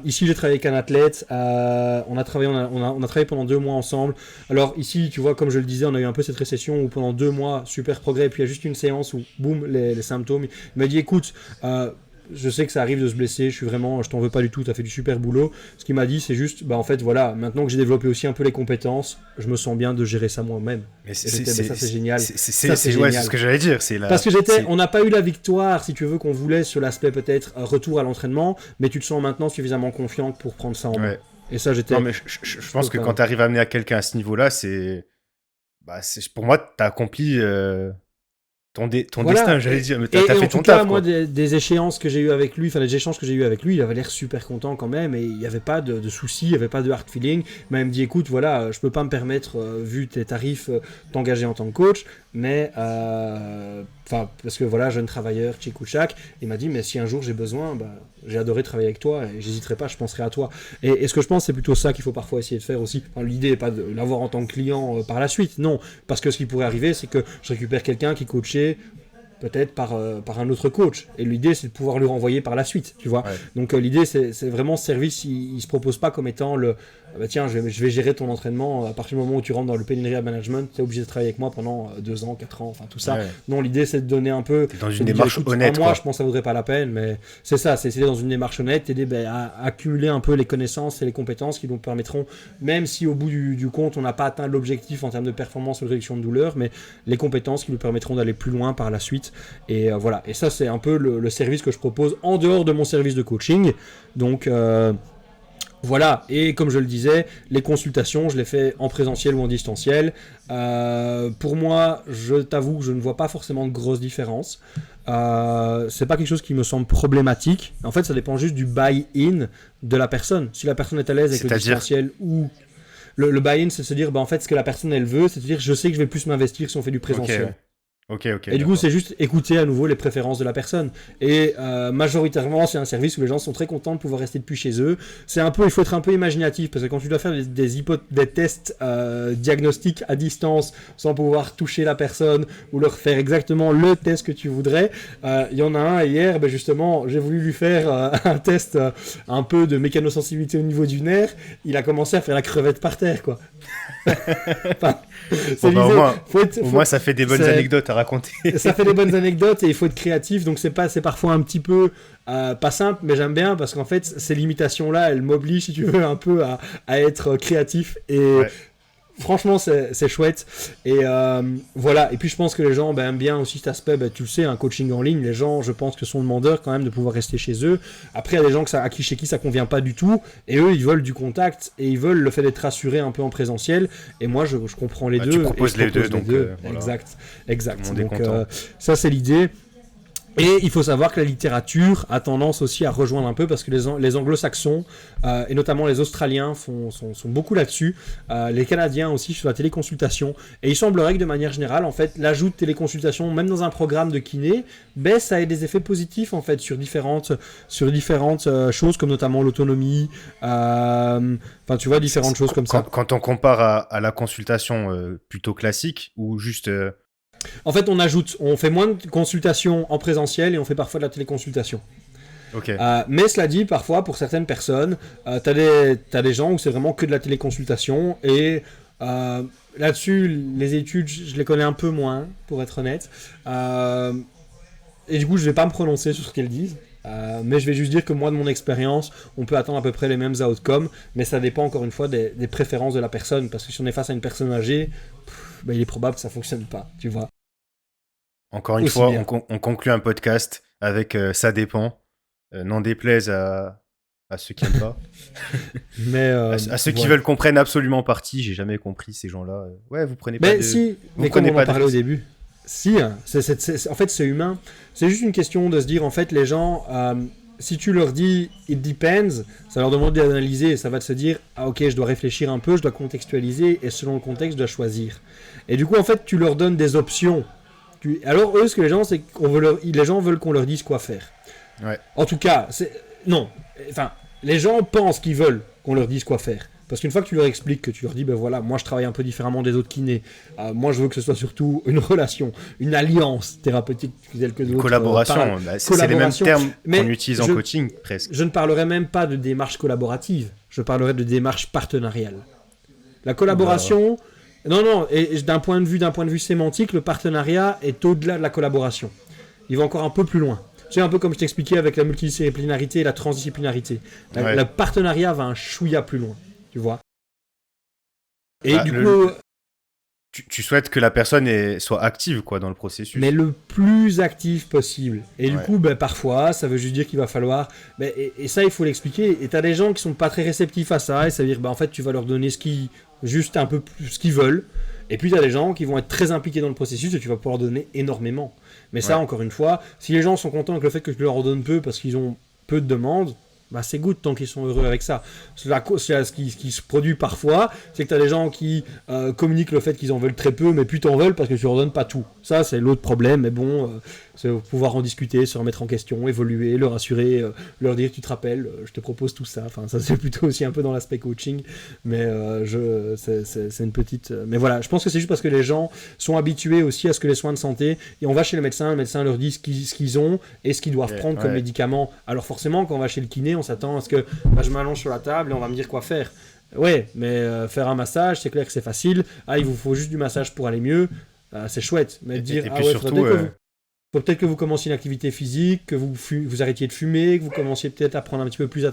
Ici, j'ai travaillé avec un athlète. On a travaillé pendant 2 mois ensemble. Alors ici, tu vois, comme je le disais, on a eu un peu cette récession où pendant 2 mois, super progrès, et puis il y a juste une séance où, boum, les symptômes. Il m'a dit, écoute, je sais que ça arrive de se blesser, je t'en veux pas du tout, t'as fait du super boulot. Ce qu'il m'a dit, c'est juste, en fait, voilà, maintenant que j'ai développé aussi un peu les compétences, je me sens bien de gérer ça moi-même. Mais ça, c'est génial. C'est ce que j'allais dire. Parce que on n'a pas eu la victoire, si tu veux, qu'on voulait sur l'aspect peut-être retour à l'entraînement, mais tu te sens maintenant suffisamment confiant pour prendre ça en main. Et ça, j'étais. Non, mais je pense que quand tu arrives à amener à quelqu'un à ce niveau-là, pour moi, t'as accompli ton Voilà. destin, j'allais dire, mais Et t'as en fait tout ton cas, taf, moi, quoi. des échéances que j'ai eues avec lui, enfin les échanges que j'ai eu avec lui, il avait l'air super content quand même, et il n'y avait pas de soucis, il n'y avait pas de hard feeling. Il m'a même dit, écoute, voilà, je peux pas me permettre, vu tes tarifs, t'engager en tant que coach, mais, enfin, parce que voilà, jeune travailleur, tchic ou tchac, il m'a dit, mais si un jour j'ai besoin, bah, j'ai adoré travailler avec toi, et j'hésiterai pas, je penserai à toi. Et ce que je pense, c'est plutôt ça qu'il faut parfois essayer de faire aussi. Enfin, l'idée n'est pas de l'avoir en tant que client par la suite, non, parce que ce qui pourrait arriver, c'est que je récupère quelqu'un qui coachait peut-être par un autre coach. Et l'idée, c'est de pouvoir le renvoyer par la suite, tu vois. Ouais. Donc l'idée, c'est vraiment ce service, il se propose pas comme étant le ah bah tiens, je vais gérer ton entraînement à partir du moment où tu rentres dans le Penny Rehab Management, tu es obligé de travailler avec moi pendant 2 ans, 4 ans, enfin tout ça. Ouais. Non, l'idée, c'est de donner un peu... T'es dans c'est une de dire, démarche écoute, honnête, un mois, quoi. je pense que ça vaudrait pas la peine, mais c'est ça, c'est essayer dans une démarche honnête, t'aider à accumuler un peu les connaissances et les compétences qui nous permettront, même si au bout du compte, on n'a pas atteint l'objectif en termes de performance ou de réduction de douleur, mais les compétences qui nous permettront d'aller plus loin par la suite. Et voilà, et ça c'est un peu le service que je propose en dehors de mon service de coaching. Donc voilà, et comme je le disais, les consultations, je les fais en présentiel ou en distanciel. Pour moi, je t'avoue que je ne vois pas forcément de grosses différences. C'est pas quelque chose qui me semble problématique. En fait, ça dépend juste du buy-in de la personne. Si la personne est à l'aise avec le C'est-à-dire distanciel ou... Le buy-in, c'est se dire, bah, en fait, ce que la personne, elle veut, c'est de dire, je sais que je vais plus m'investir si on fait du présentiel. Ok, Et du coup, c'est juste écouter à nouveau les préférences de la personne. Et majoritairement, c'est un service où les gens sont très contents de pouvoir rester depuis chez eux. C'est un peu, il faut être un peu imaginatif parce que quand tu dois faire des tests diagnostiques à distance sans pouvoir toucher la personne ou leur faire exactement le test que tu voudrais, il y en a un hier, ben justement, j'ai voulu lui faire un test un peu de mécanosensibilité au niveau du nerf. Il a commencé à faire la crevette par terre, quoi. Enfin, c'est bon, bah, l'idée. Au moins, ça fait des bonnes anecdotes à raconter. Ça fait des bonnes anecdotes et il faut être créatif, donc c'est parfois un petit peu pas simple, mais j'aime bien parce qu'en fait ces limitations là elles m'obligent, si tu veux, un peu à être créatif et Ouais. franchement c'est chouette. Et voilà, et puis je pense que les gens aiment bien aussi cet aspect, tu le sais, un coaching en ligne, les gens je pense que sont demandeurs quand même de pouvoir rester chez eux. Après il y a des gens chez qui ça convient pas du tout et eux ils veulent du contact et ils veulent le fait d'être rassurés un peu en présentiel, et moi je comprends les deux. Tu proposes et je les deux, donc voilà. Exact. Exact. Tout le monde est Donc content. ça c'est l'idée. Et il faut savoir que la littérature a tendance aussi à rejoindre un peu parce que les anglo-saxons et notamment les Australiens sont beaucoup là-dessus. Les Canadiens aussi sur la téléconsultation. Et il semblerait que de manière générale, en fait, l'ajout de téléconsultation, même dans un programme de kiné, ça ait des effets positifs en fait sur différentes choses comme notamment l'autonomie. Enfin, tu vois, différentes choses comme ça. Quand on compare à la consultation plutôt classique ou juste... En fait, on fait moins de consultations en présentiel et on fait parfois de la téléconsultation. Ok. Mais cela dit, parfois, pour certaines personnes, t'as des gens où c'est vraiment que de la téléconsultation. Et là-dessus, les études, je les connais un peu moins, pour être honnête. Et du coup, je vais pas me prononcer sur ce qu'elles disent. Mais je vais juste dire que moi, de mon expérience, on peut attendre à peu près les mêmes outcomes. Mais ça dépend encore une fois des préférences de la personne. Parce que si on est face à une personne âgée, il est probable que ça fonctionne pas, tu vois. Encore une Aussi fois, bien. on conclut un podcast avec ça dépend. N'en déplaise à ceux qui n'aiment pas. Mais À ceux qui ouais. veulent qu'on prenne absolument parti. J'ai jamais compris ces gens-là. Ouais, vous prenez pas Mais de... si, vous mais comme prenez on pas en de parlait au risque. début. Si, hein, en fait c'est humain. C'est juste une question de se dire, en fait, les gens, si tu leur dis « it depends », ça leur demande d'analyser et ça va te se dire « ah ok, je dois réfléchir un peu, je dois contextualiser et selon le contexte, je dois choisir ». Et du coup, en fait, tu leur donnes des options. Alors eux, ce que les gens, c'est les gens veulent qu'on leur dise quoi faire. Ouais. En tout cas, non. Enfin, les gens pensent qu'ils veulent qu'on leur dise quoi faire. Parce qu'une fois que tu leur expliques, que tu leur dis, ben voilà, moi je travaille un peu différemment des autres kinés, moi je veux que ce soit surtout une relation, une alliance thérapeutique telle que d'autres. Collaboration, c'est les mêmes termes mais qu'on utilise en coaching, presque. Je ne parlerai même pas de démarche collaborative, je parlerai de démarche partenariale. La collaboration, non, et d'un point de vue sémantique, le partenariat est au-delà de la collaboration. Il va encore un peu plus loin. C'est un peu comme je t'expliquais avec la multidisciplinarité et la transdisciplinarité. Le partenariat va un chouïa plus loin. Tu vois. Et du coup, tu souhaites que la personne soit active quoi dans le processus. Mais le plus actif possible. Et du coup, parfois, ça veut juste dire qu'il va falloir. Et ça, il faut l'expliquer. Et t'as des gens qui sont pas très réceptifs à ça. Et ça veut dire, en fait, tu vas leur donner juste un peu plus ce qu'ils veulent. Et puis, tu as des gens qui vont être très impliqués dans le processus et tu vas pouvoir donner énormément. Mais ça, encore une fois, si les gens sont contents avec le fait que je leur en donne peu parce qu'ils ont peu de demandes, bah c'est good tant qu'ils sont heureux avec ça. Ce qui se produit parfois, c'est que tu as des gens qui communiquent le fait qu'ils en veulent très peu, mais puis t'en veulent parce que tu leur donnes pas tout. Ça, c'est l'autre problème, mais bon, c'est pouvoir en discuter, se remettre en question, évoluer, leur assurer, leur dire tu te rappelles, je te propose tout ça. Enfin, ça c'est plutôt aussi un peu dans l'aspect coaching, mais c'est une petite... Mais voilà, je pense que c'est juste parce que les gens sont habitués aussi à ce que les soins de santé, et on va chez le médecin leur dit ce qu'ils ont et ce qu'ils doivent prendre comme médicaments. Alors forcément, quand on va chez le kiné, on s'attend à ce que je m'allonge sur la table et on va me dire quoi faire. Ouais, mais faire un massage, c'est clair que c'est facile. Ah, il vous faut juste du massage pour aller mieux. C'est chouette. Mais dire, et puis surtout, faut peut-être que vous commenciez une activité physique, que vous arrêtiez de fumer, que vous commenciez peut-être à prendre un petit peu plus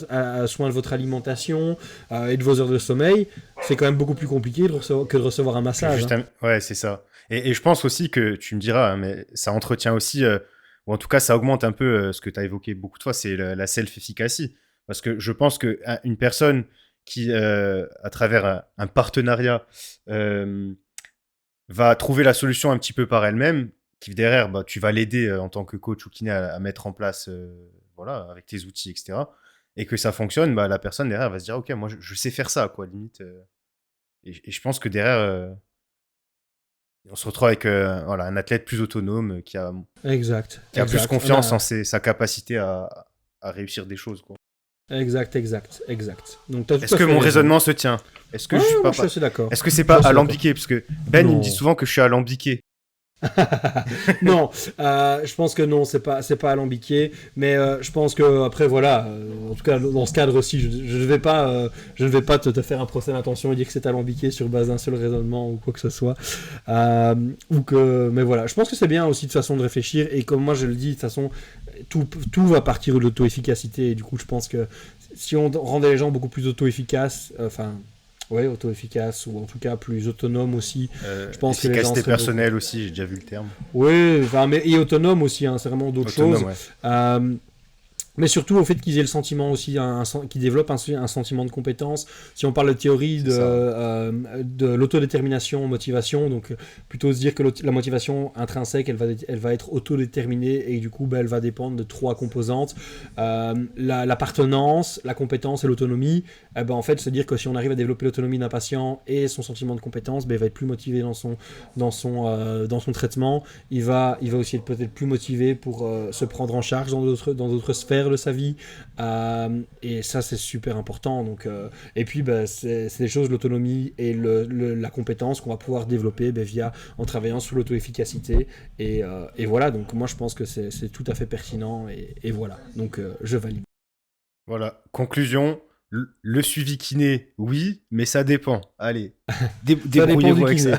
soin de votre alimentation et de vos heures de sommeil. C'est quand même beaucoup plus compliqué que de recevoir un massage. Ouais, c'est ça. Et je pense aussi que, tu me diras, hein, mais ça entretient aussi, ou en tout cas ça augmente un peu ce que tu as évoqué beaucoup de fois, c'est la self-efficacy. Parce que je pense qu'une personne qui, à travers un partenariat, va trouver la solution un petit peu par elle-même, qui derrière, bah, tu vas l'aider en tant que coach ou kiné à mettre en place, voilà, avec tes outils, etc. Et que ça fonctionne, bah, la personne derrière va se dire, ok, moi je sais faire ça, quoi, limite. Et je pense que derrière, on se retrouve avec voilà, un athlète plus autonome qui a plus confiance en sa capacité à réussir des choses, quoi. Exact. Donc, est-ce que mon raisonnement se tient? Est-ce que je suis pas assez d'accord. Est-ce que c'est pas alambiqué? Parce que Ben, il me dit souvent que je suis alambiqué. Non, je pense que non, c'est pas alambiqué, mais je pense que après voilà, en tout cas dans ce cadre aussi, je ne vais pas te faire un procès d'intention et dire que c'est alambiqué sur base d'un seul raisonnement ou quoi que ce soit, mais voilà, je pense que c'est bien aussi de façon de réfléchir, et comme moi je le dis, de toute façon tout va partir de l'auto-efficacité, et du coup je pense que si on rendait les gens beaucoup plus auto-efficaces, ouais, auto-efficace, ou en tout cas plus autonome aussi. Je pense que les gens efficacité personnelle aussi, j'ai déjà vu le terme. Oui, et autonome aussi, hein, c'est vraiment d'autres choses. Ouais. Mais surtout au fait qu'ils aient le sentiment aussi, qu'ils développent un sentiment de compétence. Si on parle de théorie de l'autodétermination, motivation, donc plutôt se dire que la motivation intrinsèque, elle va être autodéterminée, et du coup, elle va dépendre de 3 composantes. L'appartenance, la compétence et l'autonomie. En fait, se dire que si on arrive à développer l'autonomie d'un patient et son sentiment de compétence, il va être plus motivé dans son traitement. Il va aussi être peut-être plus motivé pour se prendre en charge dans d'autres sphères de sa vie, et ça c'est super important. Donc, et puis c'est des choses, l'autonomie et la compétence qu'on va pouvoir développer en travaillant sur l'auto-efficacité, et voilà, donc moi je pense que c'est tout à fait pertinent, et voilà, donc je valide. Voilà, conclusion, le suivi kiné, oui, mais ça dépend. Allez, débrouillez-vous avec ça.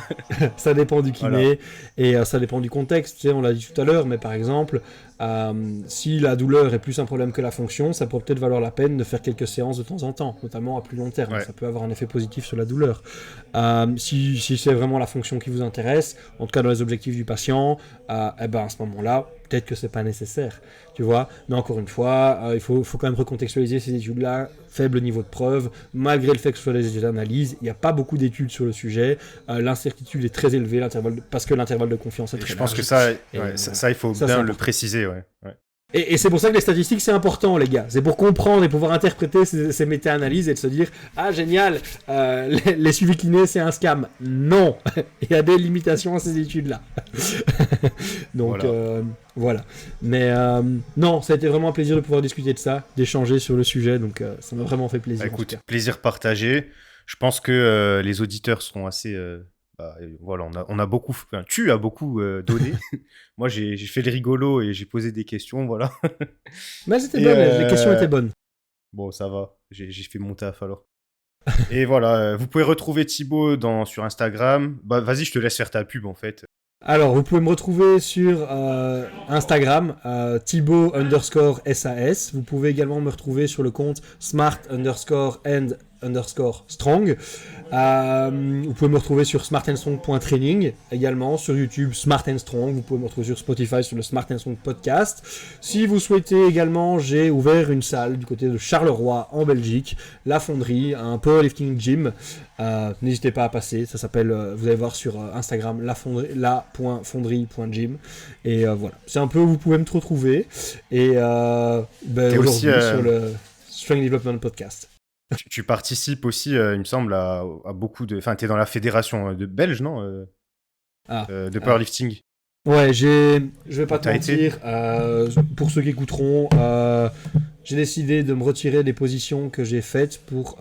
Ça dépend du kiné, voilà. Et ça dépend du contexte, tu sais, on l'a dit tout à l'heure, mais par exemple, si la douleur est plus un problème que la fonction, ça pourrait peut-être valoir la peine de faire quelques séances de temps en temps, notamment à plus long terme. Ça peut avoir un effet positif sur la douleur. Si c'est vraiment la fonction qui vous intéresse, en tout cas dans les objectifs du patient, à ce moment-là, peut-être que c'est pas nécessaire, tu vois. Mais encore une fois, il faut quand même recontextualiser ces études-là, faible niveau de preuve, malgré le fait que ce soit des études d'analyse, il n'y a pas beaucoup d'études sur le sujet, l'incertitude est très élevée, parce que l'intervalle de confiance est très large. Je pense que ça il faut bien le préciser, ouais. Et c'est pour ça que les statistiques, c'est important, les gars. C'est pour comprendre et pouvoir interpréter ces méta-analyses et de se dire « Ah, génial, les suivis kinés, c'est un scam. » Non, il y a des limitations à ces études-là. Donc, voilà. Mais non, ça a été vraiment un plaisir de pouvoir discuter de ça, d'échanger sur le sujet. Donc, ça m'a vraiment fait plaisir. Écoute, plaisir partagé. Je pense que les auditeurs seront assez... voilà, on a beaucoup, tu as beaucoup donné. Moi, j'ai fait le rigolo et j'ai posé des questions, voilà. Mais c'était bon, les questions étaient bonnes. Bon, ça va, j'ai fait mon taf alors. Et voilà, vous pouvez retrouver Thibaut sur Instagram. Vas-y, je te laisse faire ta pub en fait. Alors, vous pouvez me retrouver sur Instagram, Thibaut_SAS. Vous pouvez également me retrouver sur le compte Smart_and _strong. Vous pouvez me retrouver sur smartandstrong.training également, sur YouTube Smart and Strong. Vous pouvez me retrouver sur Spotify sur le Smart and Strong podcast. Si vous souhaitez également, j'ai ouvert une salle du côté de Charleroi en Belgique, La Fonderie, un powerlifting gym. N'hésitez pas à passer, ça s'appelle, vous allez voir sur Instagram la.fonderie.gym. Et voilà, c'est un peu où vous pouvez me retrouver. Et aujourd'hui sur le Strength Development Podcast. Tu participes aussi, il me semble, à beaucoup de... Enfin, tu es dans la fédération de belge, non de powerlifting. Ouais, je vais pas te mentir, pour ceux qui écouteront, j'ai décidé de me retirer des positions que j'ai faites pour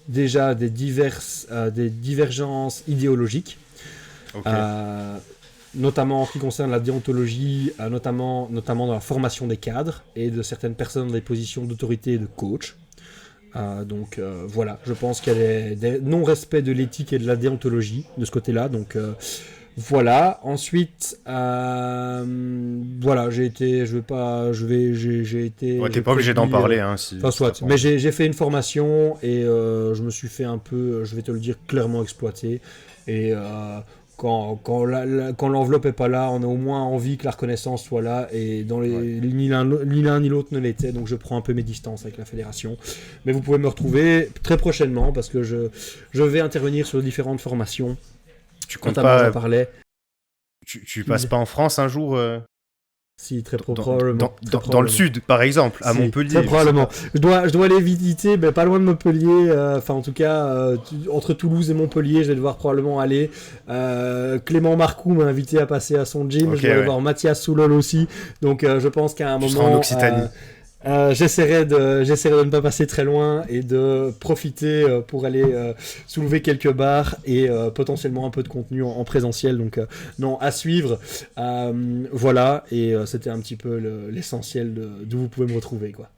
déjà des divergences idéologiques. Okay. Notamment en ce qui concerne la déontologie, notamment dans la formation des cadres et de certaines personnes dans des positions d'autorité et de coach. Donc voilà, je pense qu'il y a des non-respect de l'éthique et de la déontologie de ce côté-là. Donc voilà. Ensuite, voilà, j'ai été, j'ai été. Ouais, t'es pas obligé d'en parler, hein. Enfin, soit. Mais j'ai fait une formation et je me suis fait un peu, je vais te le dire, clairement exploité. Et quand l'enveloppe est pas là, on a au moins envie que la reconnaissance soit là, et ni l'un ni l'autre ne l'était, donc je prends un peu mes distances avec la fédération. Mais vous pouvez me retrouver très prochainement parce que je vais intervenir sur différentes formations. Tu comptes pas... J'en parlais. Tu passes pas en France un jour Si, très probablement. Dans le sud, par exemple, à Montpellier. Très probablement. Je dois aller visiter, mais pas loin de Montpellier. Enfin, en tout cas, entre Toulouse et Montpellier, je vais devoir probablement aller. Clément Marcoux m'a invité à passer à son gym. Okay, je dois aller voir Mathias Soulol aussi. Donc, je pense qu'à un moment... seras en Occitanie. J'essaierai de ne pas passer très loin et de profiter pour aller soulever quelques barres et potentiellement un peu de contenu en présentiel. Donc non, à suivre. Voilà, et c'était un petit peu l'essentiel d'où vous pouvez me retrouver, quoi.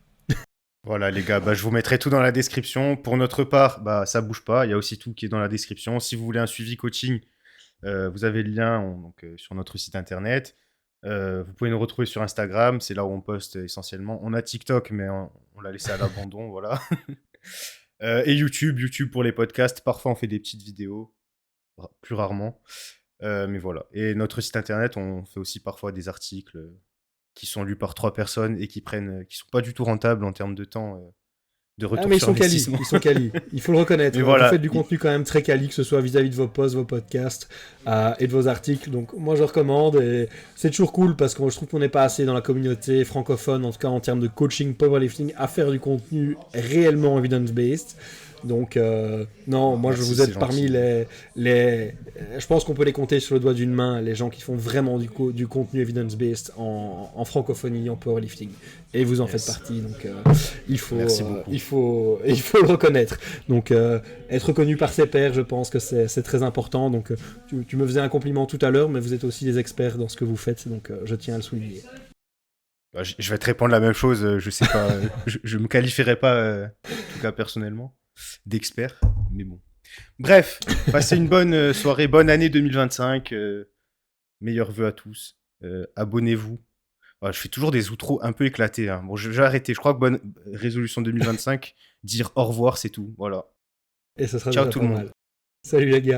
Voilà les gars, je vous mettrai tout dans la description. Pour notre part, ça bouge pas. Il y a aussi tout qui est dans la description. Si vous voulez un suivi coaching, vous avez le lien sur notre site internet. Vous pouvez nous retrouver sur Instagram, c'est là où on poste essentiellement. On a TikTok, mais on l'a laissé à l'abandon, voilà. Et YouTube pour les podcasts. Parfois, on fait des petites vidéos, plus rarement. Mais voilà. Et notre site internet, on fait aussi parfois des articles qui sont lus par 3 personnes et qui sont pas du tout rentables en termes de temps. De retour mais sur investissement. Ils sont quali, il faut le reconnaître. Voilà. Vous faites du contenu quand même très quali, que ce soit vis-à-vis de vos posts, vos podcasts et de vos articles. Donc moi je recommande, et c'est toujours cool parce que je trouve qu'on n'est pas assez dans la communauté francophone, en tout cas en termes de coaching, powerlifting, à faire du contenu réellement evidence-based. Donc non, moi vous êtes parmi les je pense qu'on peut les compter sur le doigt d'une main, les gens qui font vraiment du contenu evidence-based en francophonie, en powerlifting, et vous en faites partie. Donc il faut le reconnaître. Donc être reconnu par ses pairs, je pense que c'est très important. Donc tu me faisais un compliment tout à l'heure, mais vous êtes aussi des experts dans ce que vous faites, donc je tiens à le souligner. Je vais te répondre la même chose, je sais pas, je me qualifierais pas, en tout cas personnellement, d'expert, mais bon. Bref, passez une bonne soirée, bonne année 2025, meilleurs vœux à tous, abonnez-vous. Je fais toujours des outros un peu éclatés, hein. Bon, je vais arrêter, je crois que bonne résolution 2025, dire au revoir, c'est tout, voilà. Et ce sera ciao tout le monde. Salut les gars.